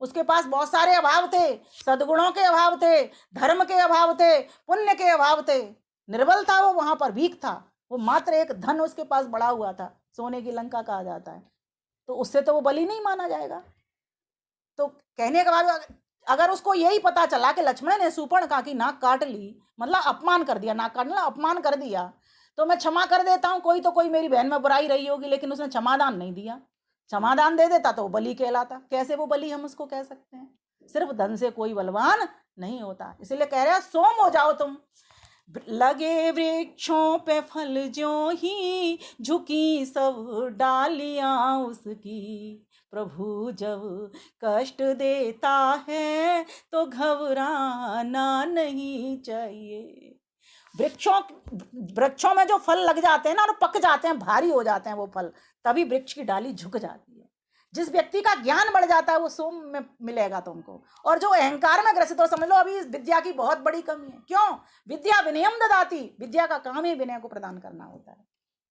उसके पास बहुत सारे अभाव थे, सद्गुणों के अभाव थे, धर्म के अभाव थे, पुण्य के अभाव थे, निर्बल था वो, वहां पर वीक था वो। मात्र एक धन उसके पास बढ़ा हुआ था, सोने की लंका कहा जाता है, तो उससे तो वो बलि नहीं माना जाएगा। तो कहने के बाद अगर उसको यही पता चला कि लक्ष्मण ने शूर्पणखा की नाक काट ली, मतलब अपमान कर दिया, नाक काटना अपमान कर दिया, तो मैं क्षमा कर देता हूँ, कोई तो कोई मेरी बहन में बुराई रही होगी, लेकिन उसने क्षमादान नहीं दिया। क्षमादान दे देता तो वो बलि कहलाता। कैसे वो बलि हम उसको कह सकते हैं। सिर्फ धन से कोई बलवान नहीं होता, इसलिए कह रहे हैं सोम हो जाओ तुम। लगे वृक्षों पे फल ज्यों ही झुकी सब डालियां उसकी, प्रभु जब कष्ट देता है तो घबराना नहीं चाहिए। वृक्षों में जो फल लग जाते हैं ना और पक जाते हैं, भारी हो जाते हैं वो फल, तभी वृक्ष की डाली झुक जाती है। जिस व्यक्ति का ज्ञान बढ़ जाता है वो सोम में मिलेगा तुमको। और जो अहंकार में ग्रसित हो, समझ लो अभी इस विद्या की बहुत बड़ी कमी है। क्यों? विद्या विनयम ददाती, विद्या का काम ही विनय को प्रदान करना होता है।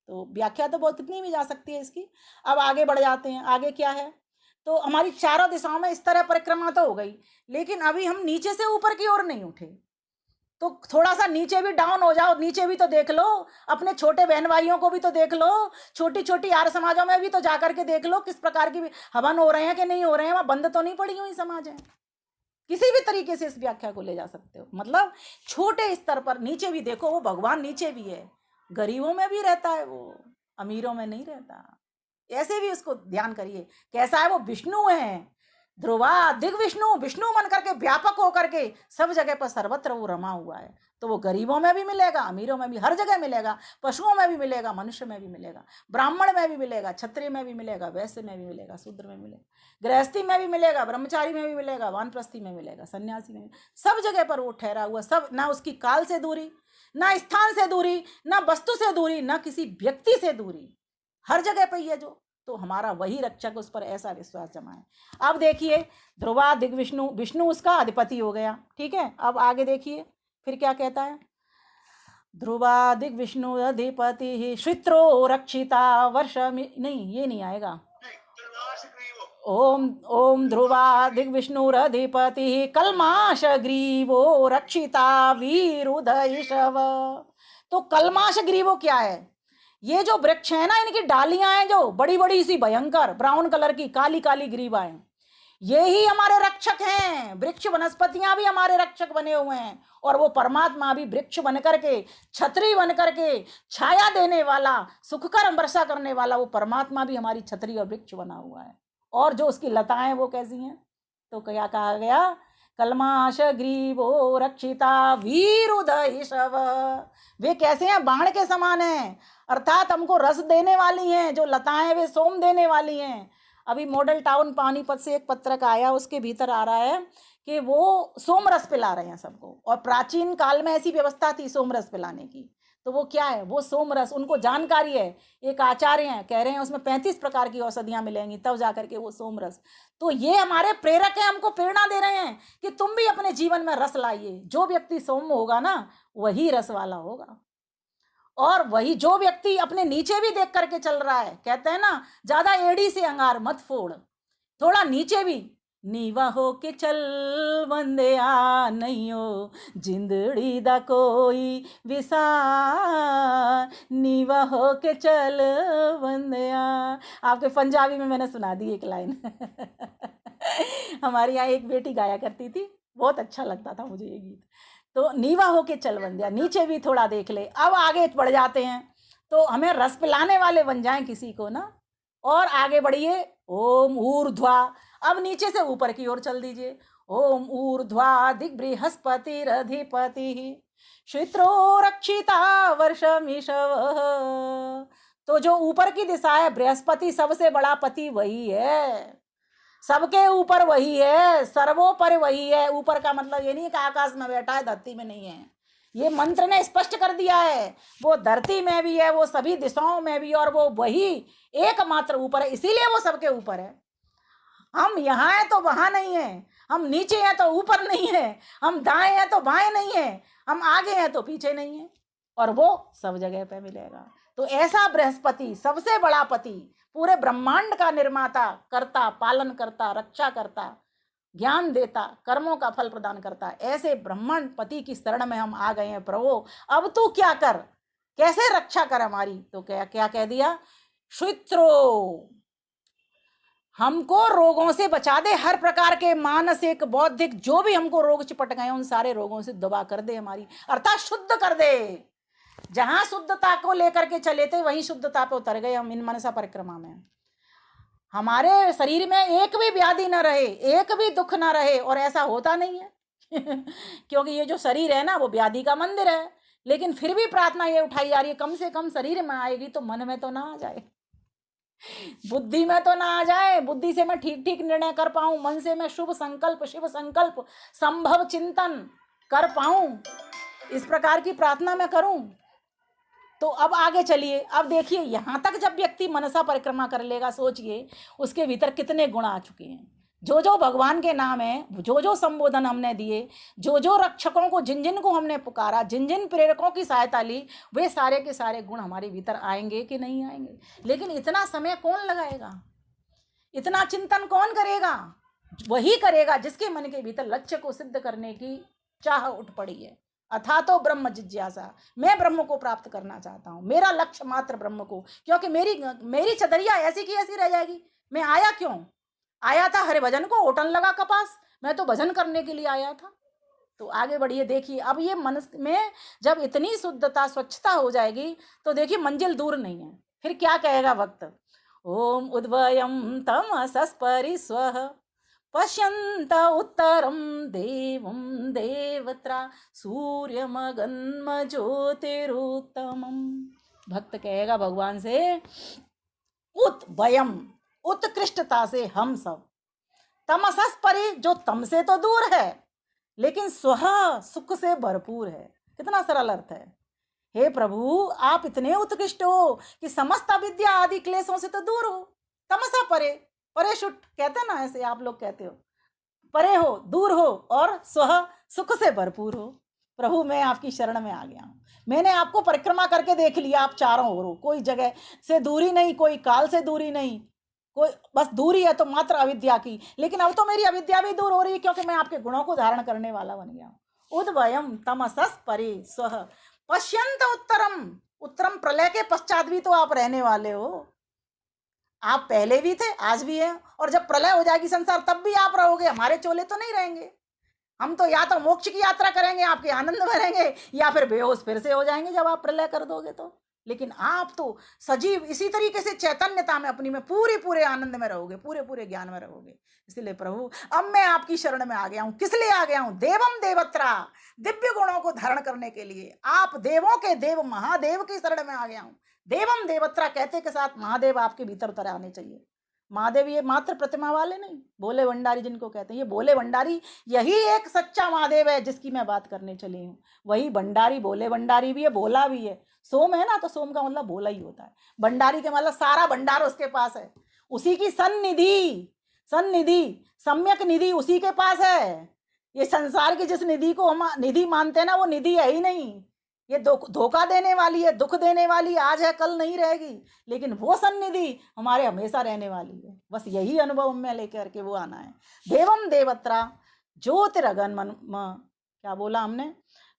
तो व्याख्या तो बहुत कितनी भी जा सकती है इसकी। अब आगे बढ़ जाते हैं। आगे क्या है, तो हमारी चारों दिशाओं में इस तरह परिक्रमा तो हो गई, लेकिन अभी हम नीचे से ऊपर की ओर नहीं उठे। तो थोड़ा सा नीचे भी डाउन हो जाओ, नीचे भी तो देख लो, अपने छोटे बहन भाइयों को भी तो देख लो, छोटी छोटी आर्य समाजों में भी तो जाकर के देख लो किस प्रकार की हवन हो रहे हैं कि नहीं हो रहे हैं। वहां बंद तो नहीं पड़ी हुई समाज है। किसी भी तरीके से इस व्याख्या को ले जा सकते हो, मतलब छोटे स्तर पर नीचे भी देखो, वो भगवान नीचे भी है, गरीबों में भी रहता है वो, अमीरों में नहीं रहता। ऐसे भी उसको ध्यान करिए कैसा है, वो विष्णु है, ध्रुवा दिग विष्णु, विष्णु बन करके व्यापक होकर के सब जगह पर सर्वत्र वो रमा हुआ है। तो वो गरीबों में भी मिलेगा, अमीरों में भी, हर जगह मिलेगा, पशुओं में भी मिलेगा, मनुष्य में भी मिलेगा, ब्राह्मण में भी मिलेगा, क्षत्रिय में भी मिलेगा, वैश्य में भी मिलेगा, शूद्र में मिलेगा, गृहस्थी में भी मिलेगा, ब्रह्मचारी में भी मिलेगा, वानप्रस्थी में मिलेगा, सन्यासी में, सब जगह पर वो ठहरा हुआ। सब, ना उसकी काल से दूरी, ना स्थान से दूरी, ना वस्तु से दूरी, ना किसी व्यक्ति से दूरी, हर जगह पर ये जो, तो हमारा वही रक्षक, उस पर ऐसा विश्वास जमा है। अब देखिए ध्रुवा दिग विष्णु, विष्णु उसका अधिपति हो गया, ठीक है। अब आगे देखिए फिर क्या कहता है, ध्रुवा दिग विष्णु अधिपति श्वित्रो रक्षिता वर्ष, नहीं ये नहीं आएगा। ओम ओम ध्रुवा दिग विष्णुरधिपति कलमाश ग्रीवो रक्षिता वीरुदय शव। तो कलमाश ग्रीवो क्या है, ये जो वृक्ष है ना, इनकी डालियां हैं जो बड़ी बड़ी सी भयंकर ब्राउन कलर की काली काली ग्रीवाएं, ये ही हमारे रक्षक हैं। वृक्ष वनस्पतियां भी हमारे रक्षक बने हुए हैं, और वो परमात्मा भी वृक्ष बन करके, छतरी बन करके, छाया देने वाला, सुखकर वर्षा करने वाला, वो परमात्मा भी हमारी छतरी और वृक्ष बना हुआ है। और जो उसकी लताएं वो कैसी हैं, तो क्या कहा गया, कलमाश ग्रीवो रक्षिता वीरुदय शव, वे कैसे हैं, बाण के समान हैं, अर्थात हमको रस देने वाली हैं। जो लताएं वे सोम देने वाली हैं। अभी मॉडल टाउन पानीपत से एक पत्रक आया, उसके भीतर आ रहा है कि वो सोम रस पिला रहे हैं सबको, और प्राचीन काल में ऐसी व्यवस्था थी सोम रस पिलाने की। तो वो क्या है, वो सोम रस, उनको जानकारी है, एक आचार्य हैं, कह रहे हैं उसमें 35 प्रकार की औषधियां मिलेंगी, तब जाकर के वो सोम रस। तो ये हमारे प्रेरक हैं, हमको प्रेरणा दे रहे हैं कि तुम भी अपने जीवन में रस लाइए। जो व्यक्ति सोम होगा ना वही रस वाला होगा, और वही जो व्यक्ति अपने नीचे भी देख करके चल रहा है, कहते हैं ना ज्यादा एड़ी से अंगार मत फोड़, थोड़ा नीचे भी नीवा हो के चल बंदिया, नहीं हो जिंदड़ी दा कोई विसार, नीवा हो के चल बंदिया। आपके पंजाबी में मैंने सुना दी एक लाइन हमारी यहाँ एक बेटी गाया करती थी, बहुत अच्छा लगता था मुझे ये गीत। तो नीवा होके चल बंदिया, नीचे भी थोड़ा देख ले। अब आगे बढ़ जाते हैं, तो हमें रस पिलाने वाले बन जाएं किसी को ना, और आगे बढ़िए, ओम ऊर्ध्वा, अब नीचे से ऊपर की ओर चल दीजिए। ओम ऊर्ध्वा दिग्बृहस्पतिरधिपति शुत्रो रक्षिता वर्षमिषव। तो जो ऊपर की दिशा है, बृहस्पति सबसे बड़ा पति वही है, सबके ऊपर वही है, सर्वोपर वही है। ऊपर का मतलब ये नहीं कि आकाश में बैठा है, धरती में नहीं है। ये मंत्र ने स्पष्ट कर दिया है, वो धरती में भी है, वो सभी दिशाओं में भी, और वो वही एकमात्र ऊपर है, इसीलिए वो सबके ऊपर है। हम यहाँ हैं तो वहां नहीं है, हम नीचे हैं तो ऊपर नहीं है, हम दाएं हैं तो बाएं नहीं है, हम आगे हैं तो पीछे नहीं है, और वो सब जगह पे मिलेगा। तो ऐसा बृहस्पति सबसे बड़ा पति, पूरे ब्रह्मांड का निर्माता, करता, पालन करता, रक्षा करता, ज्ञान देता, कर्मों का फल प्रदान करता, ऐसे ब्रह्मांड पति की शरण में हम आ गए हैं। प्रभु अब तू क्या कर, कैसे रक्षा कर हमारी। तो क्या क्या कह दिया, शुत्रो, हमको रोगों से बचा दे, हर प्रकार के मानसिक बौद्धिक जो भी हमको रोग चिपट गए उन सारे रोगों से दबा कर दे हमारी, अर्थात शुद्ध कर दे। जहां शुद्धता को लेकर के चले थे वहीं शुद्धता पे उतर गए हम इन मनसा परिक्रमा में। हमारे शरीर में एक भी व्याधि न रहे, एक भी दुख न रहे, और ऐसा होता नहीं है क्योंकि ये जो शरीर है ना, वो व्याधि का मंदिर है। लेकिन फिर भी प्रार्थना ये उठाई जा रही है, कम से कम शरीर में आएगी तो मन में तो ना आ जाए, बुद्धि में तो ना आ जाए, बुद्धि से मैं ठीक ठीक निर्णय कर पाऊं, मन से मैं शुभ संकल्प, शिव संकल्प, संभव चिंतन कर पाऊं, इस प्रकार की प्रार्थना मैं करूं। तो अब आगे चलिए, अब देखिए यहां तक जब व्यक्ति मनसा परिक्रमा कर लेगा, सोचिए उसके भीतर कितने गुण आ चुके हैं। जो जो भगवान के नाम है, जो जो संबोधन हमने दिए, जो जो रक्षकों को, जिन जिन को हमने पुकारा, जिन जिन प्रेरकों की सहायता ली, वे सारे के सारे गुण हमारे भीतर आएंगे कि नहीं आएंगे। लेकिन इतना समय कौन लगाएगा, इतना चिंतन कौन करेगा। वही करेगा जिसके मन के भीतर लक्ष्य को सिद्ध करने की चाह उठ पड़ी है। अथा तो ब्रह्म जिज्ञासा, मैं ब्रह्म को प्राप्त करना चाहता हूं, मेरा लक्ष्य मात्र ब्रह्म को, क्योंकि मेरी चदरिया ऐसी की ऐसी रह जाएगी। मैं आया क्यों, आया था हरे भजन को, होटल लगा कपास, मैं तो भजन करने के लिए आया था। तो आगे बढ़िए, देखिए अब ये मन में जब इतनी शुद्धता, स्वच्छता हो जाएगी तो देखिए मंजिल दूर नहीं है। फिर क्या कहेगा भक्त, ओम उद्वयम तमसस्परि स्वः पश्यन्त उत्तरम देवम देवत्रा सूर्यमगन्म ज्योतिरुत्तमम। भक्त कहेगा भगवान से, उत वयम, उत्कृष्टता से हम सब, तमसस परि, जो तम से तो दूर है लेकिन स्वह, सुख से भरपूर है। कितना सरल अर्थ है। हे प्रभु आप इतने उत्कृष्ट हो कि समस्त अविद्या आदि क्लेशों से तो दूर हो। तमसा परे, परे शुट कहते ना, ऐसे आप लोग कहते हो, परे हो, दूर हो, और स्वह, सुख से भरपूर हो। प्रभु मैं आपकी शरण में आ गया हूं, मैंने आपको परिक्रमा करके देख लिया, आप चारों ओर हो, कोई जगह से दूरी नहीं, कोई काल से दूरी नहीं, कोई बस दूरी है तो मात्र अविद्या की। लेकिन अब तो मेरी अविद्या भी दूर हो रही है, क्योंकि मैं आपके गुणों को धारण करने वाला बन गया हूं। उद्वयम तमसस परे स्वः पश्यंत उत्तरम, उत्तरम प्रलय के पश्चात भी तो आप रहने वाले हो। आप पहले भी थे, आज भी है, और जब प्रलय हो जाएगी संसार तब भी आप रहोगे। हमारे चोले तो नहीं रहेंगे, हम तो या तो मोक्ष की यात्रा करेंगे, आपके आनंद में रहेंगे, या फिर बेहोश फिर से हो जाएंगे जब आप प्रलय कर दोगे तो। लेकिन आप तो सजीव इसी तरीके से चैतन्यता में अपनी में पूरे पूरे आनंद में रहोगे, पूरे पूरे ज्ञान में रहोगे। इसलिए प्रभु अब मैं आपकी शरण में आ गया हूं। किस लिए आ गया हूं, देवम देवत्रा, दिव्य गुणों को धारण करने के लिए। आप देवों के देव महादेव की शरण में आ गया हूं। देवम देवत्रा कहते के साथ महादेव आपके भीतर उतर आने चाहिए। महादेव ये मात्र प्रतिमा वाले नहीं, भोले भंडारी जिनको कहते हैं, ये भोले भंडारी यही एक सच्चा महादेव है जिसकी मैं बात करने चली हूँ। वही भंडारी, भोले भंडारी भी है, भोला भी है। सोम है ना, तो सोम का मतलब भोला ही होता है। भंडारी के मतलब सारा भंडार उसके पास है, उसी की सन्निधि, सन्निधि सम्यक निधि उसी के पास है। ये संसार की जिस निधि को हम निधि मानते हैं ना, वो निधि है ही नहीं। ये धोखा देने वाली है, दुख देने वाली, आज है कल नहीं रहेगी। लेकिन वो सन्निधि हमारे हमेशा रहने वाली है। बस यही अनुभव में लेकर के वो आना है। देवम देवत्रा ज्योतिरगन मन, क्या बोला हमने,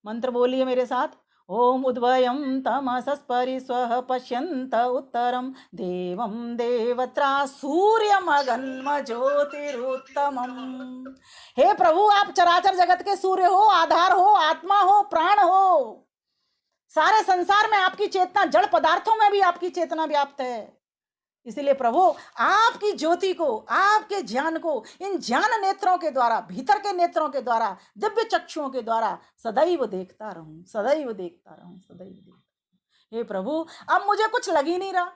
मंत्र बोलिए मेरे साथ, ओम उद्वयम तमसस्परि स्वः पश्यन्त उत्तरम देवम देवत्रा सूर्यमगन्म ज्योतिरुत्तमम। हे प्रभु आप चराचर जगत के सूर्य हो, आधार हो, आत्मा हो, प्राण हो। सारे संसार में आपकी चेतना, जड़ पदार्थों में भी आपकी चेतना व्याप्त है। इसलिए प्रभु आपकी ज्योति को, आपके ज्ञान को इन ज्ञान नेत्रों के द्वारा, भीतर के नेत्रों के द्वारा, दिव्य चक्षुओं के द्वारा सदैव देखता रहूं, सदैव देखता रहूं, सदैव देखता रहूं। हे प्रभु, अब मुझे कुछ लग ही नहीं रहा,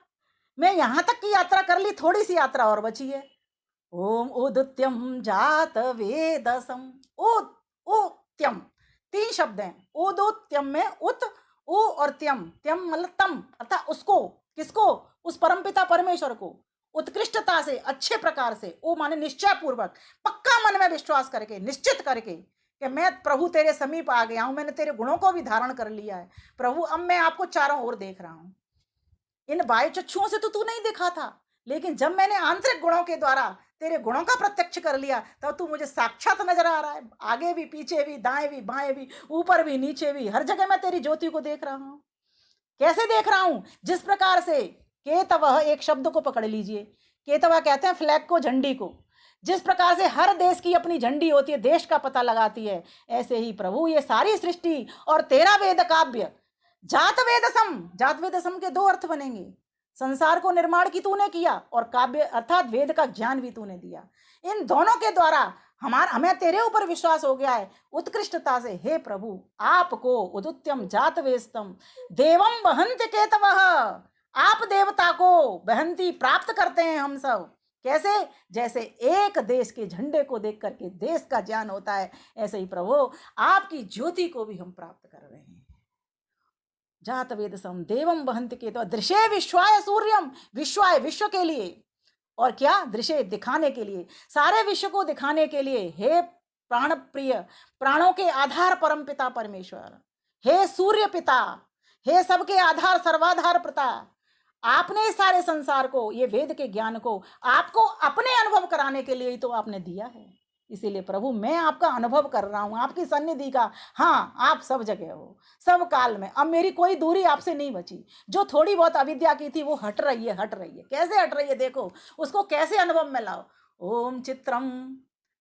मैं यहां तक की यात्रा कर ली, थोड़ी सी यात्रा और बची है। ओम उदित्यम जात वेदसम, उत्यम 3 शब्द हैं। उदोत्यम में उत, उ और त्यम, त्यम मतलब तम, अर्थात उसको, किसको? उस परमपिता परमेश्वर को उत्कृष्टता से, अच्छे प्रकार से, वो माने निश्चय पूर्वक, पक्का मन में विश्वास करके, निश्चित करके कि मैं प्रभु तेरे समीप आ गया हूं, मैंने तेरे गुणों को भी धारण कर लिया है प्रभु, अब मैं आपको चारों ओर देख रहा हूं। इन बाह्य चक्षुओं से तो तू नहीं दिखा था, लेकिन जब मैंने आंतरिक गुणों के द्वारा तेरे गुणों का प्रत्यक्ष कर लिया, तब तू मुझे साक्षात नजर आ रहा है, आगे भी, पीछे भी, दाएं भी, बाएं भी, ऊपर भी, नीचे भी, हर जगह मैं तेरी ज्योति को देख रहा हूं। कैसे देख रहा हूं? जिस प्रकार से केतवह, एक शब्द को पकड़ लीजिए, केतवह कहते हैं फ्लैग को, झंडी को। जिस प्रकार से हर देश की अपनी झंडी होती है, देश का पता लगाती है, ऐसे ही प्रभु ये सारी सृष्टि और तेरा वेद काव्य, जात वेदसम, जात वेदसम के 2 अर्थ बनेंगे। संसार को निर्माण की तूने किया और काव्य अर्थात वेद का ज्ञान भी तूने दिया। इन दोनों के द्वारा हमें तेरे ऊपर विश्वास हो गया है उत्कृष्टता से। हे प्रभु, आपको उदुत्यम जात वेस्तम देवम वहंत केतवः, आप देवता को वहंती प्राप्त करते हैं हम सब। कैसे? जैसे एक देश के झंडे को देख करके देश का ज्ञान होता है, ऐसे ही प्रभु आपकी ज्योति को भी हम प्राप्त कर रहे हैं। जात वेदसम देवम वहंत के, तो दृश्य विश्वाय सूर्यम, विश्वाय विश्व के लिए, और क्या? दृश्य दिखाने के लिए, सारे विश्व को दिखाने के लिए। हे प्राण प्रिय, प्राणों के आधार परम पिता परमेश्वर, हे सूर्य पिता, हे सबके आधार सर्वाधार पिता, आपने सारे संसार को, ये वेद के ज्ञान को आपको अपने अनुभव कराने के लिए ही तो आपने दिया है। इसीलिए प्रभु मैं आपका अनुभव कर रहा हूं, आपकी सन्निधि का। हाँ, आप सब जगह हो, सब काल में। अब मेरी कोई दूरी आपसे नहीं बची। जो थोड़ी बहुत अविद्या की थी वो हट रही है, हट रही है। कैसे हट रही है? देखो उसको कैसे अनुभव में लाओ। ओम चित्रम,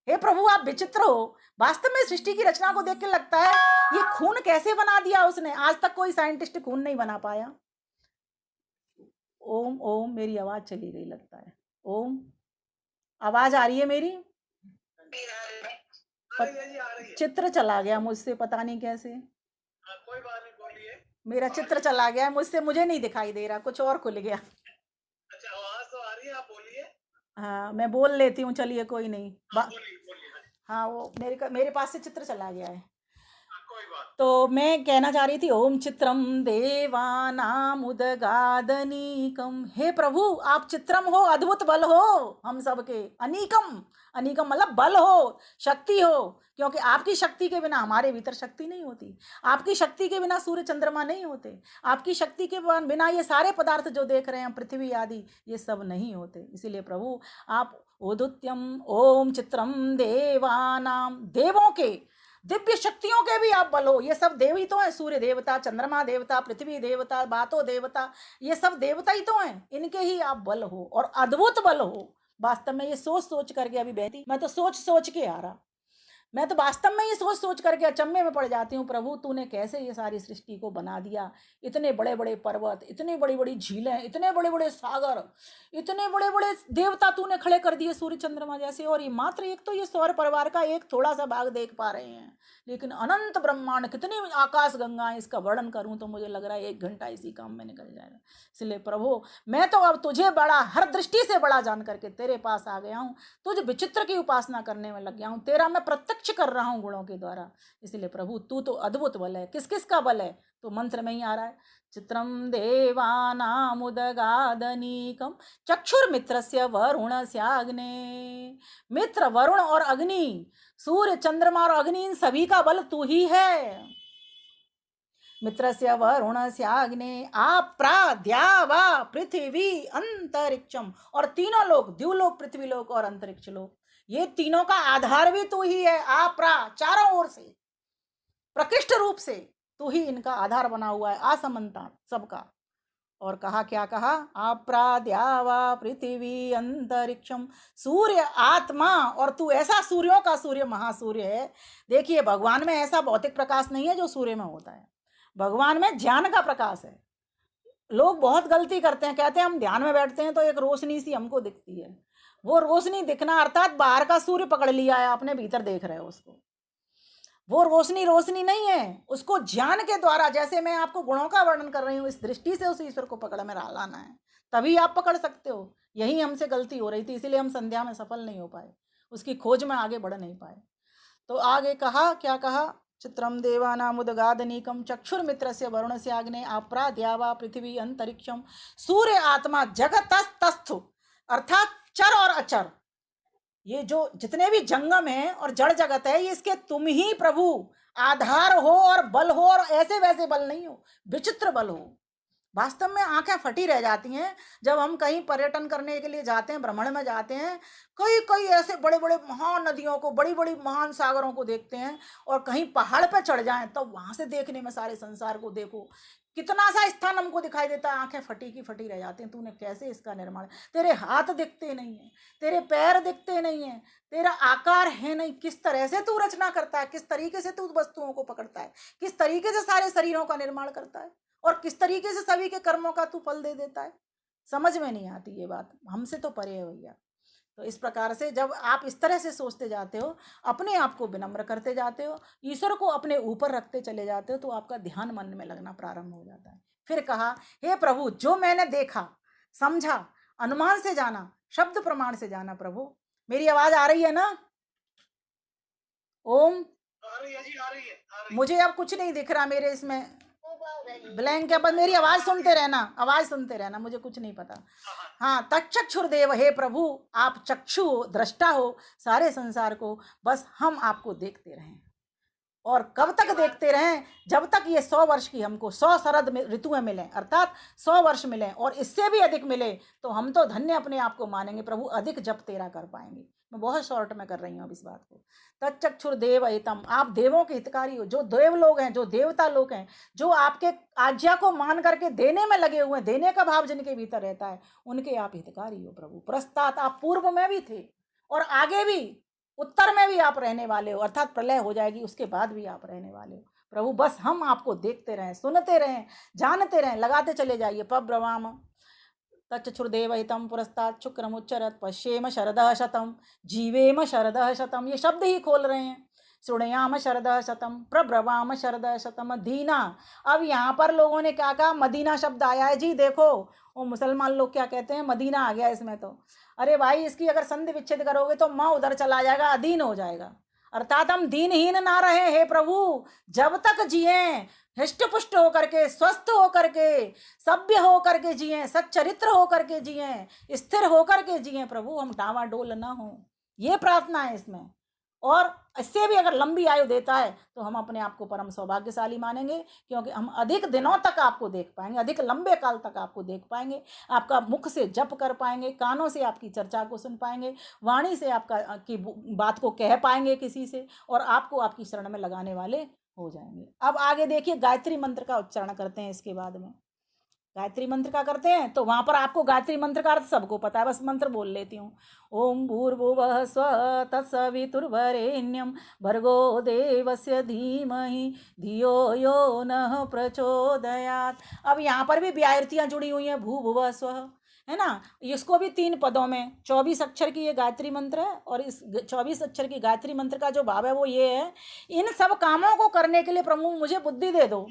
हे प्रभु आप विचित्र हो। वास्तव में सृष्टि की रचना को देख के लगता है ये खून कैसे बना दिया उसने, आज तक कोई साइंटिस्ट खून नहीं बना पाया। ओम ओम, मेरी आवाज चली गई लगता है। ओम, आवाज आ रही है मेरी? चित्र चला गया मुझसे, पता नहीं कैसे। कोई बात नहीं, बोलिए। मेरा चित्र चला गया मुझसे, मुझे नहीं दिखाई दे रहा, कुछ और खुल गया। अच्छा, आवाज तो आ रही है, आप बोलिए। हाँ, मैं बोल लेती हूँ, चलिए कोई नहीं। बोलिए बोलिए। हाँ, वो मेरे पास से चित्र चला गया है। कोई बात। तो मैं कहना चाह रही थी, ओम चित्रम देवानाम उदगादनीकम, हे प्रभु आप चित्रम हो, अद्भुत बल हो हम सबके। अनीकम, अनीकम मतलब बल हो, शक्ति हो, क्योंकि आपकी शक्ति के बिना हमारे भीतर शक्ति नहीं होती। आपकी शक्ति के बिना सूर्य चंद्रमा नहीं होते। आपकी शक्ति के बिना ये सारे पदार्थ जो देख रहे हैं, पृथ्वी आदि, ये सब नहीं होते। इसीलिए प्रभु आप उदुत्यम, ओम चित्रम देवानाम, देवों के, दिव्य शक्तियों के भी आप बल हो। ये सब देव ही तो हैं, सूर्य देवता, चंद्रमा देवता, पृथ्वी देवता, बातो देवता, ये सब देवता ही तो हैं। इनके ही आप बल हो और अद्भुत बल हो। वास्तव में ये सोच सोच करके अभी बैठी, मैं तो सोच सोच के आ रहा, मैं तो वास्तव में ये सोच सोच करके अचंभे में पड़ जाती हूँ। प्रभु तूने कैसे ये सारी सृष्टि को बना दिया। इतने बड़े बड़े पर्वत, इतनी बड़ी बड़ी झीलें, इतने बड़े बड़े सागर, इतने बड़े बड़े देवता तूने खड़े कर दिए सूर्य चंद्रमा जैसे। और ये मात्र एक तो ये सौर परिवार का एक थोड़ा सा भाग देख पा रहे हैं, लेकिन अनंत ब्रह्मांड, कितनी आकाश गंगाएं, इसका वर्णन करूं तो मुझे लग रहा है 1 घंटा इसी काम में निकल जाएगा। इसलिए प्रभु मैं तो अब तुझे बड़ा, हर दृष्टि से बड़ा जान करके तेरे पास आ गया हूँ। तुझे विचित्र की उपासना करने में लग गया हूँ, तेरा मैं प्रत्यक्ष कर रहा हूँ गुणों के द्वारा। इसलिए प्रभु तू तो अद्भुत बल है। किस किस का बल है? तो मंत्र में ही आ रहा है, चित्रम देवानामुदगादनीकम चक्षुर्मित्रस्य वरुणस्याग्ने। मित्र, वरुण और अग्नि, सूर्य चंद्रमा और अग्नि, इन सभी का बल तू ही है। मित्रस्य वरुणस्याग्ने आपरा द्यावा पृथ्वी अंतरिक्षम, और तीनों लोग, द्युलोक, पृथ्वीलोक और अंतरिक्ष लोक, ये तीनों का आधार भी तू ही है। आपरा, चारों ओर से, प्रकृष्ट रूप से तू ही इनका आधार बना हुआ है, आसमंता सबका। और कहा, क्या कहा? आपरा द्यावा पृथ्वी अंतरिक्षम, सूर्य आत्मा, और तू ऐसा सूर्यों का सूर्य, महासूर्य है। देखिए भगवान में ऐसा भौतिक प्रकाश नहीं है जो सूर्य में होता है। भगवान में ज्ञान का प्रकाश है। लोग बहुत गलती करते हैं, कहते हैं हम ध्यान में बैठते हैं तो एक रोशनी सी हमको दिखती है। वो रोशनी दिखना अर्थात बाहर का सूर्य पकड़ लिया है आपने, भीतर देख रहे हो उसको, वो रोशनी रोशनी नहीं है। उसको ज्ञान के द्वारा, जैसे मैं आपको गुणों का वर्णन कर रही हूँ, इस दृष्टि से उस ईश्वर को पकड़ में लाना है, तभी आप पकड़ सकते हो। यही हमसे गलती हो रही थी, इसीलिए हम संध्या में सफल नहीं हो पाए, उसकी खोज में आगे बढ़ नहीं पाए। तो आगे कहा, क्या कहा, चित्रम देवानामुदगादनीकम चक्षुर्मित्रस्य वरुणस्य अग्ने आपरा द्यावा पृथ्वी अंतरिक्षम सूर्य आत्मा जगतस्तस्थु, अर्थात चर और अचर, ये जो जितने भी जंगम है और जड़ जगत है, ये इसके तुम ही प्रभु आधार हो और बल हो, और ऐसे वैसे बल नहीं हो, विचित्र बल हो। वास्तव में आंखें फटी रह जाती हैं जब हम कहीं पर्यटन करने के लिए जाते हैं, भ्रमण में जाते हैं, कई कई ऐसे बड़े बड़े महान नदियों को, बड़ी बड़ी महान सागरों को देखते हैं, और कहीं पहाड़ पर चढ़ जाएं तो वहां से देखने में सारे संसार को देखो, कितना सा स्थान हमको दिखाई देता है, आंखें फटी की फटी रह जाती हैं। तूने कैसे इसका निर्माण, तेरे हाथ दिखते नहीं है, तेरे पैर दिखते नहीं है, तेरा आकार है नहीं, किस तरह से तू रचना करता है, किस तरीके से तू वस्तुओं को पकड़ता है, किस तरीके से सारे शरीरों का निर्माण करता है, और किस तरीके से सभी के कर्मों का तू फल दे देता है। समझ में नहीं आती ये बात, हमसे तो परे है भैया। तो इस प्रकार से जब आप इस तरह से सोचते जाते हो, अपने आप को विनम्र करते जाते हो, ईश्वर को अपने ऊपर रखते चले जाते हो, तो आपका ध्यान मन में लगना प्रारंभ हो जाता है। फिर कहा, हे प्रभु, जो मैंने देखा, समझा, अनुमान से जाना, शब्द प्रमाण से जाना, प्रभु, मेरी आवाज आ रही है ना? ओम, आ रही है जी, आ रही है, आ रही है। मुझे अब कुछ नहीं दिख रहा मेरे इसमें ब्लैंक है, बस मेरी आवाज सुनते रहना, आवाज सुनते रहना, मुझे कुछ नहीं पता। हाँ, तच्चक्षुर्देव, हे प्रभु, आप चक्षु हो, दृष्टा हो सारे संसार को, बस हम आपको देखते रहें। और कब तक देखते रहें? जब तक ये 100 वर्ष की हमको 100 शरद ऋतुएं मिलें, अर्थात 100 वर्ष मिलें, और इससे भी अधिक मिले तो हम तो धन्य अपने आप को मानेंगे प्रभु, अधिक जप तेरा कर पाएंगे। मैं बहुत शॉर्ट में कर रही हूँ अब इस बात को। तच्चक्षुर्देव हितम, आप देवों के हितकारी हो, जो देव लोग हैं, जो देवता लोग हैं, जो आपके आज्ञा को मान करके देने में लगे हुए हैं, देने का भाव जिनके भीतर रहता है, उनके आप हितकारी हो प्रभु। प्रस्तात, आप पूर्व में भी थे और आगे भी, उत्तर में भी आप रहने वाले हो, अर्थात प्रलय हो जाएगी उसके बाद भी आप रहने वाले हो प्रभु। बस हम आपको देखते रहें, सुनते रहें, जानते रहें, लगाते चले जाइए। पब्रवाम तच्चक्षुर्देव हितम पुरस्तात् शुक्रमुच्चरत् पश्येम शरदः शतम जीवेम शरदः शतम, ये शब्द ही खोल रहे हैं। शृणयाम शरदः शतम प्रब्रवाम शरदः शतम दीना। अब यहाँ पर लोगों ने क्या कहा? मदीना शब्द आया है जी। देखो वो मुसलमान लोग क्या कहते हैं, मदीना आ गया इसमें। तो अरे भाई, इसकी अगर संधि विच्छेद करोगे तो माँ उधर चला जाएगा, अधीन हो जाएगा। अर्थात हम दीनहीन ना रहे, हे प्रभु, जब तक जिए हृष्ट पुष्ट होकर के, स्वस्थ होकर के, सभ्य होकर के जिए, सच्चरित्र होकर के जिए, स्थिर होकर के जिए प्रभु, हम डावाडोल ना हो, ये प्रार्थना है इसमें। और इससे भी अगर लंबी आयु देता है तो हम अपने आप को परम सौभाग्यशाली मानेंगे, क्योंकि हम अधिक दिनों तक आपको देख पाएंगे, अधिक लंबे काल तक आपको देख पाएंगे, आपका मुख से जप कर पाएंगे, कानों से आपकी चर्चा को सुन पाएंगे, वाणी से आपका की बात को कह पाएंगे किसी से, और आपको आपकी शरण में लगाने वाले हो जाएंगे। अब आगे देखिए, गायत्री मंत्र का उच्चारण करते हैं। इसके बाद में गायत्री मंत्र का करते हैं, तो वहां पर आपको गायत्री मंत्र का अर्थ सबको पता है, बस मंत्र बोल लेती हूँ। ओम भूर्भुवः स्वः तत्सवितुर्वरेण्यं भर्गो देवस्य धीमहि धियो यो नः प्रचोदयात्। अब यहाँ पर भी व्याहृतियाँ जुड़ी हुई हैं, भू भुवः स्वः, है ना। इसको भी 3 पदों में 24 अक्षर की ये गायत्री मंत्र है, और इस 24 अक्षर की गायत्री मंत्र का जो भाव है वो ये है, इन सब कामों को करने के लिए प्रभु मुझे बुद्धि दे दो,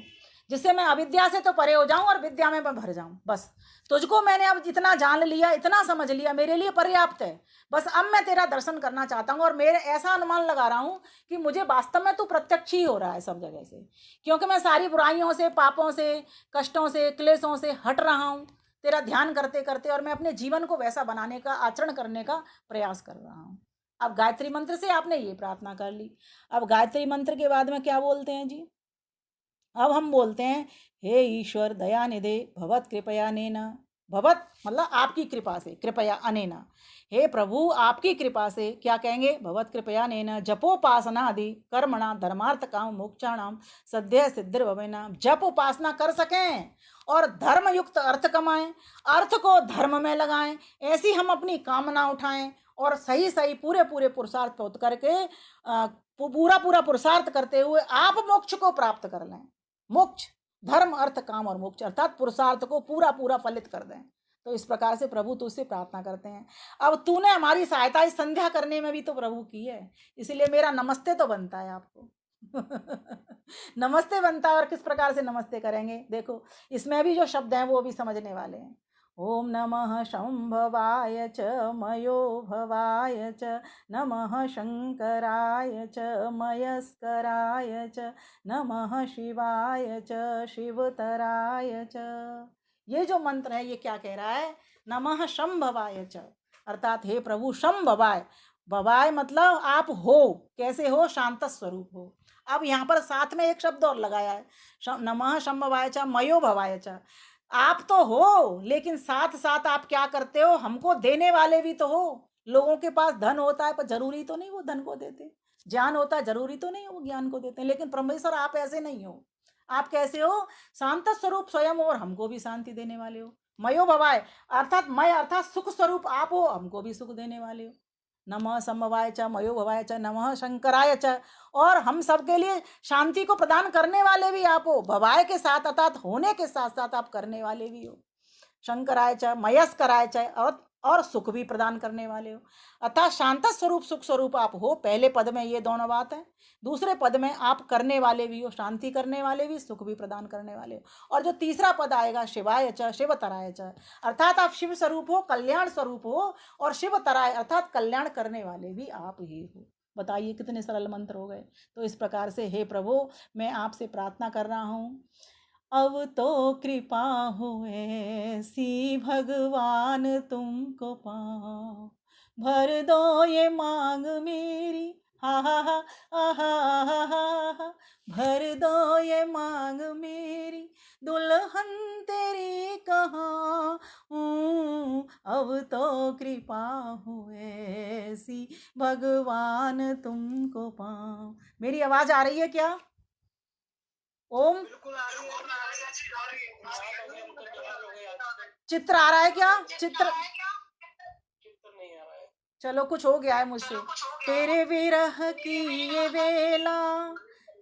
जिससे मैं अविद्या से तो परे हो जाऊं और विद्या में मैं भर जाऊं। बस तुझको मैंने अब इतना जान लिया, इतना समझ लिया, मेरे लिए पर्याप्त है। बस अब मैं तेरा दर्शन करना चाहता हूं, और मेरे ऐसा अनुमान लगा रहा हूं कि मुझे वास्तव में तू प्रत्यक्ष ही हो रहा है सब जगह से, क्योंकि मैं सारी बुराइयों से, पापों से, कष्टों से, क्लेशों से हट रहा हूं तेरा ध्यान करते करते, और मैं अपने जीवन को वैसा बनाने का, आचरण करने का प्रयास कर रहा हूं। अब गायत्री मंत्र से आपने ये प्रार्थना कर ली। अब गायत्री मंत्र के बाद में क्या बोलते हैं जी? अब हम बोलते हैं, हे ईश्वर दयानिधे भवत कृपया नेना। भवत मतलब आपकी कृपा से, कृपया अनेना, हे प्रभु आपकी कृपा से, क्या कहेंगे? भवत कृपया नेना जपोपासना आदि कर्मणा धर्मार्थ काम मोक्षाणाम सद्य सिद्धिर भवेना। जप उपासना कर सकें और धर्म युक्त अर्थ कमाएं, अर्थ को धर्म में लगाएं, ऐसी हम अपनी कामना उठाएं, और सही सही पूरे पूरे पुरुषार्थ होत करके पूरा पूरा पुरुषार्थ करते हुए आप मोक्ष को प्राप्त कर लें। मोक्ष धर्म अर्थ काम और मोक्ष, अर्थात पुरुषार्थ को पूरा पूरा फलित कर दें। तो इस प्रकार से प्रभु तुझसे प्रार्थना करते हैं। अब तूने हमारी सहायता इस संध्या करने में भी तो प्रभु की है, इसलिए मेरा नमस्ते तो बनता है आपको। नमस्ते बनता है। और किस प्रकार से नमस्ते करेंगे, देखो इसमें भी जो शब्द हैं वो भी समझने वाले हैं। ओम नमः शंभवाय च मयो भवाय च, नमः शंकराय च मयस्कराय च, नमः शिवाय च शिवतराय च। ये जो मंत्र है ये क्या कह रहा है, नमः शंभवाय च, अर्थात हे प्रभु शंभवाय। भवाय मतलब आप हो, कैसे हो, शांत स्वरूप हो। अब यहाँ पर साथ में एक शब्द और लगाया है, नमः शंभवाय च मयो भवाय च। आप तो हो, लेकिन साथ साथ आप क्या करते हो, हमको देने वाले भी तो हो। लोगों के पास धन होता है पर जरूरी तो नहीं वो धन को देते, ज्ञान होता है जरूरी तो नहीं वो ज्ञान को देते, लेकिन परमेश्वर आप ऐसे नहीं हो। आप कैसे हो, शांत स्वरूप स्वयं हो और हमको भी शांति देने वाले हो। मयो भवाय अर्थात मय अर्थात सुख स्वरूप आप हो, हमको भी सुख देने वाले हो। नमः समवाय च मयो भवाय च, नमः शंकराय च, और हम सबके लिए शांति को प्रदान करने वाले भी आप हो। भवाय के साथ अर्थात होने के साथ साथ आप करने वाले भी हो। शंकराय च मयस्कराय च, और सुख भी प्रदान करने वाले हो, अर्थात शांत स्वरूप सुख स्वरूप आप हो। पहले पद में ये दोनों बात है, दूसरे पद में आप करने वाले भी हो, शांति करने वाले भी, सुख भी प्रदान करने वाले हो। और जो तीसरा पद आएगा शिवाय च शिवतराय च, अर्थात आप शिव स्वरूप हो, कल्याण स्वरूप हो, और शिवतराय अर्थात कल्याण करने वाले भी आप ही हो। बताइए कितने सरल मंत्र हो गए। तो इस प्रकार से हे प्रभु मैं आपसे प्रार्थना कर रहा हूँ, अब तो कृपा हो ऐसी भगवान तुमको पाओ, भर दो ये मांग मेरी, हा हा हा हा हा हा, भर दो ये मांग मेरी, दुल्हन तेरी कहाँ, अब तो कृपा हो ऐसी भगवान तुमको पाओ। मेरी आवाज आ रही है क्या? ओम बिल्कुल आ रही है। चित्र आ रहा है क्या? चित्र नहीं आ रहा है। चलो कुछ हो गया है मुझसे। तेरे विरह की ये वेला,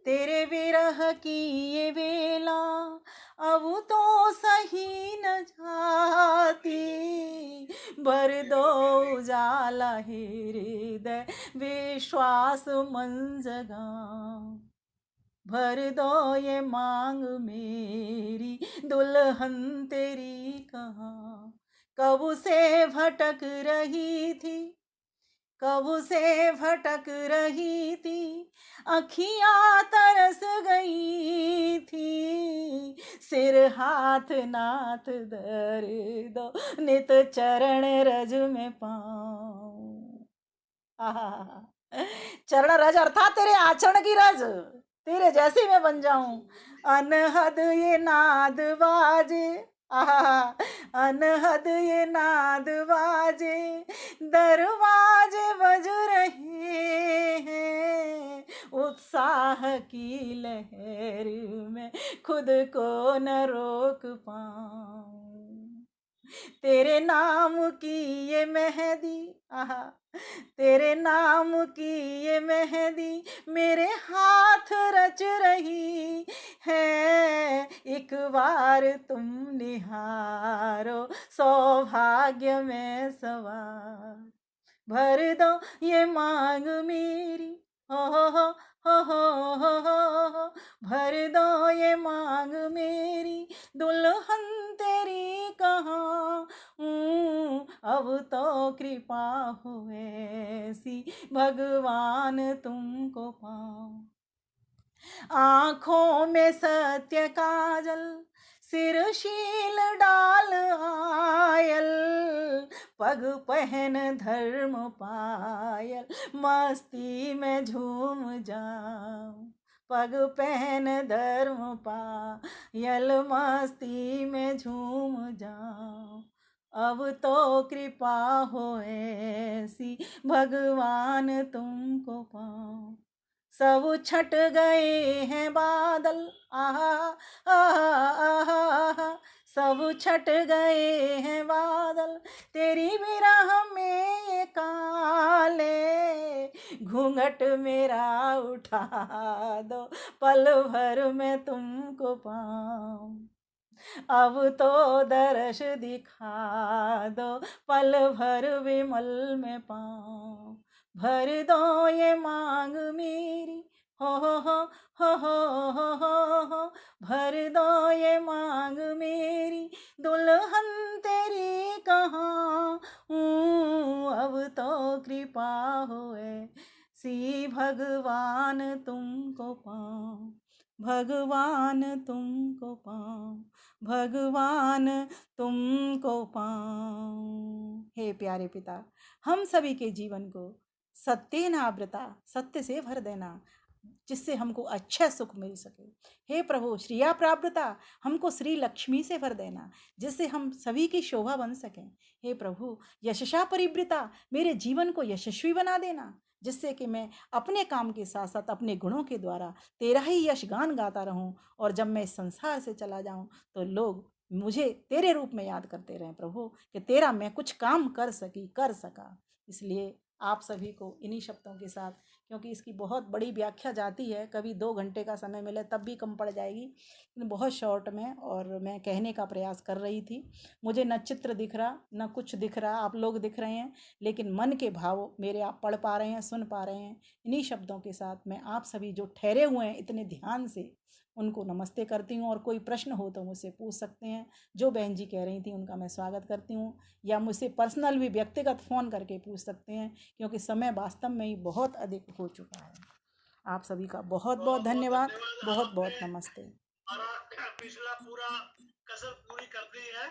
तेरे विरह की ये वेला, अब तो सही न जाती, भर दो उजाला हृदय विश्वास मन जगाओ, भर दो ये मांग मेरी, दुल्हन तेरी कहाँ, कब से भटक रही थी, कब से भटक रही थी, अखियां तरस गई थी, सिर हाथ नाथ दर दो, नित चरण रज में पाऊं। चरण रज अर्थात तेरे आचरण की रज, तेरे जैसी मैं बन जाऊं। अनहद ये नाद बाजे, अनहद ये नाद बाजे, दरवाजे बज रहे हैं, उत्साह की लहर में खुद को न रोक पाऊं। तेरे नाम की ये मेहंदी, तेरे नाम की ये मेहंदी मेरे हाथ रच रही है, एक बार तुम निहारो सौभाग्य में सवार, भर दो ये मांग मेरी, हो हो, भर दो ये मांग मेरी, दुल्हन तेरी कहाँ, अब तो कृपा हो ऐसी भगवान तुमको पाओ। आँखों में सत्य काजल, सिर शील डाल आयल, पग पहन धर्म पायल, मस्ती में झूम जाओ, पग पहन धर्म पायल, मस्ती में झूम जाओ, अब तो कृपा हो ऐसी भगवान तुमको पाओ। सब छट गए हैं बादल, आहा आहा आहा, सब छट गए हैं बादल तेरी विरह में ये काले, घूंघट मेरा उठा दो पल भर में तुमको पाऊं, अब तो दर्श दिखा दो पल भर विमल में पाऊं, भर दो ये मांग मेरी हो हो, भर दो ये मांग मेरी दुल्हन तेरी कहाँ हूँ, अब तो कृपा हुए सी भगवान तुमको पाऊं, भगवान तुमको पाऊं, भगवान तुमको पाऊं। हे प्यारे पिता, हम सभी के जीवन को सत्य नाव्रता, सत्य से भर देना, जिससे हमको अच्छा सुख मिल सके। हे प्रभु श्रिया प्राप्तता, हमको श्री लक्ष्मी से भर देना, जिससे हम सभी की शोभा बन सकें। हे प्रभु यशसा परिवृता, मेरे जीवन को यशस्वी बना देना, जिससे कि मैं अपने काम के साथ साथ अपने गुणों के द्वारा तेरा ही यश गान गाता रहूं, और जब मैं इस संसार से चला जाऊं तो लोग मुझे तेरे रूप में याद करते रहें प्रभु, कि तेरा मैं कुछ काम कर सका। इसलिए आप सभी को इन्हीं शब्दों के साथ, क्योंकि इसकी बहुत बड़ी व्याख्या जाती है, कभी 2 घंटे का समय मिले तब भी कम पड़ जाएगी, लेकिन बहुत शॉर्ट में और मैं कहने का प्रयास कर रही थी। मुझे न चित्र दिख रहा न कुछ दिख रहा, आप लोग दिख रहे हैं, लेकिन मन के भाव मेरे आप पढ़ पा रहे हैं, सुन पा रहे हैं। इन्हीं शब्दों के साथ मैं आप सभी जो ठहरे हुए हैं इतने ध्यान से, उनको नमस्ते करती हूँ, और कोई प्रश्न हो तो मुझसे पूछ सकते हैं। जो बहन जी कह रही थी उनका मैं स्वागत करती हूँ, या मुझसे पर्सनल भी व्यक्तिगत फ़ोन करके पूछ सकते हैं, क्योंकि समय वास्तव में ही बहुत अधिक हो चुका है। आप सभी का बहुत बहुत धन्यवाद, बहुत बहुत नमस्ते। हमारा पिछला पूरा कसर पूरी कर दी है।